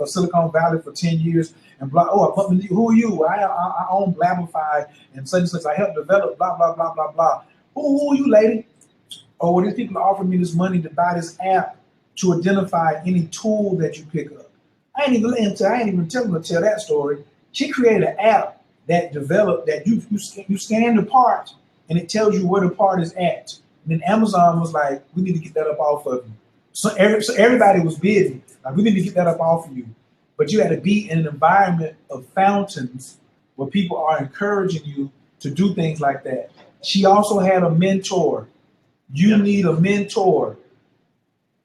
Silicon Valley for 10 years, and blah. Oh, I bumped into you. Who are you? I own Blabify and such and such. I help develop blah blah blah blah blah. Who are you, lady? Oh, well, these people are offering me this money to buy this app to identify any tool that you pick up. I ain't even tell that story. She created an app that developed that you scan the part and it tells you where the part is at. And then Amazon was like, we need to get that up off of you. So everybody was busy. Like, we need to get that up off of you. But you had to be in an environment of fountains where people are encouraging you to do things like that. She also had a mentor. You need a mentor.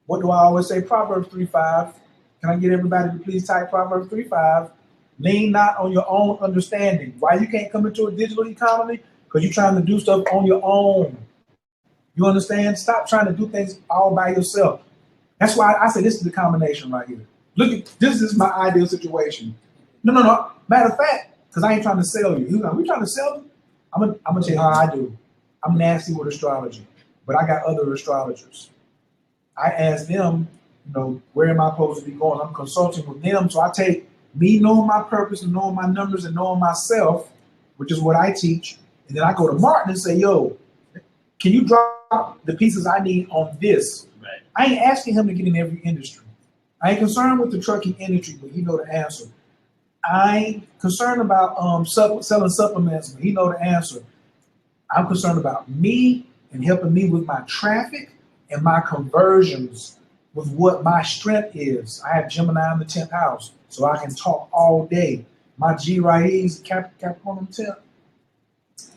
What do I always say? Proverbs 3:5. Can I get everybody to please type Proverbs 3:5? Lean not on your own understanding. Why you can't come into a digital economy? Because you're trying to do stuff on your own. You understand? Stop trying to do things all by yourself. That's why I say this is the combination right here. Look, this is my ideal situation. No. Matter of fact, because I ain't trying to sell you. You're like, we trying to sell you? I'm gonna tell you how I do. I'm nasty with astrology, but I got other astrologers. I ask them, where am I supposed to be going? I'm consulting with them. So I take me knowing my purpose and knowing my numbers and knowing myself, which is what I teach. And then I go to Martin and say, yo, can you drop the pieces I need on this? Right. I ain't asking him to get in every industry. I ain't concerned with the trucking industry, but he know the answer. I ain't concerned about selling supplements, but he know the answer. I'm concerned about me and helping me with my traffic and my conversions with what my strength is. I have Gemini in the 10th house, so I can talk all day. My G right here is Capricorn 10th.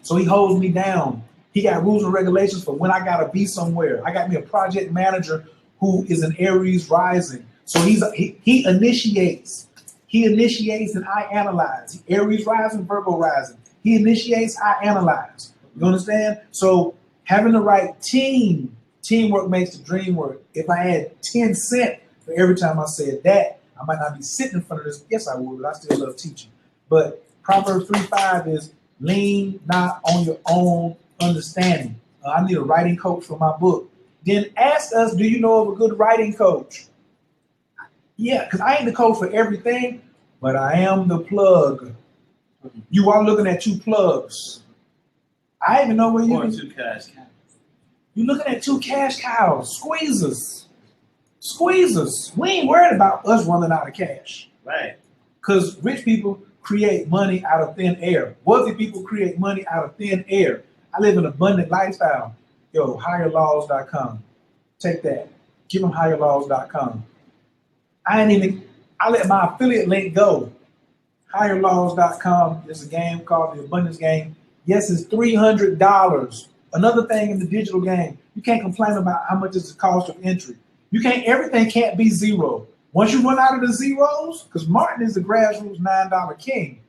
So he holds me down. He got rules and regulations for when I gotta be somewhere. I got me a project manager who is an Aries rising. So he initiates. He initiates and I analyze. Aries rising, Virgo rising. He initiates, I analyze. You understand? So having the right teamwork makes the dream work. If I had 10 cents for every time I said that, I might not be sitting in front of this. Yes, I would, but I still love teaching. But Proverbs 3:5 is lean not on your own understanding. I need a writing coach for my book. Then ask us, do you know of a good writing coach? Yeah, because I ain't the coach for everything, but I am the plug. You are looking at two plugs. I even know where you Or can. two cash cows. You're looking at two cash cows, squeezers. Squeezers. We ain't worried about us running out of cash. Right. Because rich people create money out of thin air. Wealthy people create money out of thin air. I live an abundant lifestyle. Yo, higherlaws.com. Take that. Give them higherlaws.com. I let my affiliate link go. Higherlaws.com. There's a game called the Abundance Game. Yes, it's $300. Another thing in the digital game, you can't complain about how much is the cost of entry. Everything can't be zero. Once you run out of the zeros, because Martin is the grassroots $9 king.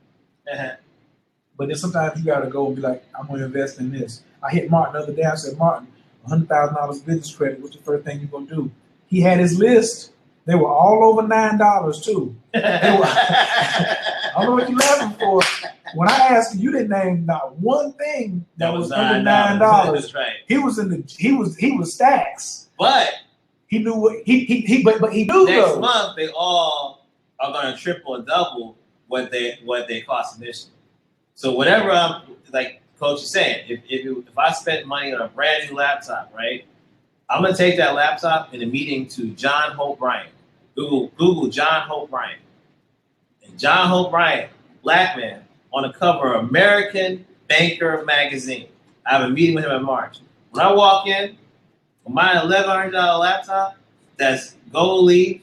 But then sometimes you gotta go and be like, I'm gonna invest in this. I hit Martin the other day, I said, Martin, $100,000 business credit, what's the first thing you're gonna do? He had his list. They were all over $9 too. I don't know what you're laughing for. When I asked you didn't name not one thing that was under $9. That's right. He was stacks. But he knew what but he knew next though. month they all are gonna triple or double what they cost initially. So whatever I'm like Coach is saying, if I spent money on a brand new laptop, right? I'm gonna take that laptop in a meeting to John Hope Bryant. Google John Hope Bryant. And John Hope Bryant, black man, on the cover of American Banker magazine. I have a meeting with him in March. When I walk in, with my $1,100 laptop, that's gold leaf,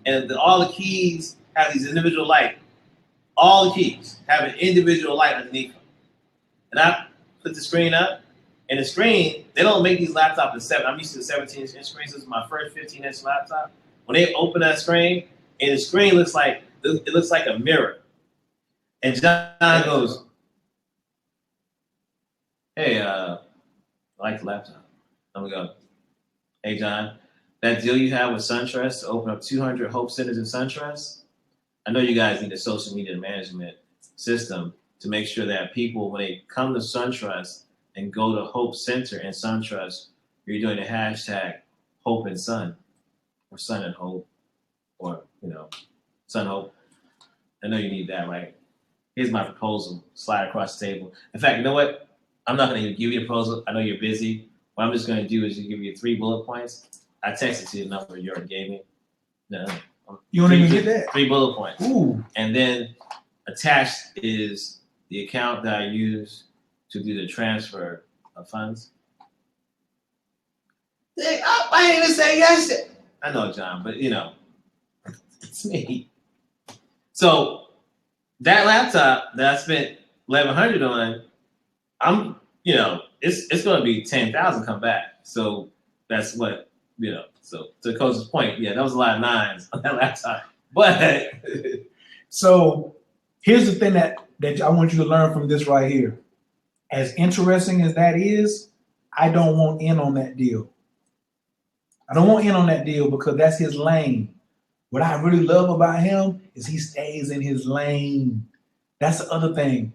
and all the keys have these individual light. All the keys have an individual light underneath them. And I put the screen up, and the screen, they don't make these laptops in 7. I'm used to the 17-inch screens. This is my first 15-inch laptop. When they open that screen, and the screen looks like a mirror. And John goes, hey, I like the laptop. I'm gonna go, hey John, that deal you have with SunTrust to open up 200 Hope Centers in SunTrust, I know you guys need a social media management system to make sure that people, when they come to SunTrust and go to Hope Center in SunTrust, you're doing the hashtag Hope and Sun, or Sun and Hope, or, Sun Hope. I know you need that, right? Here's my proposal. Slide across the table. In fact, you know what? I'm not going to give you a proposal. I know you're busy. What I'm just going to do is give you 3 bullet points. I texted you the number you already gave me. No, you don't even get that. 3 bullet points. Ooh. And then attached is the account that I use to do the transfer of funds. I ain't even say yes. I know, John, but it's me. So that laptop that I spent $1,100 on, I'm, it's going to be 10,000 come back. So that's what, So to Coach's point, yeah, that was a lot of 9s on that laptop. But so here's the thing that I want you to learn from this right here. As interesting as that is, I don't want in on that deal. I don't want in on that deal because that's his lane. What I really love about him is he stays in his lane. That's the other thing.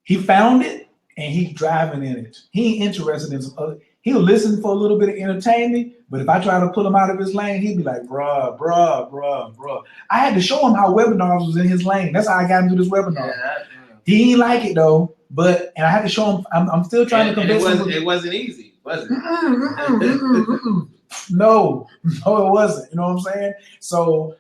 He found it and he's driving in it. He ain't interested in some other. He'll listen for a little bit of entertainment, but if I try to pull him out of his lane, he'd be like, bruh. I had to show him how webinars was in his lane. That's how I got him to this webinar. Yeah. He ain't like it though, and I had to show him. I'm still trying to convince him. It wasn't easy, was it? No, no, it wasn't. You know what I'm saying? So,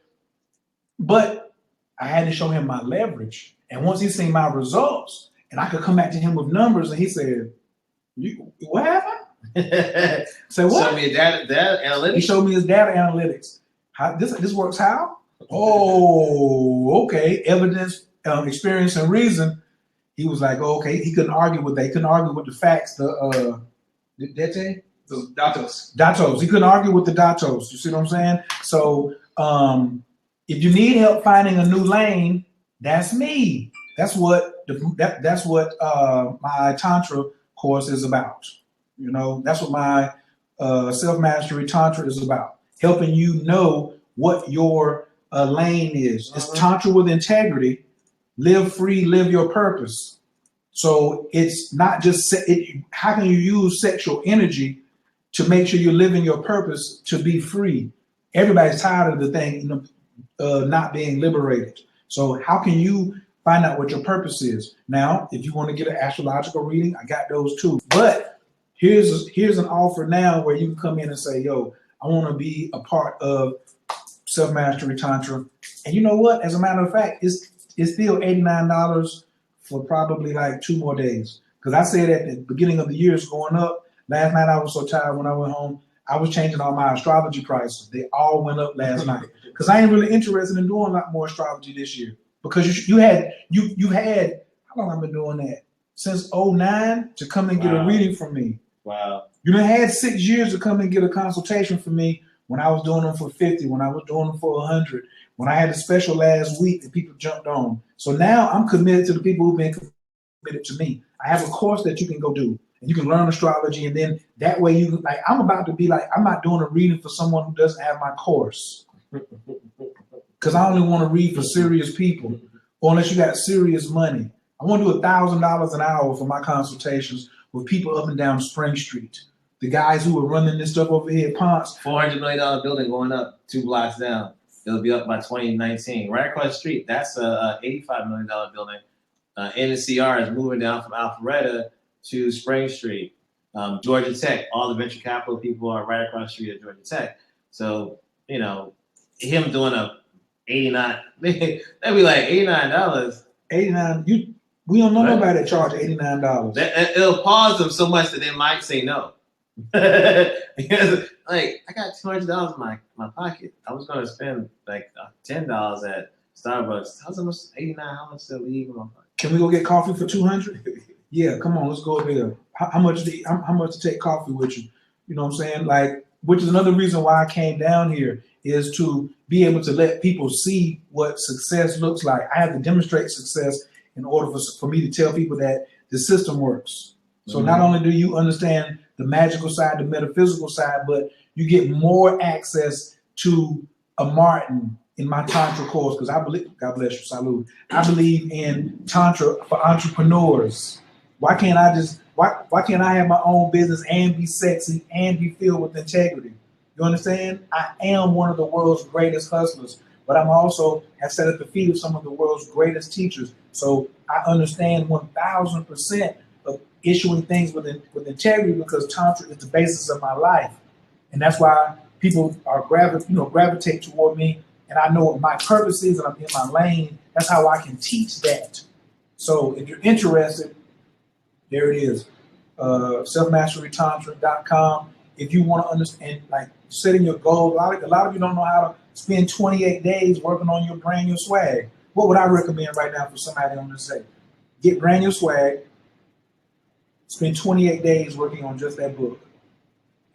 but I had to show him my leverage. And once he seen my results, and I could come back to him with numbers, and he said, what happened? Say what? Show me data analytics. He showed me his data analytics. How this works? How? Oh, okay. Evidence, experience, and reason. He was like, oh, okay. He couldn't argue with that. He couldn't argue with the facts. The datos. He couldn't argue with the datos. You see what I'm saying? So, if you need help finding a new lane, that's me. That's what my Tantra course is about. You know, that's what my self-mastery Tantra is about. Helping you know what your lane is. It's Tantra with integrity. Live free, live your purpose. So it's not just how can you use sexual energy to make sure you're living your purpose to be free? Everybody's tired of the thing, not being liberated. So how can you find out what your purpose is? Now, if you want to get an astrological reading, I got those too. But here's an offer now where you can come in and say, yo, I want to be a part of Self-Mastery Tantra. And you know what? As a matter of fact, it's still $89 for probably like 2 more days. Because I said at the beginning of the year it's going up. Last night I was so tired when I went home, I was changing all my astrology prices. They all went up last night. Because I ain't really interested in doing a lot more astrology this year. Because you had how long I've been doing that? Since 2009 to come and get a reading from me. Wow. You done had 6 years to come and get a consultation from me when I was doing them for 50, when I was doing them for 100, when I had the special last week that people jumped on. So now I'm committed to the people who've been committed to me. I have a course that you can go do, and you can learn astrology, and then that way you like. I'm about to be like, I'm not doing a reading for someone who doesn't have my course, because I only want to read for serious people, or unless you got serious money. I want to do $1,000 an hour for my consultations with people up and down Spring Street. The guys who are running this stuff over here at Ponce. $400 million building going up 2 blocks down. It'll be up by 2019. Right across the street, that's a $85 million building. NCR is moving down from Alpharetta to Spring Street. Georgia Tech, all the venture capital people are right across the street at Georgia Tech. So, you know, him doing a 89, that'd be like $89. 89, we don't know nobody that charge $89. It'll pause them so much that they might say no. Because, like, I got $200 in my pocket. I was gonna spend like $10 at Starbucks. How's much? 89. How much to leave in my pocket? Can we go get coffee for 200? Yeah, come on, let's go over there. How much to take coffee with you? You know what I'm saying? Like, which is another reason why I came down here, is to be able to let people see what success looks like. I have to demonstrate success in order for me to tell people that the system works. So not only do you understand the magical side, the metaphysical side, but you get more access to a Martin in my Tantra course, because I believe, God bless you, salute. I believe in Tantra for entrepreneurs. Why can't I have my own business and be sexy and be filled with integrity? You understand? I am one of the world's greatest hustlers, but I'm also have sat at the feet of some of the world's greatest teachers. So I understand 1,000% of issuing things with integrity, because Tantra is the basis of my life. And that's why people are gravitate toward me, and I know what my purpose is, and I'm in my lane. That's how I can teach that. So if you're interested, there it is, selfmasterytantra.com. If you want to understand, like, setting your goals, a lot of you don't know how to spend 28 days working on your brand new swag. What would I recommend right now for somebody on this day? Get brand new swag, spend 28 days working on just that book,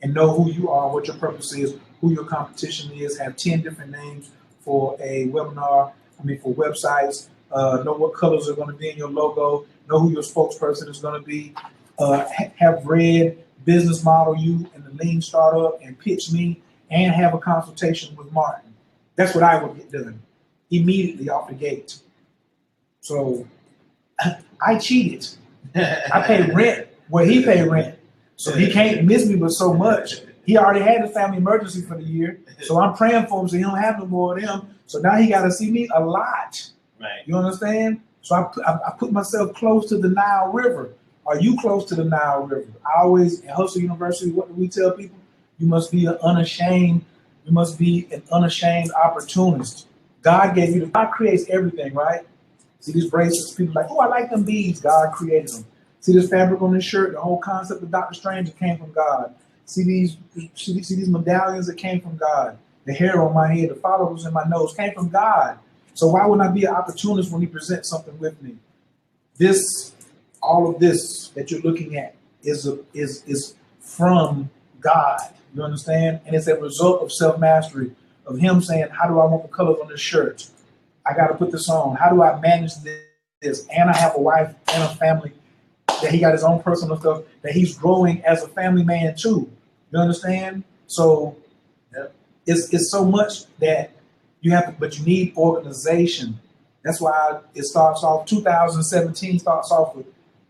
and know who you are, what your purpose is, who your competition is. Have 10 different names for a webinar, for websites. Know what colors are going to be in your logo. Know who your spokesperson is going to be. Have read Business Model You and the Lean Startup and pitch me, and have a consultation with Martin. That's what I would get done immediately off the gate. So I cheated. I paid rent where he paid rent. So he can't miss me but so much. He already had a family emergency for the year. So I'm praying for him so he don't have no more of them. So now he got to see me a lot. Right. You understand? So I put myself close to the Nile River. Are you close to the Nile River? I always, at Hustle University, what do we tell people? You must be an unashamed. You must be an unashamed opportunist. God gave you. God creates everything, right? See these bracelets. People are like, oh, I like them beads. God created them. See this fabric on this shirt. The whole concept of Doctor Strange, it came from God. See these medallions that came from God. The hair on my head, the follicles in my nose came from God. So why wouldn't I be an opportunist when He presents something with me? This, all of this that you're looking at is from God. You understand? And it's a result of self-mastery, of Him saying, how do I want the colors on this shirt? I got to put this on. How do I manage this? And I have a wife and a family that He got His own personal stuff that He's growing as a family man too. You understand? So it's so much that you have to, but you need organization. That's why it starts off, 2017 starts off with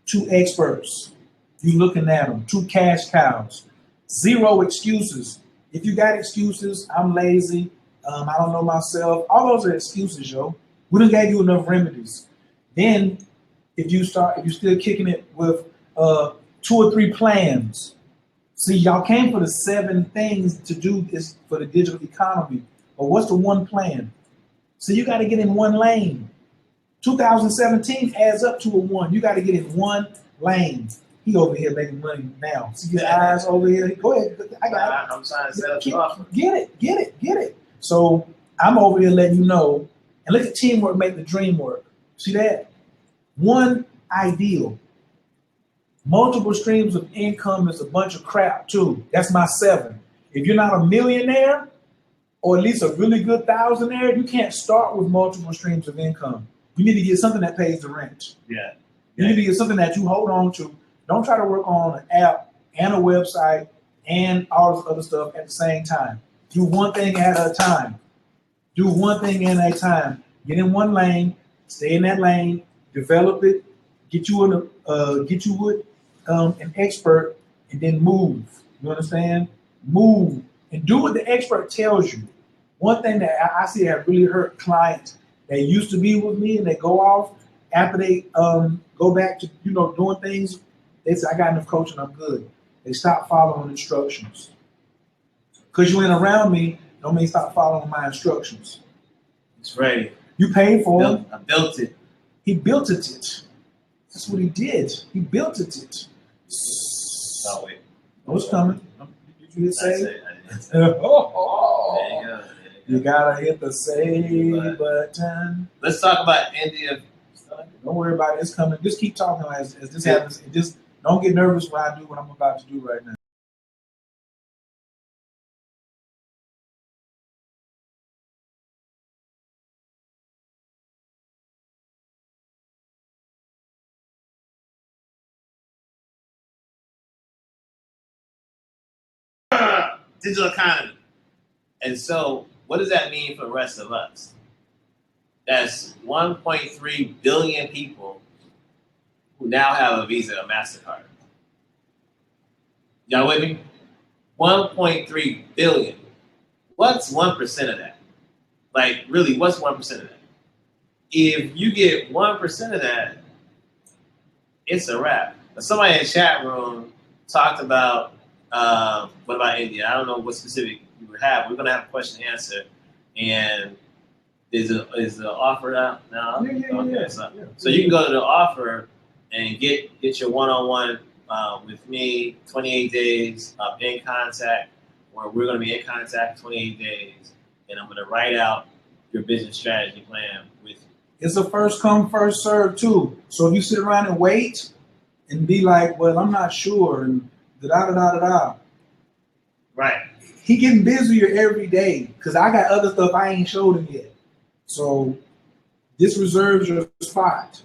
2 experts. You looking at them, 2 cash cows, 0 excuses. If you got excuses, I'm lazy, I don't know myself, all those are excuses, yo. We done gave you enough remedies. Then if you're still kicking it with 2 or 3 plans. See, y'all came for the 7 things to do this for the digital economy. But what's the one plan? So you got to get in one lane. 2017 adds up to a 1. You got to get in one lane. He over here making money now. See his eyes over here. Go ahead. I got it. I'm trying to set up the offer. Get it. So I'm over here letting you know. And look at teamwork make the dream work. See that? One ideal. Multiple streams of income is a bunch of crap too. That's my 7. If you're not a millionaire or at least a really good thousandaire, you can't start with multiple streams of income. You need to get something that pays the rent. Yeah. You need to get something that you hold on to. Don't try to work on an app and a website and all this other stuff at the same time. Do one thing at a time. Do one thing at a time. Get in one lane, stay in that lane, develop it, get you with an expert, and then move. You understand? Move and do what the expert tells you. One thing that I see have really hurt clients that used to be with me and they go off after they go back to doing things. They say, I got enough coaching, I'm good. They stop following instructions. Because you ain't around me, don't mean stop following my instructions. It's ready. You paid for it. I built it. He built it. That's what he did. He built it. Oh, wait. What's coming? Did you hit save? I didn't say. There you go. You gotta hit the save button. Let's talk about India. Don't worry about it. It's coming. Just keep talking as this happens. Just don't get nervous when I do what I'm about to do right now. Digital economy. And so, what does that mean for the rest of us? That's 1.3 billion people who now have a Visa or MasterCard. Y'all with me? 1.3 billion. What's 1% of that? Like, really, what's 1% of that? If you get 1% of that, it's a wrap. Somebody in the chat room talked about, what about India? I don't know what specific you would have. We're going to have a question and answer. And is the offer out now? Yeah. So you can go to the offer and get your one-on-one with me, 28 days in contact, where we're going to be in contact 28 days, and I'm going to write out your business strategy plan with you. It's a first come, first serve too. So if you sit around and wait and be like, well, I'm not sure, and da-da-da-da-da. Right. He getting busier every day because I got other stuff I ain't showed him yet. So this reserves your spot.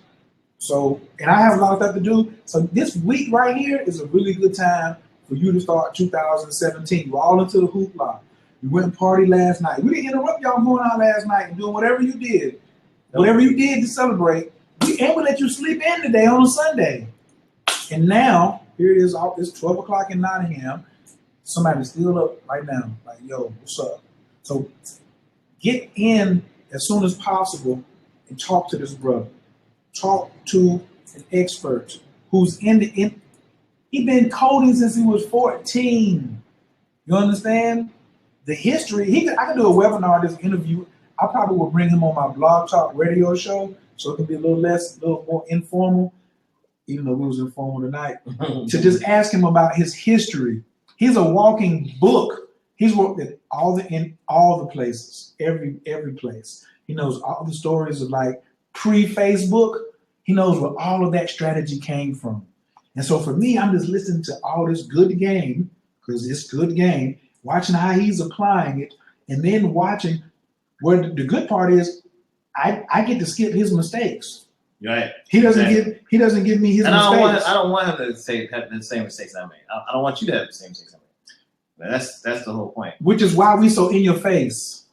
So, and I have a lot of stuff to do. So this week right here is a really good time for you to start 2017. We're all into the hoopla. We went and partied last night. We didn't interrupt y'all going out last night and doing whatever you did. Whatever you did to celebrate. We let you sleep in today on a Sunday. And now, here it is. It's 12 o'clock in Nottingham. Somebody's still up right now. Like, yo, what's up? So get in as soon as possible and talk to this brother. Talk to an expert who's he's been coding since he was 14. You understand? The history, I can do a webinar, this interview. I probably will bring him on my blog talk radio show so it can be a little more informal, even though we was informal tonight, to just ask him about his history. He's a walking book. He's worked at in all the places, every place. He knows all the stories of like pre-Facebook. He knows where all of that strategy came from. And so for me, I'm just listening to all this good game, because it's good game, watching how he's applying it, and then watching where the good part is, I get to skip his mistakes. Right. He doesn't give me his and mistakes. I don't want him to have the same mistakes I made. I don't want you to have the same mistakes I made. That's the whole point. Which is why we so in your face.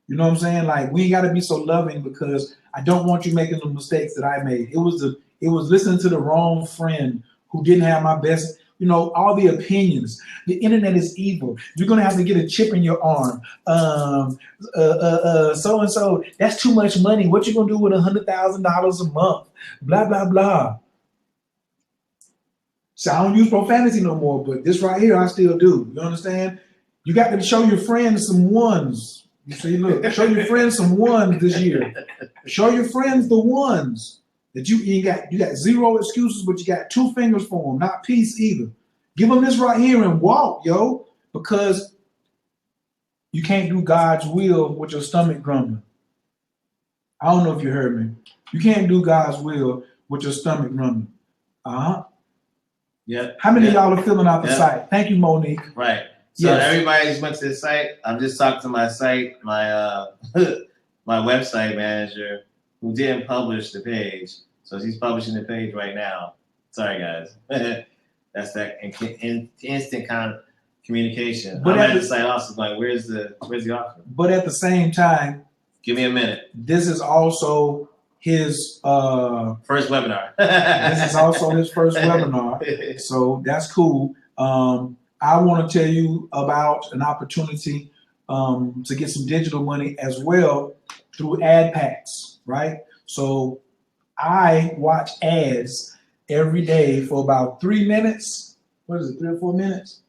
You know what I'm saying? Like, we ain't got to be so loving, because I don't want you making the mistakes that I made. It was listening to the wrong friend who didn't have my best. You know, all the opinions. The internet is evil. You're gonna have to get a chip in your arm. So and so. That's too much money. What you gonna do with $100,000 a month? Blah blah blah. So I don't use profanity no more, but this right here I still do. You understand? You got to show your friends some ones. You see, look, show your friends some ones this year. Show your friends the ones. That you got zero excuses, but you got two fingers for them, not peace either. Give them this right here and walk, yo, because you can't do God's will with your stomach grumbling. I don't know if you heard me. You can't do God's will with your stomach grumbling. Yeah. How many of y'all are filling out the site? Thank you, Monique. Right. So everybody just went to the site. I'm just talking to my site, my my website manager, who didn't publish the page. So he's publishing the page right now. Sorry, guys. That's that instant kind of communication. But I'm at the site also going, where's the offer? But at the same time, give me a minute. This is also his first webinar. This is also his first webinar. So that's cool. I want to tell you about an opportunity to get some digital money as well through ad packs, right? So I watch ads every day for about 3 minutes. What is it, 3 or 4 minutes?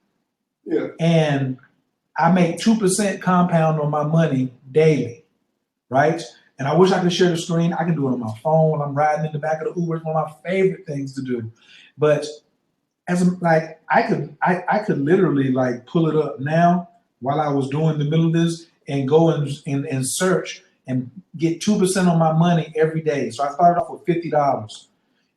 Yeah. And I make 2% compound on my money daily, right? And I wish I could share the screen. I can do it on my phone when I'm riding in the back of the Uber. It's one of my favorite things to do. But I could literally like pull it up now while I was doing the middle of this and go and search and get 2% on my money every day. So I started off with $50.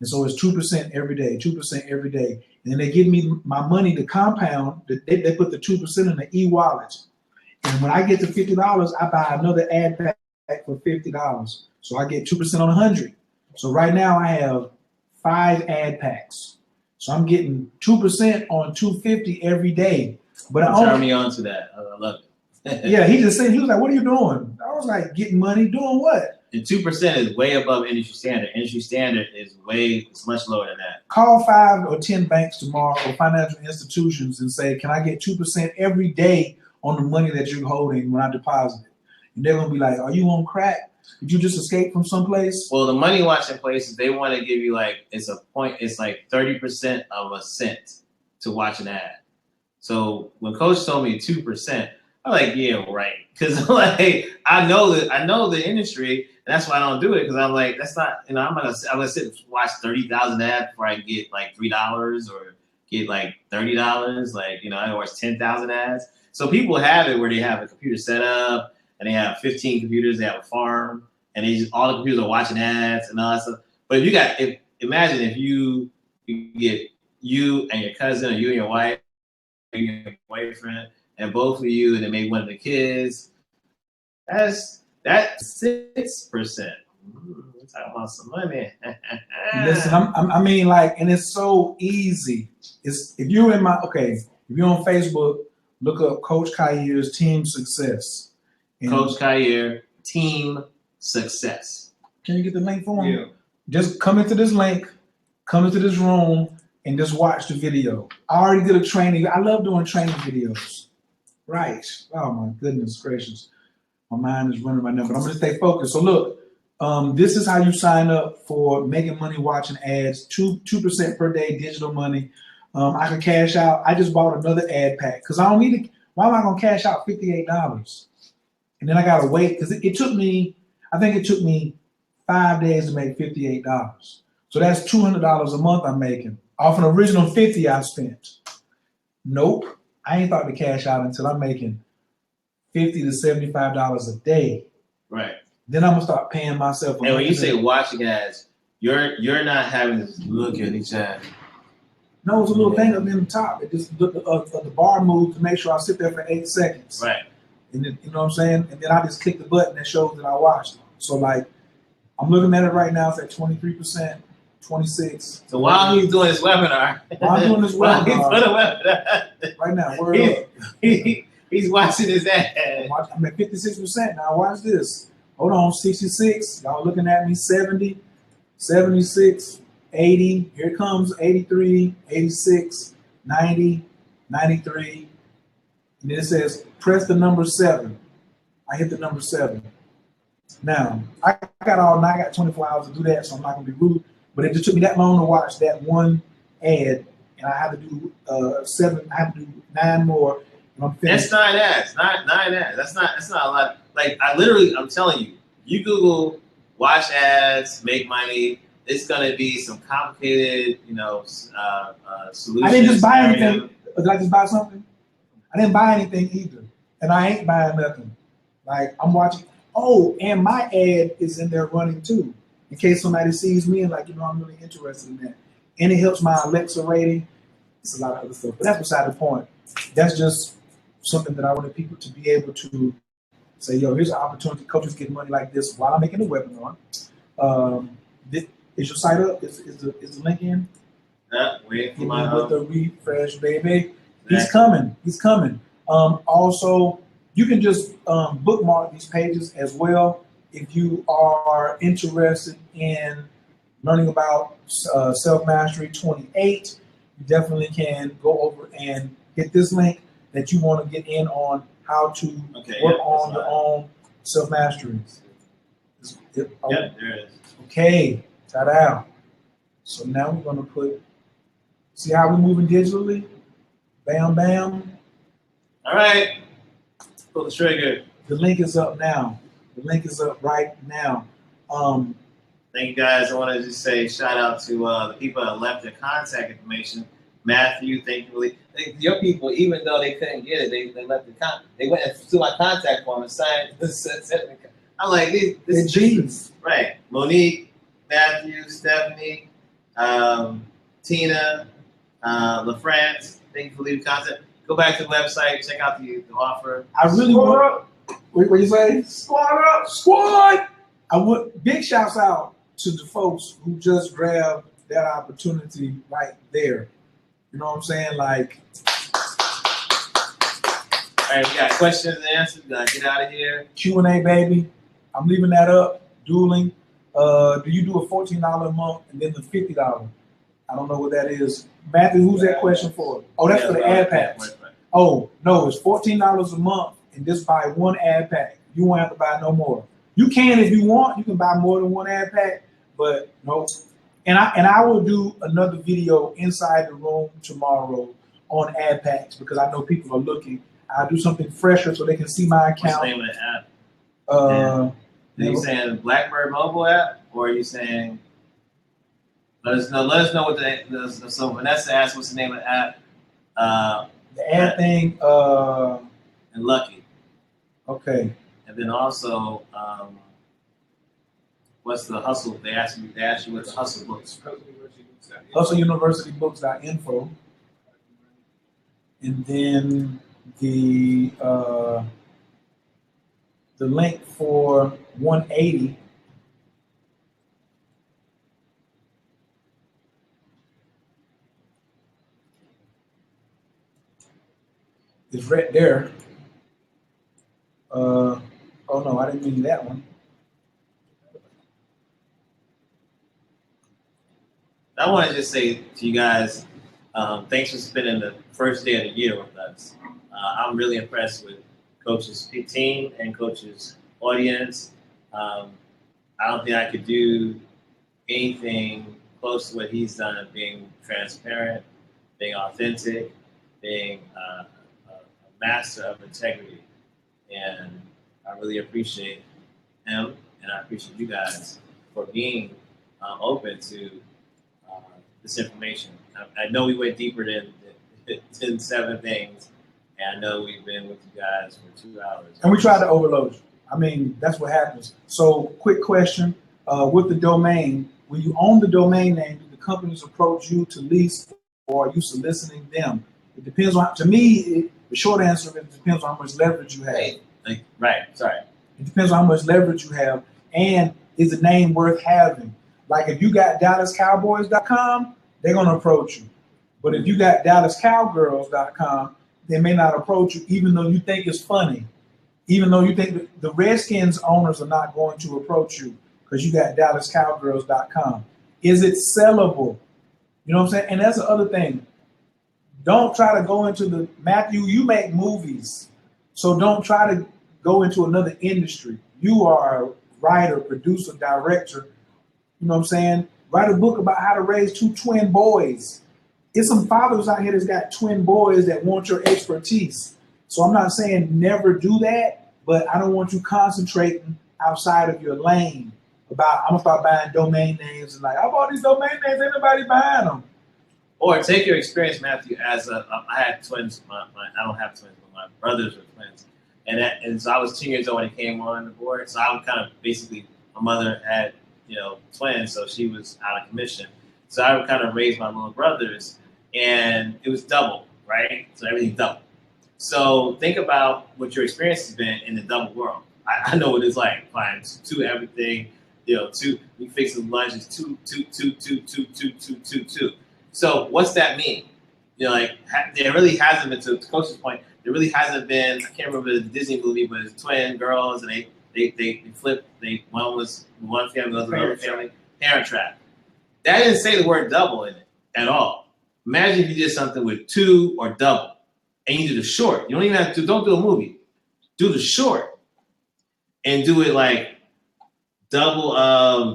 And so it's 2% every day, 2% every day. And then they give me my money to compound. They put the 2% in the e-wallet. And when I get to $50, I buy another ad pack for $50. So I get 2% on 100. So right now I have 5 ad packs. So I'm getting 2% on $250 every day. But turn me on to that. I love it. Yeah, he just said, he was like, what are you doing? I was like, getting money, doing what? And 2% is way above industry standard. Industry standard is much lower than that. Call 5 or 10 banks tomorrow or financial institutions and say, can I get 2% every day on the money that you're holding when I deposit it? And they're going to be like, are you on crack? Did you just escape from someplace? Well, the money watching places, they want to give you like, it's like 30% of a cent to watch an ad. So when Coach told me 2%, I'm like, yeah, right. Because like I know the industry, and that's why I don't do it. Because I'm like, that's not, I'm gonna sit and watch 30,000 ads before I get like $3 or get like $30. Like, I watch 10,000 ads. So people have it where they have a computer set up and they have 15 computers, they have a farm, and all the computers are watching ads and all that stuff. But imagine if you get you and your cousin, or you and your wife, or your boyfriend, and both of you, and then maybe one of the kids. That's 6%. We're talking about some money. Listen, I mean, like, and it's so easy. If you're on Facebook, look up Coach Khayer's Team Success. And Coach Khayer, Team Success. Can you get the link for him? Yeah. Just come into this link, come into this room, and just watch the video. I already did a training. I love doing training videos. Right. Oh my goodness gracious. My mind is running right now, but I'm gonna stay focused. So look, this is how you sign up for making money watching ads. 2% per day digital money. I can cash out. I just bought another ad pack because I don't need to. Why am I gonna cash out $58? And then I gotta wait because it took me, I think it took me 5 days to make $58. So that's $200 a month I'm making off an original 50 I spent. Nope, I ain't thought to cash out until I'm making $50 to $75 a day. Right. Then I'm gonna start paying myself. And when you say watching ads, you're not having to look at each ad. No, it's a little thing up in the top. It just the bar moves to make sure I sit there for 8 seconds. Right. And then, you know what I'm saying? And then I just click the button that shows that I watched. So like, I'm looking at it right now. It's at 23%, 26. So while he's doing this webinar, while I'm doing this webinar, right now, he's watching his ad. I'm at 56% now. Watch this. Hold on, 66. Y'all looking at me? 70, 76, 80. Here it comes. 83, 86, 90, 93. And then it says press the number 7. I hit the number 7. Now I got all night. I got 24 hours to do that, so I'm not gonna be rude. But it just took me that long to watch that one ad, and I had to do 7. I have to do 9 more. And I'm finished. That's 9 ads. Nine ads. That's not a lot. Like I'm telling you, you Google watch ads, make money. It's gonna be some complicated, solutions. I didn't just buy anything. Did I just buy something? I didn't buy anything either, and I ain't buying nothing. Like I'm watching. Oh, and my ad is in there running too, in case somebody sees me and I'm really interested in that. And it helps my Alexa rating. It's a lot of other stuff, but that's beside the point. That's just something that I wanted people to be able to say, yo, here's an opportunity. Coaches get money like this while I'm making a webinar. Is your site up? Is the link in? Wait for with the refresh, baby. He's coming. He's coming. Also, you can just bookmark these pages as well if you are interested in learning about Self-Mastery 28. You definitely can go over and hit this link that you want to get in on how to work on your own self-mastery. Yep, there it is. Okay, ta-da. So now we're going to see how we're moving digitally? Bam, bam. All right. Pull the trigger. The link is up now. The link is up right now. Thank you guys. I want to just say shout out to the people that left their contact information. Matthew, thank you. Your people, even though they couldn't get it, they left they went to my contact form and signed. I'm like, this genius. Right. Monique, Matthew, Stephanie, Tina, LaFrance, thank you for leaving contact. Go back to the website, check out the offer. I really want. What you say? Squad up, squad. Big shouts out to the folks who just grabbed that opportunity right there. You know what I'm saying? Like, all right, we got questions and answers. We gotta get out of here. Q&A, baby. I'm leaving that up. Dueling. Do you do a $14 a month and then the $50? I don't know what that is. Matthew, who's that question for? Oh, that's for the ad packs. Oh, no, it's $14 a month and just buy one ad pack. You won't have to buy no more. You can if you want. You can buy more than one ad pack, but no. And I will do another video inside the room tomorrow on ad packs because I know people are looking. I'll do something fresher so they can see my account. What's the name of the app? Are you saying Blackbird mobile app, or are you saying? Let us know what the so Vanessa asked what's the name of the app. The ad thing. And Lucky. Okay. And then also, what's the hustle? They asked you what's the hustle books. HustleUniversityBooks.info. And then the link for 180 is right there. Oh no, I didn't mean that one. I want to just say to you guys, thanks for spending the first day of the year with us. I'm really impressed with Coach's team and Coach's audience. I don't think I could do anything close to what he's done of being transparent, being authentic, being a master of integrity, and I really appreciate him, and I appreciate you guys for being open to this information. I know we went deeper than 7 things, and I know we've been with you guys for 2 hours. And we try to overload you. I mean, that's what happens. So, quick question: with the domain, when you own the domain name, do the companies approach you to lease, or are you soliciting them? It depends on. To me, the short answer is it depends on how much leverage you have. It depends on how much leverage you have, and is the name worth having? Like if you got DallasCowboys.com, they're gonna approach you. But if you got DallasCowgirls.com, they may not approach you, even though you think it's funny. Even though you think the Redskins owners are not going to approach you because you got DallasCowgirls.com. Is it sellable? You know what I'm saying? And that's the other thing. Don't try to go into the Matthew. You make movies, so don't try to go into another industry. You are a writer, producer, director. You know what I'm saying? Write a book about how to raise 2 twin boys. There's some fathers out here that's got twin boys that want your expertise. So I'm not saying never do that, but I don't want you concentrating outside of your lane about I'm gonna start buying domain names and like I bought these domain names, ain't nobody buying them. Or take your experience, Matthew, as I had twins. I don't have twins, but my brothers were twins, and so I was 2 years old when it came on the board. So I was kind of basically my mother had twins, so she was out of commission. So I would kind of raise my little brothers, and it was double, right? So everything double. So think about what your experience has been in the double world. I know what it's like. Fine, 2 everything, 2. You fix the lunch. It's 2, 2, 2, 2, 2, 2, 2, 2, 2. So what's that mean? There really hasn't been, to Coach's point, there really hasn't been. I can't remember the Disney movie, but it's twin girls, and they flipped. One was one family, the other family. Parent Trap. That didn't say the word double in it at all. Imagine if you did something with 2 or double. And you do the short. You don't even have to. Don't do a movie. Do the short, and do it like double.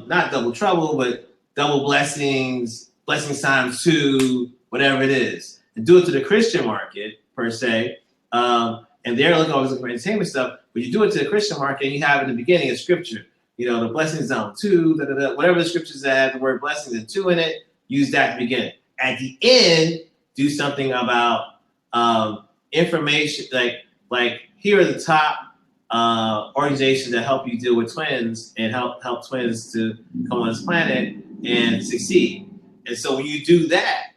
Not double trouble, but double blessings. Blessings times 2, whatever it is, and do it to the Christian market per se. And they're always looking for entertainment stuff. But you do it to the Christian market, and you have in the beginning a scripture. The blessings on 2, whatever the scriptures that have the word blessings and 2 in it. Use that at the beginning. At the end, do something about. Information like here are the top organizations that help you deal with twins and help twins to come on this planet and succeed. And so when you do that,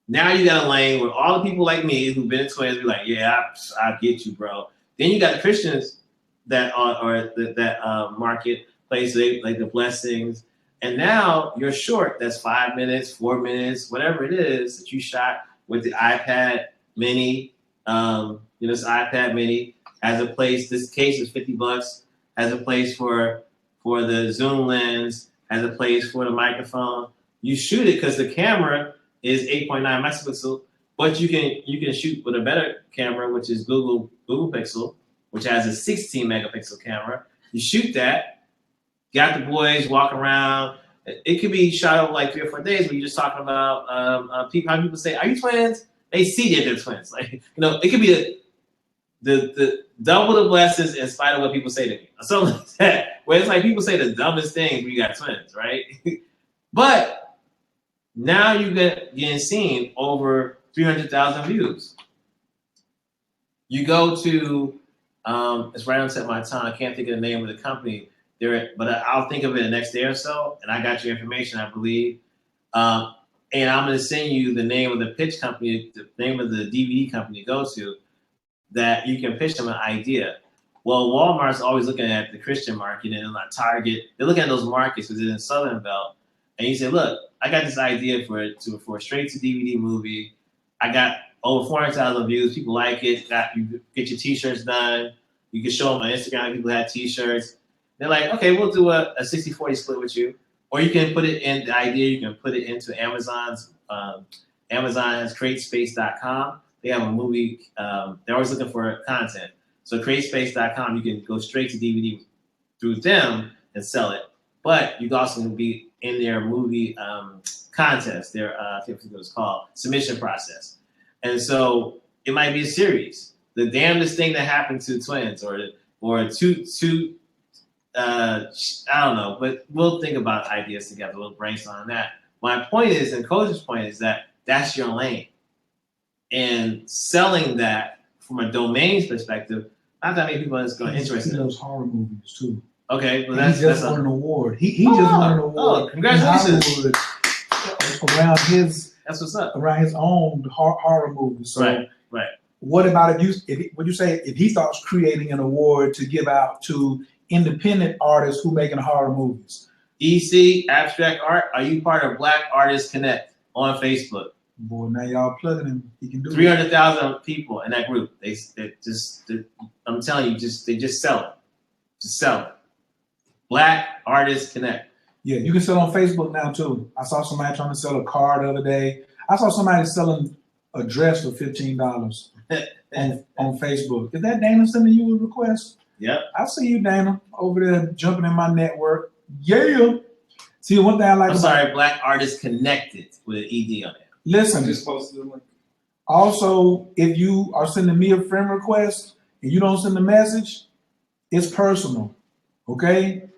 now you got a lane where all the people like me who've been in twins be like, yeah, I get you, bro. Then you got the Christians that are that marketplace, like the blessings. And now you're short. That's 5 minutes, 4 minutes, whatever it is that you shot with the iPad Mini. This iPad Mini has a place. This case is $50. Has a place for the zoom lens. Has a place for the microphone. You shoot it because the camera is 8.9 megapixel, but you can shoot with a better camera, which is Google Pixel, which has a 16 megapixel camera. You shoot that. Got the boys walking around. It could be shot over like 3 or 4 days where you're just talking about how people say, "Are you twins?" They see that they're twins. Like it could be the double the blessings in spite of what people say to me, or something like that. Where it's like people say the dumbest things when you got twins, right? But now you getting seen over 300,000 views. You go to it's right on the tip of my tongue. I can't think of the name of the company. But I'll think of it the next day or so, and I got your information, I believe. And I'm going to send you the name of the pitch company, the name of the DVD company to go to, that you can pitch them an idea. Well, Walmart's always looking at the Christian market and like Target. They're looking at those markets because they're in the Southern Belt. And you say, look, I got this idea for a straight-to-DVD movie. I got over 400,000 views. People like it. You get your T-shirts done. You can show them on Instagram. People have T-shirts. They're like, okay, we'll do a 60-40 split with you. Or you can put it in the idea. You can put it into Amazon's CreateSpace.com. They have a movie. They're always looking for content. So CreateSpace.com, you can go straight to DVD through them and sell it. But you can also be in their movie contest. Their I think what it's called, submission process. And so it might be a series. the damnedest thing that happened to twins or two I don't know, but we'll think about ideas together. We'll brainstorm on that. My point is, and Coach's point is that that's your lane. And selling that from a domains perspective, not that many people are going to interest in. He loves horror movies too. Okay, well he just won an award. He just won an award. Oh, congratulations! Around his that's what's up. Around his own horror movies. So right. What about would you say if he starts creating an award to give out to independent artists who making horror movies? EC Abstract Art, are you part of Black Artists Connect on Facebook? Boy, now y'all plugging him. He can do 300,000 people in that group. I'm telling you, they just sell it. Just sell it. Black Artists Connect. Yeah, you can sell on Facebook now too. I saw somebody trying to sell a car the other day. I saw somebody selling a dress for $15 on Facebook. Is that Dana sending you a request? Yep. I see you, Dana, over there jumping in my network. Yeah. See, one thing I like. I'm sorry, Black Artists Connected with an ED on it. Listen. I just posted the link. Also, if you are sending me a friend request and you don't send a message, it's personal. Okay?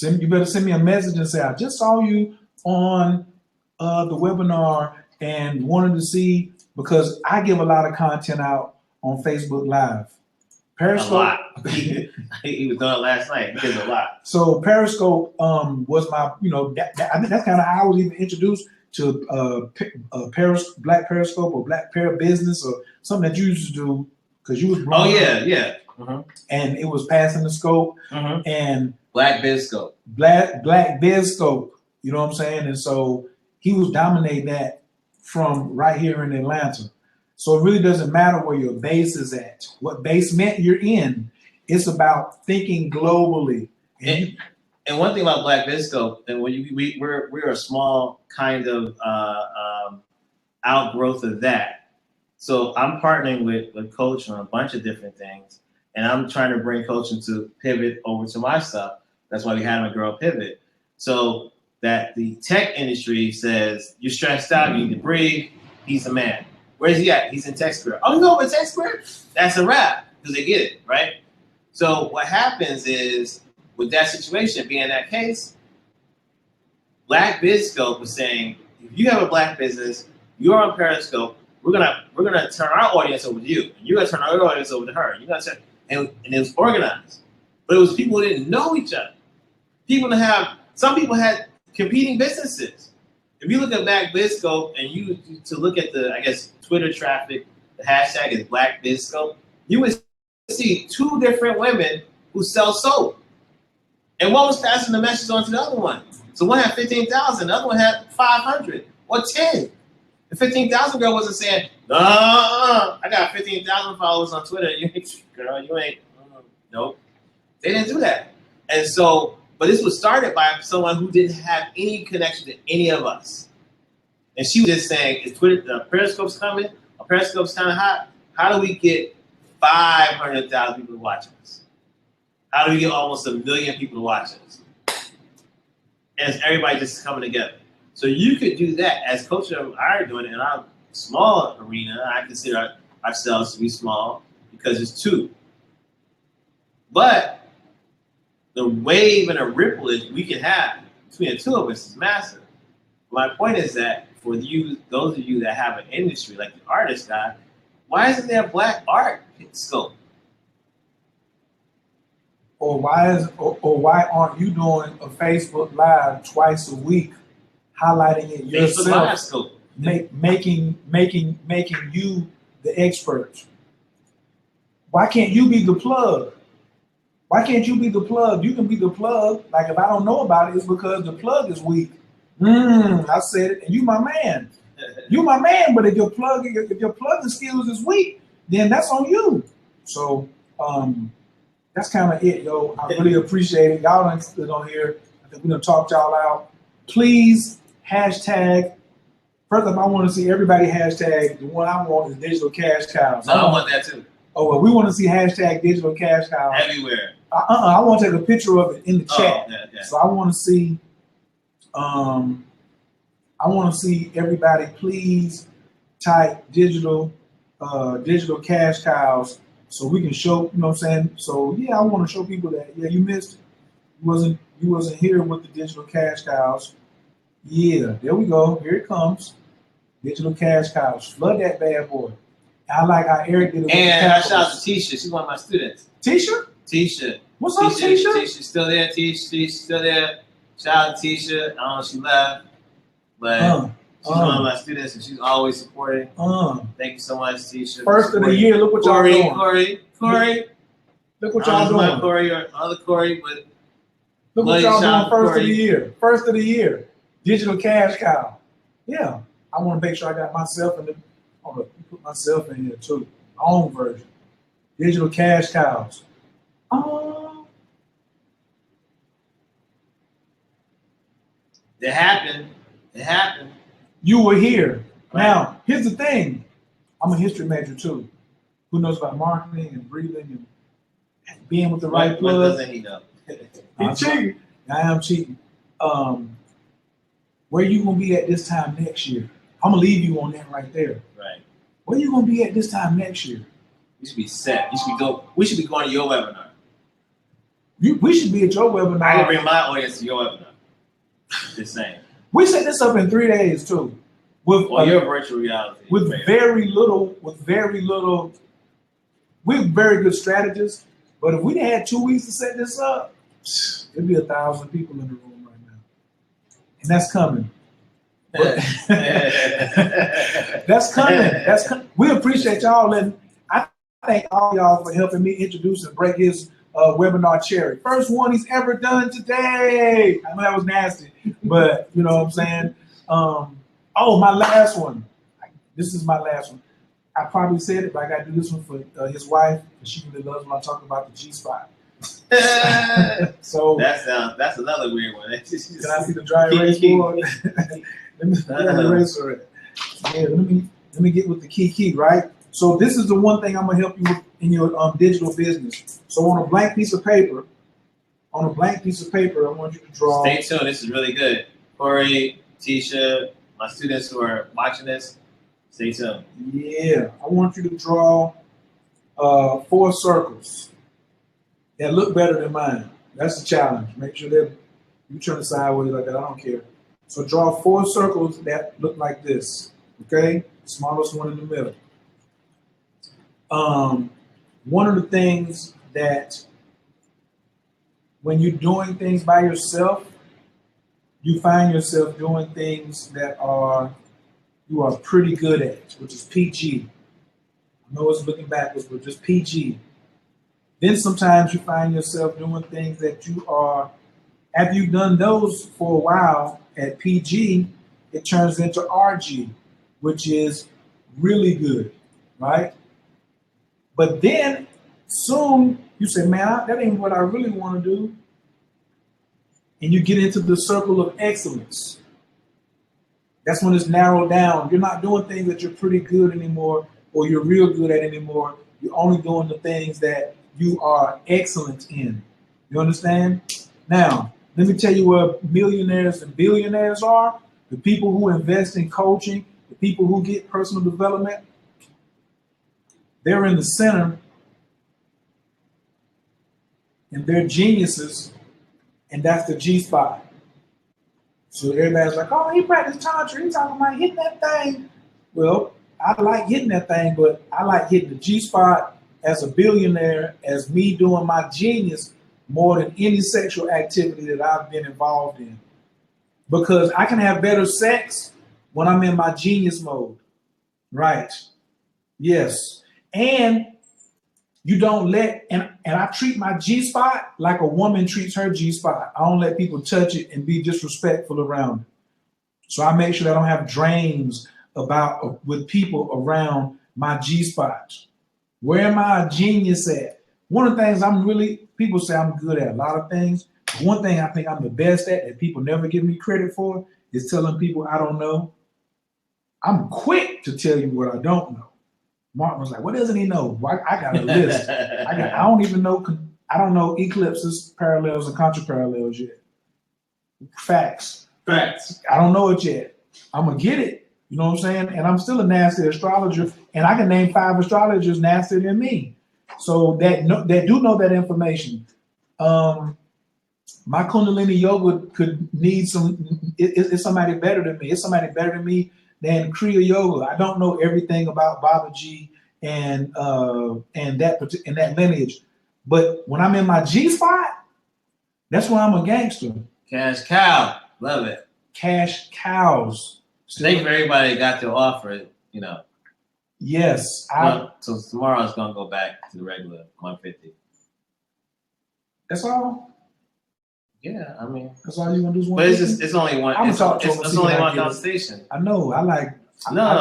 You better send me a message and say, I just saw you on the webinar and wanted to see, because I give a lot of content out on Facebook Live. Periscope. A lot. He was doing it last night. He did a lot. So Periscope was my, I think that's kind of how I was even introduced to Black Periscope or Black Pair Business or something that you used to do because you was growing up. Yeah. Mm-hmm. And it was passing the scope and Black Bizscope. Black Bizscope. You know what I'm saying? And so he was dominating that from right here in Atlanta. So it really doesn't matter where your base is at, what basement you're in. It's about thinking globally. And one thing about Black Bizscope, and when we're a small kind of outgrowth of that. So I'm partnering with Coach on a bunch of different things, and I'm trying to bring Coach into pivot over to my stuff. That's why we had him a girl pivot. So that the tech industry says you're stressed out, you need to breathe. He's a man. Where's he at? He's in Tech Square. Oh, you know what Tech Square? That's a wrap because they get it, right? So what happens is with that situation being that case, Black Bizscope was saying, if you have a black business, you're on Periscope, we're gonna turn our audience over to you. And you're gonna turn our audience over to her. And it was organized. But it was people who didn't know each other. Some people had competing businesses. If you look at Black Bizscope and to look at the, I guess, Twitter traffic, the hashtag is Black Bizscope, you would see two different women who sell soap. And one was passing the message on to the other one. So one had 15,000, the other one had 500 or 10. The 15,000 girl wasn't saying, I got 15,000 followers on Twitter. You ain't, nope. They didn't do that. And so, but this was started by someone who didn't have any connection to any of us. And she was just saying, is Twitter, Periscope's coming? Periscope's kind of hot. How do we get 500,000 people to watch us? How do we get almost 1 million people to watch us? And it's everybody just coming together. So you could do that as Coach and I are doing it in our small arena. I consider ourselves to be small because it's two. But the wave and the ripple we can have between the two of us is massive. My point is that for you, those of you that have an industry like the artist guy, why isn't there Black art scope? Or why aren't you doing a Facebook Live twice a week, highlighting it yourself, making you the expert? Why can't you be the plug? Why can't you be the plug? You can be the plug. Like if I don't know about it, it's because the plug is weak. I said it, and you my man. You my man. But if your plugging skills is weak, then that's on you. So that's kind of it, yo. I really appreciate it. Y'all done stood on here. I think we're gonna talk y'all out. Please hashtag. First of all, I want to see everybody hashtag. The one I want is digital cash cows. No, I want that too. Oh well, we want to see hashtag digital cash cows everywhere. I want to take a picture of it in the chat. Yeah. So I want to see. I want to see everybody. Please type digital digital cash cows so we can show, you know what I'm saying? So yeah, I want to show people that yeah, you missed it. You wasn't here with the digital cash cows. Yeah, there we go. Here it comes. Digital cash cows. Flood that bad boy. I like how Eric did it with the And I shout out capitals. to Tisha. She's one of my students. Tisha? Tisha. What's up, Tisha? Tisha's still there. Tisha's still there. Shout out to Tisha. I don't know if she left, but she's one of my students and she's always supporting. Thank you so much, Tisha. First of the year, look what y'all doing. Corey. Look what y'all doing. Corey or other Corey, but look what y'all doing first of the year. First of the year. Digital cash cow. Yeah. I want to make sure I got myself in the I want to put myself in here too. My own version. Digital cash cows. It happened. It happened. You were here. Right. Now, here's the thing. I'm a history major too. Who knows about marketing and breathing and being with the right plug? What doesn't he know? He's cheating. I am cheating. Where you gonna be at this time next year? I'm gonna leave you on that right there. Right. Where you gonna be at this time next year? You should be set. We should be going to your webinar. We should be at your webinar. I can bring my audience to your webinar. Just saying. We set this up in 3 days too. With your virtual reality. With very little. We're very good strategists, but if we had 2 weeks to set this up, it'd be 1,000 people in the room right now, and that's coming. That's coming. We appreciate y'all, and I thank all y'all for helping me introduce and break his webinar cherry. First one he's ever done today. I know that was nasty, but you know what I'm saying. Oh, my last one. This is my last one. I probably said it, but I got to do this one for his wife, because she really loves when I talk about the G-spot. So that's another weird one. Can I see the dry erase board? Let me get with the key, right? So this is the one thing I'm gonna help you with in your digital business. So on a blank piece of paper, I want you to draw. Stay tuned. This is really good. Corey, Tisha, my students who are watching this, stay tuned. Yeah, I want you to draw 4 circles that look better than mine. That's the challenge. Make sure that you turn sideways like that. I don't care. So draw 4 circles that look like this. Okay, smallest one in the middle. One of the things that when you're doing things by yourself, you find yourself doing things that you are pretty good at, which is PG. I know it's looking backwards, but just PG. Then sometimes you find yourself doing things that you are, after you've done those for a while at PG, it turns into RG, which is really good, right? But then soon you say, man, that ain't what I really want to do. And you get into the circle of excellence. That's when it's narrowed down. You're not doing things that you're pretty good anymore or you're real good at anymore. You're only doing the things that you are excellent in. You understand? Now, let me tell you where millionaires and billionaires are. The people who invest in coaching, the people who get personal development, they're in the center and they're geniuses, and that's the G-spot. So everybody's like, oh, he practiced tantra. He's talking about hitting that thing. Well, I like hitting that thing, but I like hitting the G-spot as a billionaire, as me doing my genius more than any sexual activity that I've been involved in. Because I can have better sex when I'm in my genius mode. Right. Yes. And you don't let, and I treat my G-spot like a woman treats her G-spot. I don't let people touch it and be disrespectful around it. So I make sure that I don't have drains with people around my G-spot. Where am I a genius at? One of the things people say I'm good at a lot of things. One thing I think I'm the best at that people never give me credit for is telling people I don't know. I'm quick to tell you what I don't know. Martin was like, what doesn't he know? Well, I got a list. I don't know eclipses, parallels, and contraparallels yet. Facts. Facts. I don't know it yet. I'm going to get it. You know what I'm saying? And I'm still a nasty astrologer, and I can name 5 astrologers nastier than me. So that do know that information. My Kundalini yoga could need it's somebody better than me. It's somebody better than me than Kriya yoga. I don't know everything about Babaji and that lineage, but when I'm in my G spot, that's when I'm a gangster. Cash cow, love it. Cash cows. Thank you for everybody that got their offer. You know. Yes. So tomorrow it's gonna go back to the regular 150. That's all. Yeah, I mean, that's all you gonna do is 150. But it's only one. It's only one conversation. I know. No,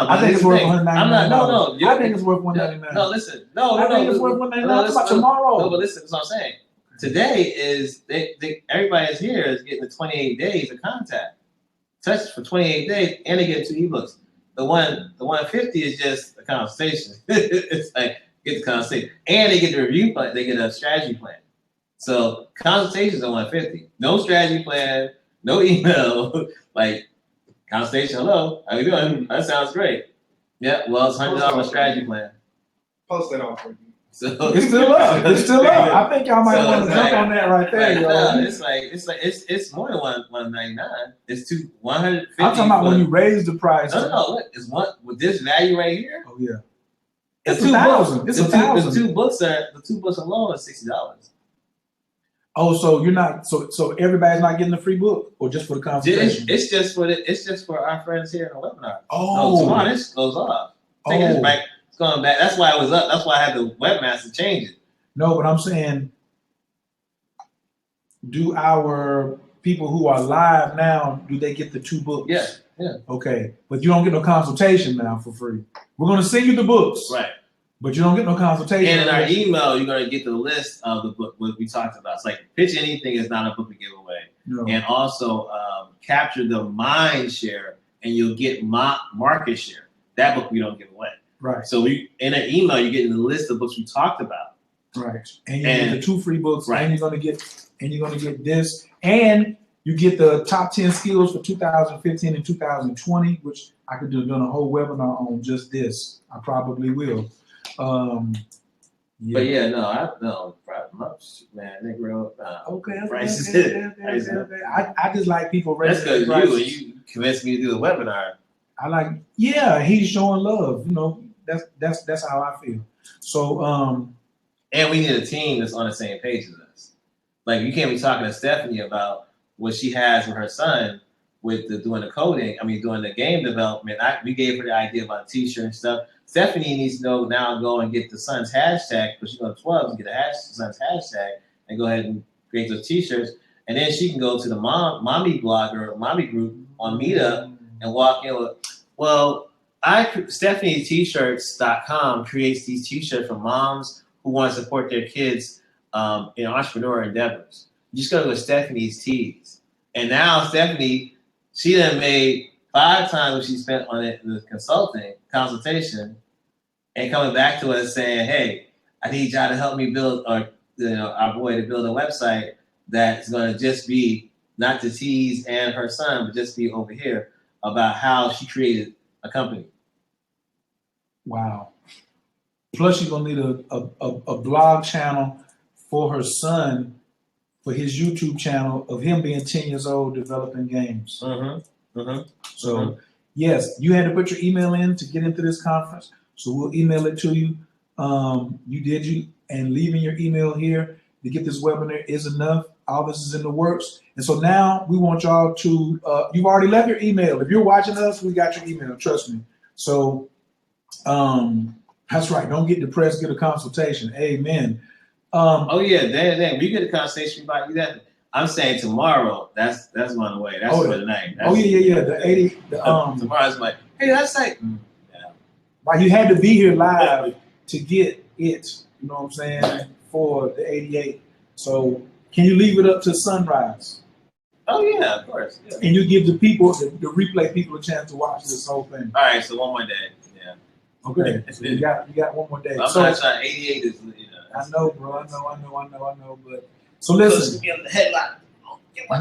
I think it's worth $199. I'm not. No. I think it's worth $199. No, listen. No. I think it's worth $199. No, about tomorrow. No, but listen. That's what I'm saying. Today is everybody is here is getting the 28 days of contact. Touch for 28 days, and they get 2 ebooks. The 150 is just a conversation. It's like get the conversation, and they get the review plan. They get a strategy plan. So consultations are 150. No strategy plan, no email. Like consultation. Hello, how you doing? That sounds great. Yeah, well, it's $100 strategy plan. Post that offer. So it's still up. It's still up. I think y'all might want to jump on that right there, yo. No, it's more than $199. It's 150. I'm talking about when you raise the price. No. Look, it's one with this value right here. Oh yeah. It's $1,000. It's $1,000. The 2 books alone is $60. Oh, so you're not so everybody's not getting a free book, or just for the conversation? It's just for our friends here in the webinar. Oh, no, tomorrow this goes off. It's back. It's going back. That's why it was up. That's why I had the webmaster change it. No, but I'm saying, do our people who are live now, do they get the 2 books? Yeah. Okay, but you don't get no consultation now for free. We're gonna send you the books, right? But you don't get no consultation. And in our email, you're gonna get the list of the book what we talked about. It's like Pitch Anything is not a book to give away, and also Capture the Mind Share, and you'll get market share. That book we don't give away. Right. So we in an email, you're getting the list of books we talked about. Right. And you get the 2 free books, right. and you're gonna get this, and you get the top 10 skills for 2015 and 2020, which I could do a whole webinar on just this. I probably will. But yeah, no, man, they grow up. Okay. Okay. I just like people raising their prices. You convinced me to do a webinar. I like, he's showing love. You know, that's how I feel. So, and we need a team that's on the same page as us. Like you can't be talking to Stephanie about what she has with her son with doing the coding. I mean, doing the game development. We gave her the idea about T-shirt and stuff. Stephanie needs to know now. Go and get the son's hashtag because she's going to 12 and get the son's hashtag and go ahead and create those T-shirts. And then she can go to the mommy blogger, mommy group on Meetup and walk in with, well, StephanieT-shirts.com creates these T-shirts for moms who want to support their kids in entrepreneur endeavors. You just go to Stephanie's Tees. And now Stephanie, she done made 5 times what she spent on it, the consultation, and coming back to us saying, hey, I need y'all to help me build, or our boy to build a website that's going to just be not the T's and her son, but just be over here about how she created a company. Wow. Plus, you're going to need a blog channel for her son, for his YouTube channel of him being 10 years old developing games. So, yes, you had to put your email in to get into this conference. So we'll email it to you. And leaving your email here to get this webinar is enough. All this is in the works. And so now we want y'all to, you've already left your email. If you're watching us, we got your email, trust me. So that's right. Don't get depressed, get a consultation. Amen. Then we get a conversation about you. That I'm saying tomorrow. That's going away. That's for the night. The 80. Tomorrow's like, hey, that's like, Like you had to be here live to get it. You know what I'm saying? Right. For the 88. So can you leave it up to sunrise? Oh yeah, of course. Yeah. And you give the people, the replay people, a chance to watch this whole thing. All right. So one more day. Yeah. Okay. So you got one more day. I'm not trying. 88 is. I know, bro. I know. But so listen.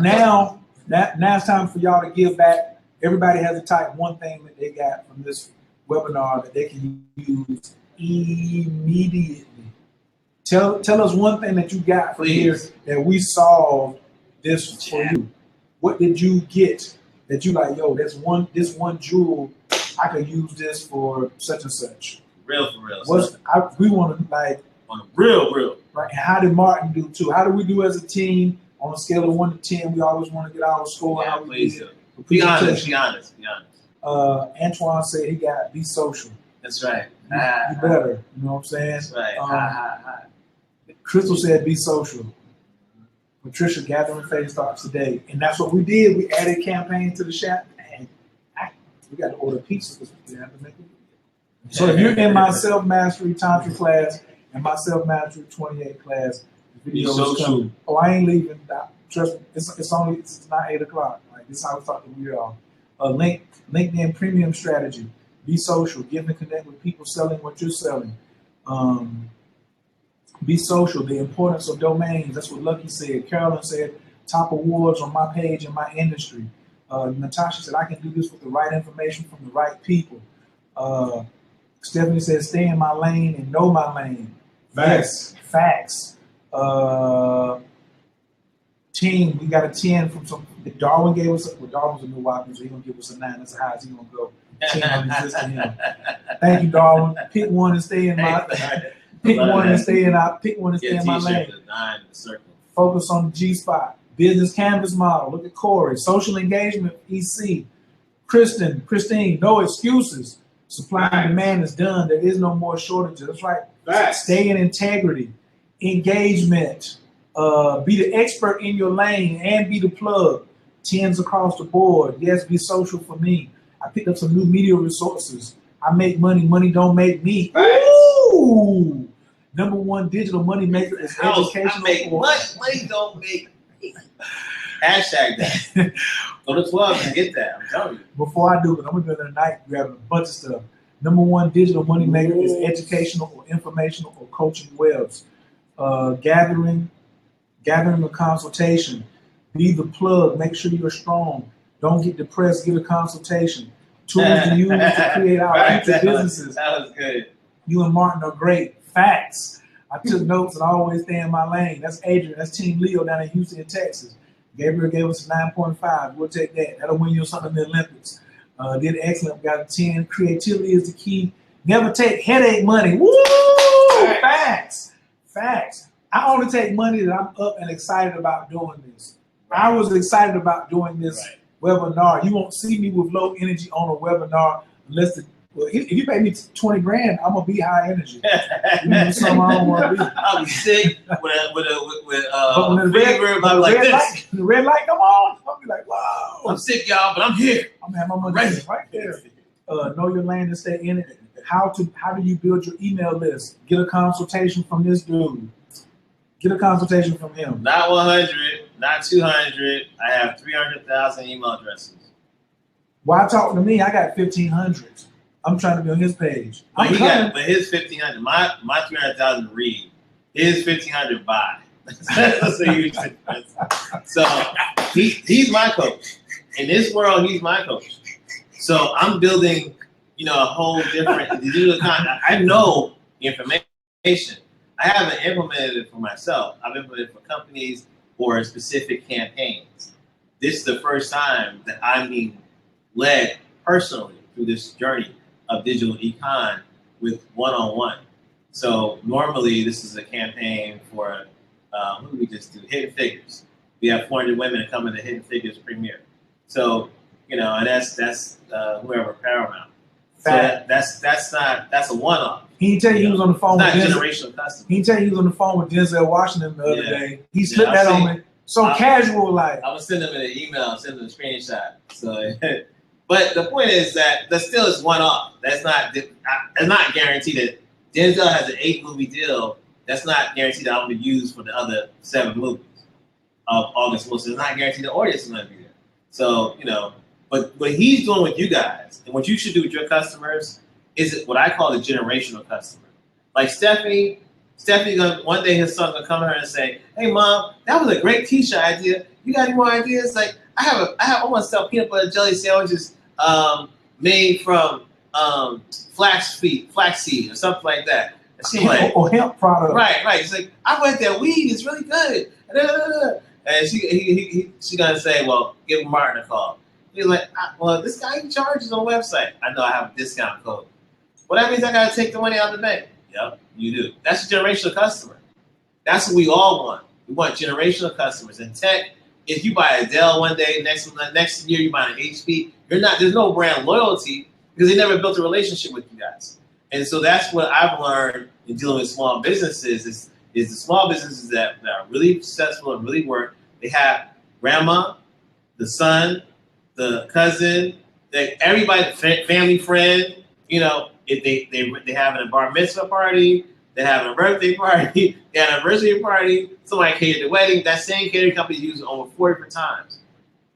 Now it's time for y'all to give back Everybody has to type one thing that they got from this webinar that they can use immediately. Tell us one thing that you got from here that we solved this for you. What did you get that you like, yo, this one jewel, I could use this for such and such. Real for real. We want to like on a real. Right. And how did Martin do too? How do we do as a team on a scale of 1 to 10? We always want to get our score. Yeah, how we did. Be honest. Antoine said he got be social. That's right. You better. You know what I'm saying? That's right. Crystal said be social. Patricia, gathering phase starts today. And that's what we did. We added campaign to the chat. And we got to order pizza because we have to make it. So if you're in my self-mastery Tantra class and my self-mastery 28 class, the video is coming. Oh, I ain't leaving. Trust me, it's not 8 o'clock. Like, this is how we talk to we all. LinkedIn premium strategy. Be social. Give and connect with people selling what you're selling. Be social. The importance of domains. That's what Lucky said. Carolyn said, top awards on my page in my industry. Natasha said, I can do this with the right information from the right people. Stephanie said, stay in my lane and know my lane. Facts. Yes, facts. Team, we got a 10 from some. Darwin gave us. Darwin's a new Milwaukee, so he's gonna give us a 9. That's how high as he's gonna go. 10 on his list to him. Thank you, Darwin. Pick one and stay in my. Pick one and stay in my lane. 9 in the circle. Focus on the G spot. Business canvas model. Look at Corey. Social engagement. EC. Christine. No excuses. Supply and demand is done. There is no more shortages. That's right. Facts. Stay in integrity. Engagement. Be the expert in your lane and be the plug. 10s across the board. Yes, be social for me. I picked up some new media resources. I make money. Money don't make me. Facts. Ooh. Number 1 digital money maker is educational. I make money don't make me. Hashtag that. Go to 12 and get that. I'm telling you. Before I do it, I'm going to go tonight grabbing a bunch of stuff. Number 1 digital money maker is educational or informational or coaching webs. Gathering a consultation. Be the plug. Make sure you're strong. Don't get depressed. Get a consultation. Tools to use to create our future businesses. That was good. You and Martin are great. Facts. I took notes and I always stay in my lane. That's Adrian. That's Team Leo down in Houston, Texas. Gabriel gave us a 9.5. We'll take that. That'll win you something in the Olympics. Did excellent. Got a 10. Creativity is the key. Never take headache money. Woo! Facts. I only take money that I'm up and excited about doing this. I was excited about doing this webinar. You won't see me with low energy on a webinar unless if you pay me 20 grand, I'm gonna be high energy. You know, something I don't want to be. I'll be sick with the fever. I'm like this. The red light come on. I'll be like, whoa. I'm sick, y'all, but I'm here. I'm gonna have my money right there. Know your lane and stay in it. How do you build your email list? Get a consultation from this dude. Get a consultation from him. Not 100, not 200. I have 300,000 email addresses. Why talk to me? I got 1,500. I'm trying to be on his page. But his 1,500, my 300,000 read. His 1,500 buy. That's a huge difference. So he's my coach. In this world, he's my coach. So I'm building, a whole different digital content. I know the information. I haven't implemented it for myself. I've implemented it for companies or specific campaigns. This is the first time that I'm being led personally through this journey of digital econ with one-on-one. So normally this is a campaign for, what do we just do? Hidden Figures. We have 400 women coming to Hidden Figures premiere. So, and that's whoever Paramount. So that's a one-off. He didn't tell you he was on the phone with Denzel. Generational customer. He didn't tell you he was on the phone with Denzel Washington the other day. He slipped that on me. So casual like. I was sending him an email, send him a screenshot. So, but the point is that still is one-off. That's not guaranteed that Denzel has an 8-movie deal. That's not guaranteed that I'm going to use for the other 7 movies of August Wilson. It's not guaranteed the audience is going to be there. So, but what he's doing with you guys and what you should do with your customers is what I call the generational customer. Like Stephanie, one day his son gonna come to her and say, "Hey mom, that was a great t-shirt idea. You got any more ideas?" Like, I want to sell peanut butter jelly sandwiches made from flaxseed or something like that. And she like, or hemp product. Right. She's like, I went there, weed is really good. And she gonna say, well, give Martin a call. He's like, well, this guy charges on the website. I know I have a discount code. Well, that means I gotta take the money out of the bank. Yep, you do. That's a generational customer. That's what we all want. We want generational customers. In tech, if you buy a Dell one day, next year you buy an HP, there's no brand loyalty because they never built a relationship with you guys. And so that's what I've learned in dealing with small businesses is the small businesses that are really successful and really work. They have grandma, the son, the cousin, everybody, family friend. If they have an bar mitzvah party, they have a birthday party, they have an anniversary party, somebody catered the wedding. That same catering company is used over 4 different times.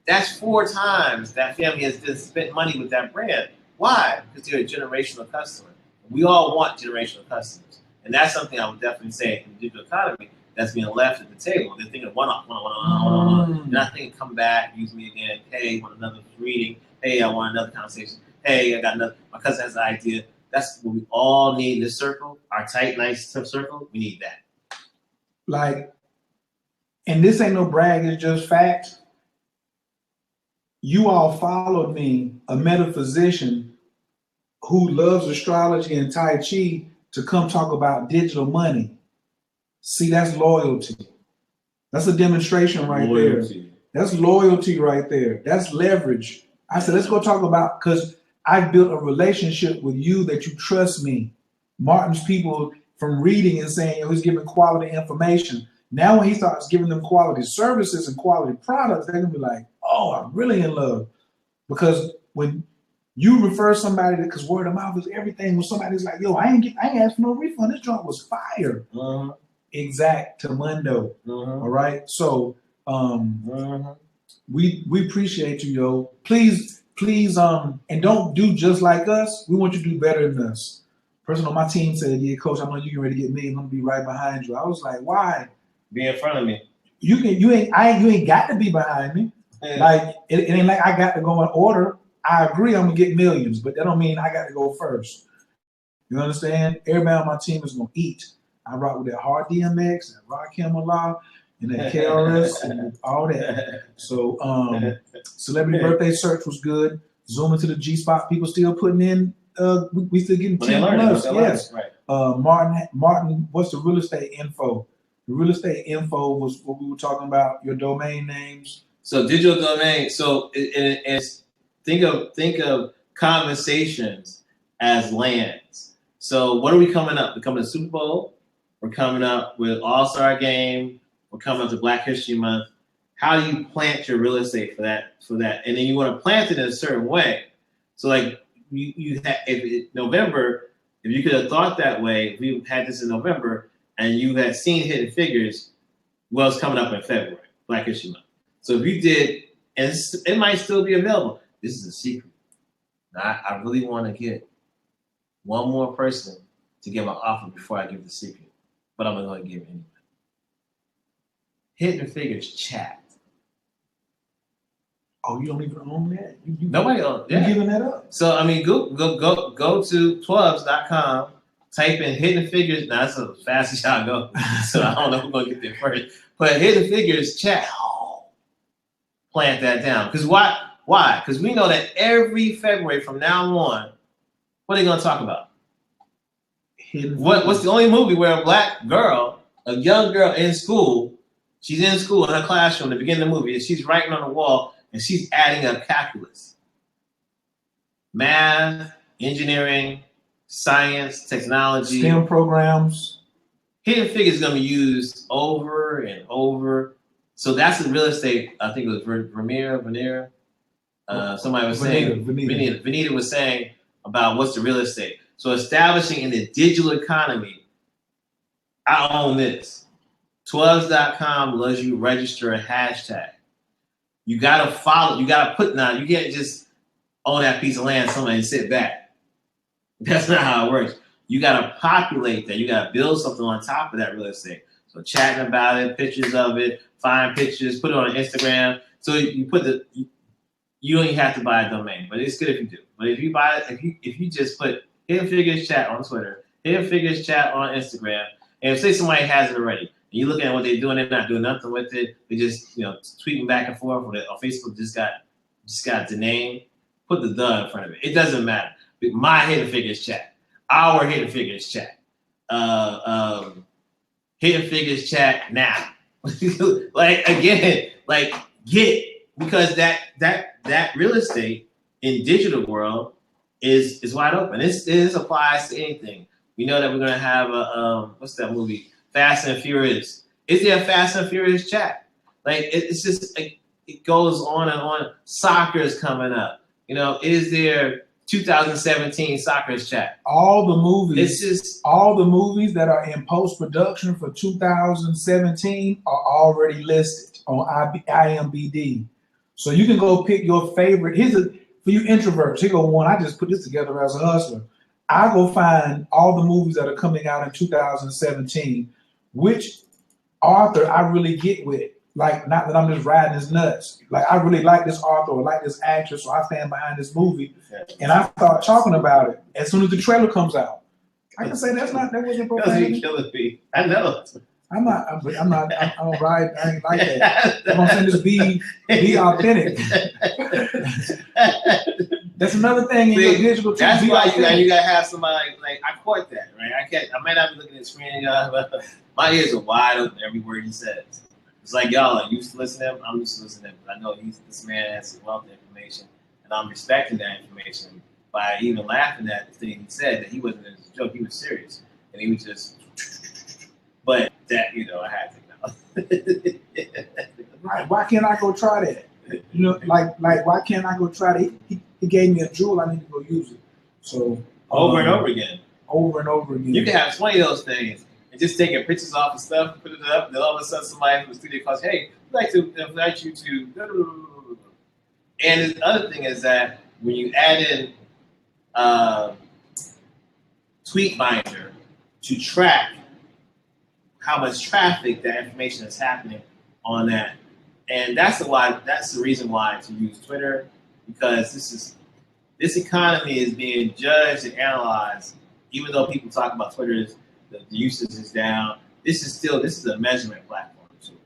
That's 4 times that family has just spent money with that brand. Why? Because they're a generational customer. We all want generational customers. And that's something I would definitely say in the digital economy that's being left at the table. They're thinking one-off. They're not thinking come back, use me again. Hey, I want another reading. Hey, I want another conversation. Hey, I got another. My cousin has an idea. That's what we all need in this circle. Our tight, nice circle. We need that. Like, and this ain't no brag, it's just facts. You all followed me, a metaphysician who loves astrology and Tai Chi, to come talk about digital money. See, that's loyalty. That's a demonstration right there. That's loyalty right there. That's leverage. I said, let's go talk about, because I've built a relationship with you that you trust me. Martin's people from reading and saying he's giving quality information. Now when he starts giving them quality services and quality products, they're gonna be like, oh, I'm really in love. Because when you refer somebody, because word of mouth is everything. When somebody's like, yo, I ain't asked for no refund. This joint was fire. Exactamundo. All right. So we appreciate you, yo. Please, and don't do just like us. We want you to do better than us. Person on my team said, yeah, coach, I know you're ready to get me. I'm gonna be right behind you. I was like, why? Be in front of me. You ain't got to be behind me. Yeah. Like it ain't like I got to go in order. I agree I'm gonna get millions, but that don't mean I got to go first. You understand? Everybody on my team is gonna eat. I rock with that hard DMX, that Rakim Allah, and that KRS and all that. So celebrity birthday search was good. Zoom into the G spot. People still putting in. We still getting 10 plus. Yes. Right. Martin, what's the real estate info? The real estate info was what we were talking about. Your domain names. So digital domain. So it's think of conversations as lands. So what are we coming up? We're coming to Super Bowl. We're coming up with All-Star Game. We're coming up to Black History Month. How do you plant your real estate for that? And then you want to plant it in a certain way. So like November, if you could have thought that way, if we had this in November and you had seen Hidden Figures, well, it's coming up in February, Black History Month. So if you did, and it might still be available. This is a secret. Now, I really want to get one more person to give an offer before I give the secret, but I'm going to give it anyway. Hidden Figures chat. Oh, you don't even own that? Nobody owns that. You're giving that up. So, I mean, go to twubs.com, type in Hidden Figures. Now, that's as fast as y'all go. So, I don't know who's going to get there first. But Hidden Figures chat. Plant that down. Because why? Because we know that every February from now on, what are they going to talk about? What's the only movie where a black girl, a young girl in school, she's in school in her classroom at the beginning of the movie, and she's writing on the wall, and she's adding up calculus. Math, engineering, science, technology. STEM programs. Hidden Figures is going to be used over and over. So that's the real estate. I think it was Venera. Somebody was saying, Venita was saying about what's the real estate. So establishing in the digital economy, I own this. Twubs.com lets you register a hashtag. You gotta follow, you gotta put now, you can't just own that piece of land somewhere and sit back. That's not how it works. You gotta populate that. You gotta build something on top of that real estate. So chatting about it, pictures of it, find pictures, put it on Instagram, So you put you don't even have to buy a domain, but it's good if you do. But if you buy it, if you just put Hidden Figures Chat on Twitter, Hidden Figures Chat on Instagram, and say somebody has it already, and you look at what they're doing, they're not doing nothing with it. They just tweeting back and forth. Or Facebook just got the name. Put the in front of it. It doesn't matter. My Hidden Figures Chat, our Hidden Figures Chat, Hidden Figures Chat now. Like again, like because that real estate in digital world is wide open. This applies to anything. We know that we're gonna have a what's that movie? Fast and Furious. Is there a Fast and Furious chat? Like it's just like, it goes on and on. Soccer is coming up. Is there 2017 soccer's chat? All the movies. It's just all the movies that are in post production for 2017 are already listed on IMDb. So you can go pick your favorite. For you introverts. Here go one. I just put this together as a hustler. I go find all the movies that are coming out in 2017. Which author I really get with. Like, not that I'm just riding his nuts. Like, I really like this author or like this actress, so I stand behind this movie. And I start talking about it as soon as the trailer comes out. I can say that wasn't profanity. Killing me. I know. I'm right. I ain't like that. I'm saying just be authentic. That's another thing in your digital too. That's why you gotta have somebody like I caught that, right? I might not be looking at the screen, but my ears are wide open every word he says. It's like y'all are used to listening to him. I'm used to listening to him. I know this man has a wealth of information, and I'm respecting that information by even laughing at the thing he said that he wasn't a joke. He was serious, and he was just. But that I had to know. Right? Why can't I go try that? Like why can't I go try that? He gave me a jewel. I need to go use it. So over and over again. Over and over again. You can have 20 of those things. And just taking pictures off of stuff, put it up, then all of a sudden somebody from the studio calls, hey, we'd like to invite you to. And the other thing is that when you add in Tweetbinder to track how much traffic that information is happening on that, and that's the reason why to use Twitter, because this economy is being judged and analyzed, even though people talk about Twitter's the usage is down. This is a measurement platform too.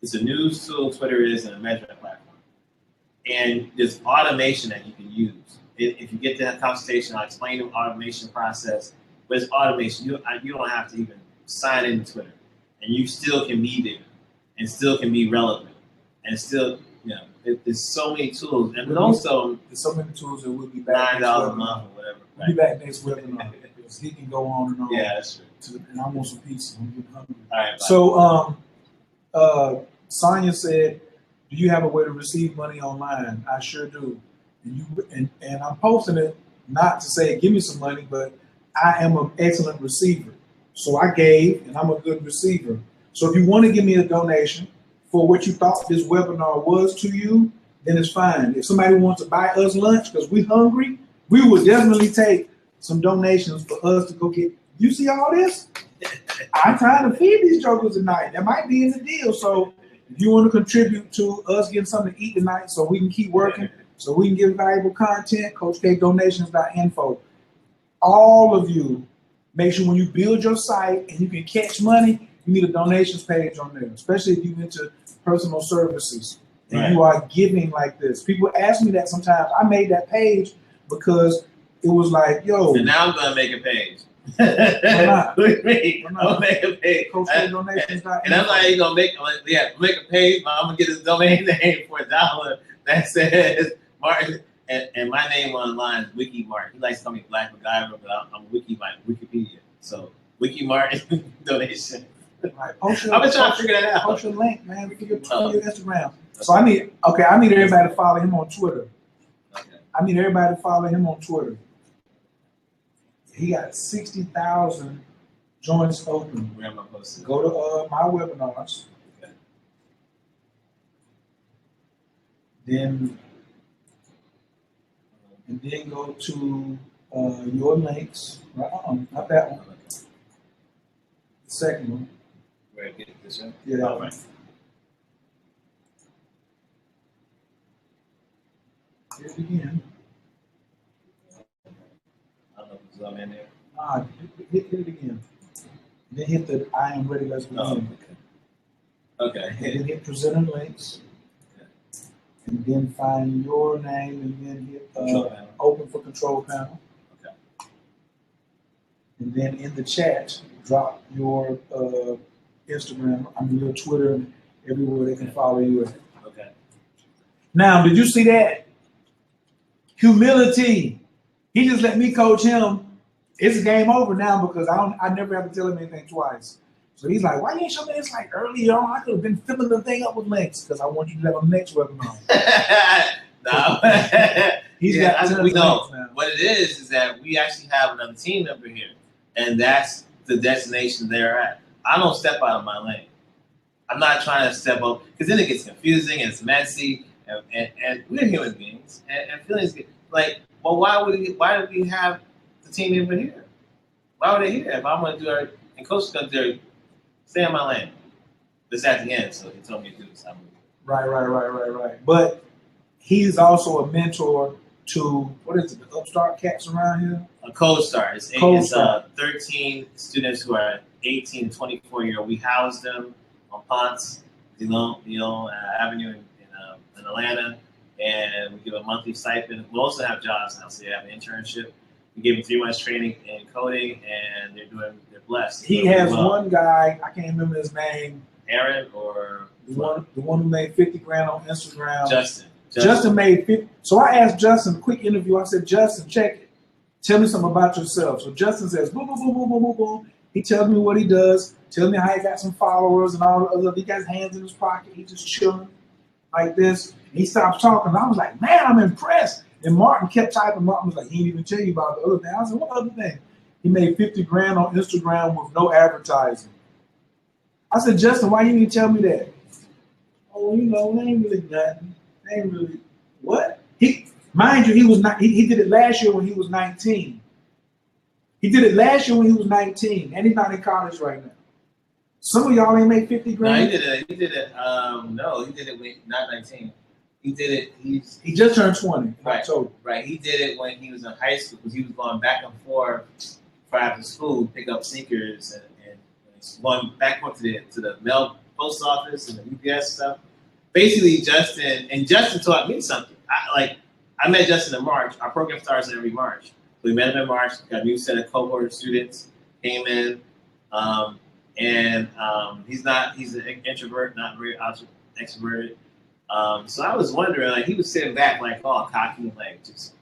It's a news tool. Twitter is a measurement platform, and there's automation that you can use. If you get to that consultation, I'll explain the automation process. But it's automation. You don't have to even sign into Twitter, and you still can be there, and still can be relevant, and still there's so many tools, and also there's so many tools that we'll be back $9 a month or whatever. We'll be back next webinar. He can go on and on. Yeah, that's true. And I want some pizza. I'm getting hungry. All right. So, Sonia said, "Do you have a way to receive money online?" I sure do. And I'm posting it not to say give me some money, but I am an excellent receiver. So I gave, and I'm a good receiver. So if you want to give me a donation for what you thought this webinar was to you, then it's fine. If somebody wants to buy us lunch because we're hungry, we will definitely take some donations for us to go get. You see all this? I'm trying to feed these jokers tonight. That might be in the deal. So if you want to contribute to us getting something to eat tonight so we can keep working, so we can give valuable content, CoachKDonations.info. All of you, make sure when you build your site and you can catch money, you need a donations page on there, especially if you're into personal services and you are giving like this. People ask me that sometimes. I made that page because it was like, yo. And now I'm going to make a page. Why not? With me. I'll make a page. CoachKDonations.info. And I'm like, you're going to make a page, but I'm going to get this domain name for $1 that says Martin. And my name online is Wiki Martin. He likes to call me Black MacGyver, but I'm Wiki like Wikipedia. So Wiki Martin donation. Right. I've been trying to figure that out. Post your link, man. Your Instagram. So I need everybody to follow him on Twitter. Okay. I need everybody to follow him on Twitter. He got 60,000 joints open. Where am I posting? Go to my webinars. Okay. Then go to your links. Not that one. The second one. Where I get this one? Yeah. All right. Hit it again. I don't know if it's in there. Hit it again. Then hit the I am ready, let's begin. Okay. And then hit presenting links. And then find your name and then hit open for control panel. Okay. And then in the chat, drop your Instagram, your Twitter, and everywhere they can follow you at. Okay. Now, did you see that? Humility. He just let me coach him. It's game over now because I never have to tell him anything twice. So he's like, why you ain't show me this like earlier on? I could have been filling the thing up with links because I want you to have a next webinar. No. He's got we know. What it is that we actually have another team member here. And that's the destination they're at. I don't step out of my lane. I'm not trying to step up because then it gets confusing and it's messy and we're human beings and feelings get like, well, why do we have the team member here? Why would they here? If I'm gonna do it and coach is gonna do it, stay in my lane. This at the end, so he told me to do this. Right. But he's also a mentor to, what is it, the upstart cats around here? A co-star. It's 13 students who are 18 to 24 year old. We house them on Ponce, Leon Avenue in Atlanta, and we give a monthly stipend. We also have jobs now, so they have an internship. We give them 3 months training in coding, and they're blessed. He has one guy, I can't remember his name. Aaron or the one who made 50 grand on Instagram. Justin made 50. So I asked Justin, a quick interview. I said, Justin, check it. Tell me something about yourself. So Justin says, boom, boom, boom, boom, boom, boom, boom. He tells me what he does. Tells me how he got some followers and all the other. He got his hands in his pocket. He's just chilling like this. And he stops talking. And I was like, man, I'm impressed. And Martin kept typing. Martin was like, he didn't even tell you about the other thing. I said, what other thing? He made 50 grand on Instagram with no advertising. I said, Justin, why you didn't tell me that? Oh, they ain't really nothing. They ain't really what? Mind you, he was not. He did it last year when he was 19. He did it last year when he was 19, and he's not in college right now. Some of y'all ain't make 50 grand. No, he did it. No, he did it when not 19. He did it. He just turned 20 in October. Right. He did it when he was in high school because he was going back and forth for after school, pick up sneakers and going back and forth to the mail post office and the UPS stuff. Basically, Justin taught me something. I met Justin in March. Our program starts every March. So we met him in March, got a new set of cohort students, came in, and he's an introvert, not very extroverted. So I was wondering, he was sitting back, all cocky, just.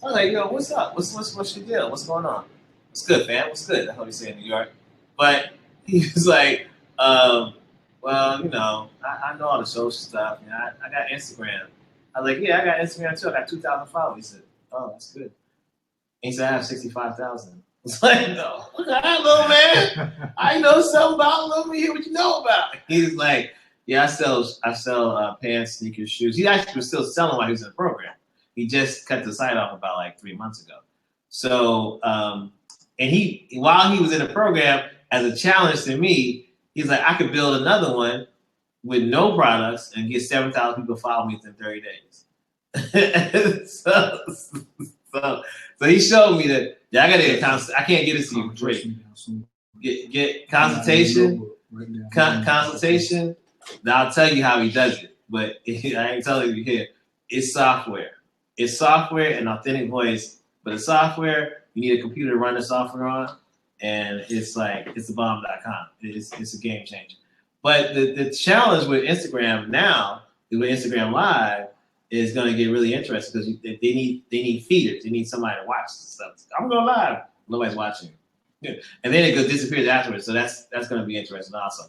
I was like, what's up? What's your deal? What's going on? What's good, fam? What's good? That's what he said in New York. But he was like, well, I know all the social stuff. I got Instagram. I was like, yeah, I got Instagram too. I got 2,000 followers. He said, oh, that's good. And he said, I have 65,000. It's like, no, look at that little man. I know something about. Let me hear what you know about. He's like, yeah, I sell pants, sneakers, shoes. He actually was still selling while he was in the program. He just cut the site off about 3 months ago. So, and while he was in the program, as a challenge to me, he's like, I could build another one with no products and get 7,000 people follow me within 30 days. so he showed me that, I got to get I can't get it to you free. Get consultation. Consultation. Now I'll tell you how he does it, but I ain't telling you here. It's software. It's software and authentic voice, but the software, you need a computer to run the software on, and it's a bomb.com. It's a game changer. But the challenge with Instagram now, with Instagram Live, is going to get really interesting because they need feeders. They need somebody to watch stuff. I'm going live. Nobody's watching. And then it disappears afterwards. So that's going to be interesting also.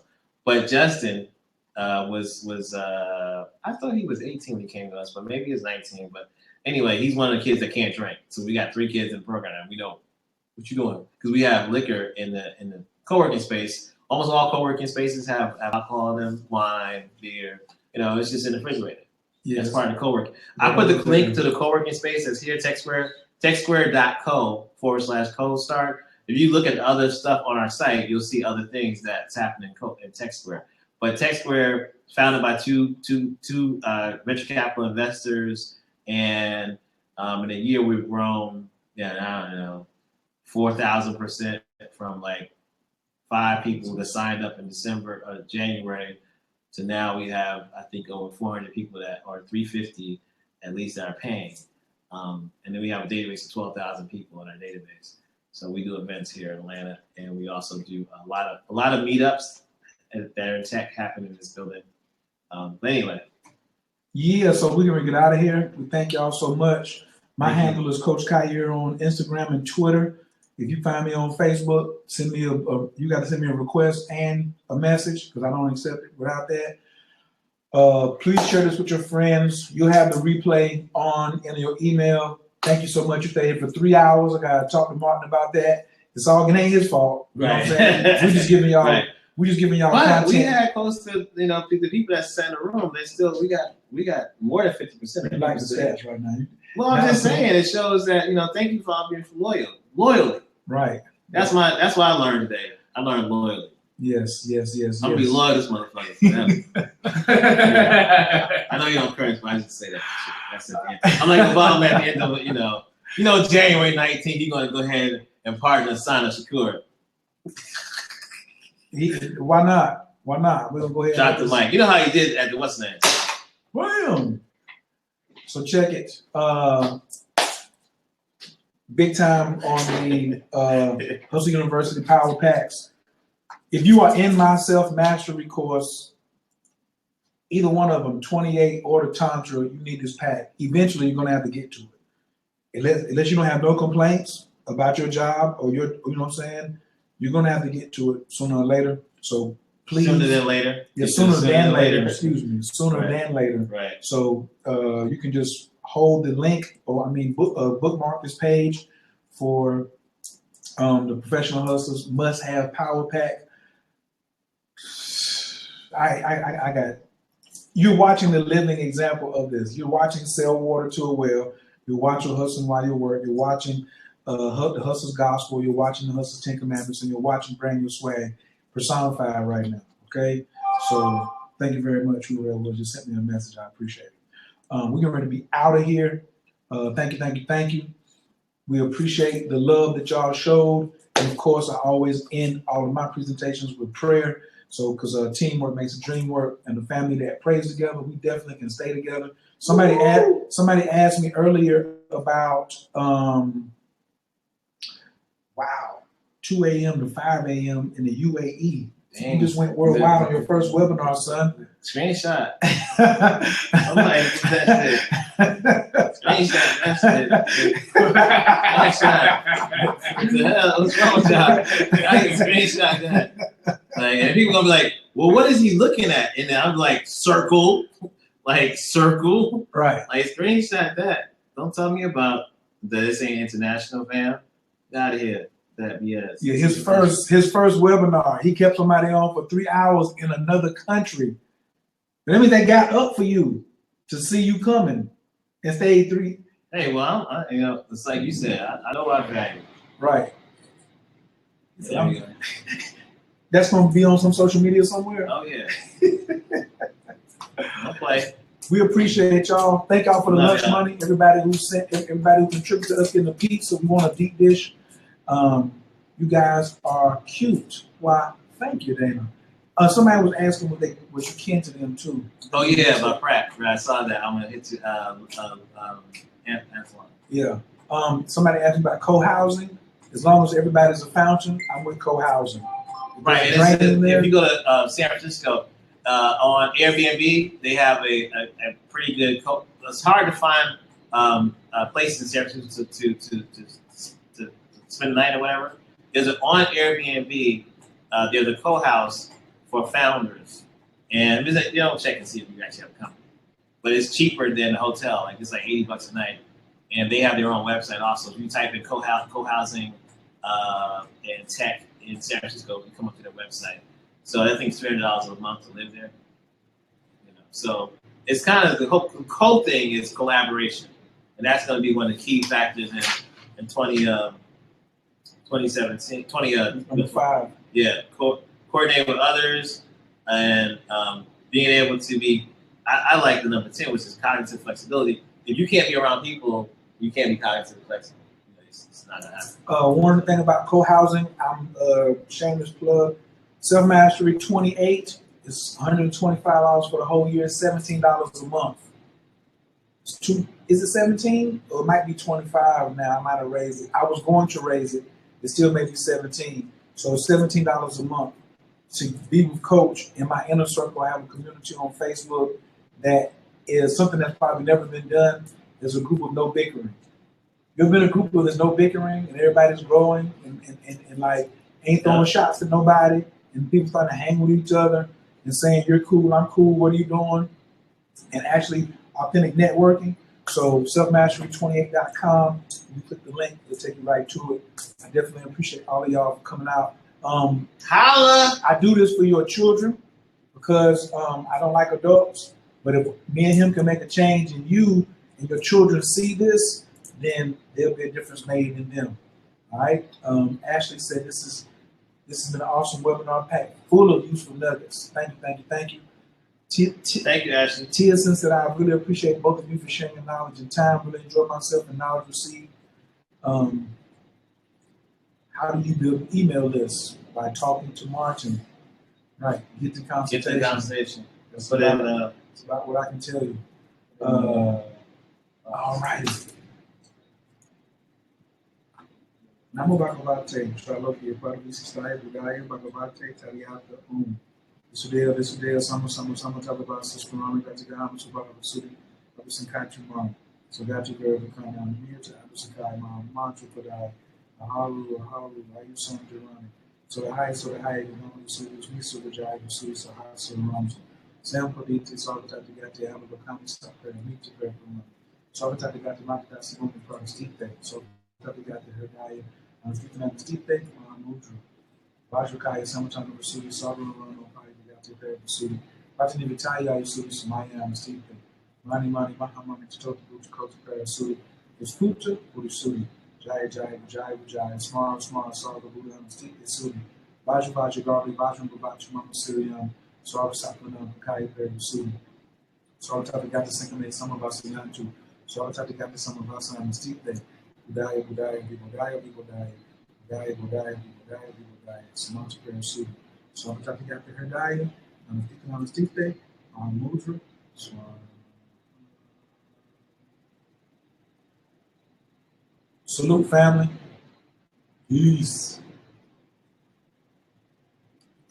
But Justin was I thought he was 18 when he came to us, but maybe he's 19. But anyway, he's one of the kids that can't drink. So we got 3 kids in the program, and we know what you doing because we have liquor in the co-working space. Almost all co-working spaces have alcohol in them, wine, beer. It's just in the refrigerator. Yeah, that's part of the co-working. I put the link to the co-working space that's here, techsquare.co/co-start. If you look at the other stuff on our site, you'll see other things that's happening in TechSquare. But TechSquare, founded by two venture capital investors And in a year we've grown, I don't know, 4,000% from like 5 people that signed up in January, to now we have, I think, over 400 people that are 350 at least that are paying. And then we have a database of 12,000 people in our database. So we do events here in Atlanta, and we also do a lot of meetups that are in tech happen in this building. But anyway. Yeah, so we're gonna get out of here. We thank y'all so much. My handle is Coach Khayr on Instagram and Twitter. If you find me on Facebook, send me you got to send me a request and a message, because I don't accept it without that. Please share this with your friends. You'll have the replay on in your email. Thank you so much. You stayed here for 3 hours. I gotta talk to Martin about that. It ain't his fault. You know what I'm saying? We're just giving y'all content. We had close to the people that sat in the room. They still we got more than 50%. Like the stats right now. Well, I'm just saying, it shows that thank you for all being loyally. Right. That's what I learned today. I learned loyally. Yes. I'm gonna be loyal to this motherfucker. I know you don't curse, but I just say that shit. That's it. I'm like Obama at the end of January 19th. He's gonna go ahead and pardon and sign a Shakur. Why not? We're gonna go ahead. Drop the mic. You know how he did at the what's name? William. So check it. Big time on the Hustle University Power Packs. If you are in my self-mastery course, either one of them, 28 or the Tantra, you need this pack. Eventually, you're going to have to get to it. Unless you don't have no complaints about your job or you know what I'm saying, you're going to have to get to it sooner or later. So please. Sooner than later. Yeah, sooner than later. Excuse me. Sooner right. than later. Right. So you can just hold the link, or bookmark this page for the Professional Hustlers must-have Power Pack. I got it. You're watching the living example of this. You're watching Sell Water to a Well. You're watching Hustling While You Work. You're watching the Hustler's Gospel. You're watching the Hustler's 10 Commandments, and you're watching Brand New Swag personified right now. Okay? So thank you very much, whoever just sent me a message. I appreciate it. We're getting ready to be out of here. Thank you. We appreciate the love that y'all showed. And of course, I always end all of my presentations with prayer. So, because teamwork makes the dream work, and the family that prays together, we definitely can stay together. Somebody asked me earlier about 2 a.m. to 5 a.m. in the UAE. Dang. You just went worldwide on your first webinar, son. Screenshot. I'm like, that's it. Screenshot, that's it. Screenshot. What the hell? What's wrong with y'all? I can screenshot that. Like, and people gonna be like, well, what is he looking at? And then I'm like, circle. Right. Like, screenshot that. Don't tell me about this ain't international, fam. Get out of here. That BS. Yeah, his first webinar, he kept somebody on for 3 hours in another country. That means they got up for you to see you coming and stayed 3. Hey, well, it's like you said, I know what I value. Right. That's going to be on some social media somewhere. Oh yeah. I'll play. We appreciate y'all. Thank y'all for the lunch money. Everybody who contributed to us getting the pizza. We want a deep dish. You guys are cute. Why? Thank you, Dana. Somebody was asking was you kin to them too. Oh yeah, my Pratt. I saw that. I'm gonna hit you, Antoine. Yeah. Somebody asked me about co-housing. As long as everybody's a fountain, I'm with co-housing. Right. And if you go to San Francisco, on Airbnb, they have a pretty good. It's hard to find a place in San Francisco to spend the night or whatever. There's on Airbnb. There's a co-house for founders, and you don't check and see if you actually have a company, but it's cheaper than a hotel. Like it's like $80 a night, and they have their own website also. If you type in co-housing and tech in San Francisco, you come up to their website. So I think it's $300 a month to live there. So it's kind of the whole thing is collaboration, and that's going to be one of the key factors in 2017, 2025. Yeah, coordinate with others and being able to be. I like the number 10, which is cognitive flexibility. if you can't be around people, you can't be cognitively flexible. It's not gonna happen. One thing about co-housing, I'm shameless plug. Self Mastery 28 is $125 for the whole year, $17 a month. Is it 17? Or it might be 25 now. I might have raised it. I was going to raise it. It still may be 17. So it's $17 a month to be with Coach in my inner circle. I have a community on Facebook that is something that's probably never been done. There's a group of no bickering. You've been a group where there's no bickering and everybody's growing and like ain't throwing shots to nobody and people starting to hang with each other and saying you're cool, I'm cool, what are you doing? And actually authentic networking. So selfmastery28.com. You click the link, it'll take you right to it. I definitely appreciate all of y'all for coming out. Holla! I do this for your children because I don't like adults. But if me and him can make a change in you and your children see this, then there'll be a difference made in them. All right. Ashley said this has been an awesome webinar packed full of useful nuggets. Thank you, thank you, thank you. Thank you, Ashley. Tia said I really appreciate both of you for sharing your knowledge and time. Really enjoy myself and knowledge received. How do you build an email list? By talking to Martin. Right. Get the consultation. Get the conversation. That's Put about, in. that's about what I can tell you. All right. Namo Bhagavate, Shalokya, Padavisi Staya, Budaya, Bhagavate, Tariata, Visudea, Sama, Talabasa, Spurana, Gatigama, Subhava, Sudi, Abisankati Mam, Sogati Verva, Kana, Mirta, Abisakai Mam, Mantra Padai, Aharu, Ayusan Durani. So the high, the normally Sudis, Misu, the Jai, the Sudis, the high, so the Rams. Sam Paditi, Salvatati Gati, Abakami, Sapper, and Meet to Verva. Salvatati Gati, Makta, Simon, Protestite, so Tapigati, Herdaya. Stipe, Mudra. Vajrakaya, Samatana Vasudi, Sabra Rano, Payagati, Vasudi. Patini Vitaya, Sudi, Samaya, and Stipe. Mani, Mahamani, Totu, Kota, Sudi. Visputa, Sudi. Jaya, Small, Saga, Buddha, and Stipe, Sudi. Vaja, Garbi, Vajram, Babachu, Mama, Siriam, Saga, Sapana, Kaya, Sudi. So Tapigati, Sinkame, some of us in Yantu. So Tapigati, some of us in Stipe. Budaya, Samantha Prayer Suit. So I'm talking about her diet. I'm thinking on the Tuesday, on Mudra. So, salute family. Peace.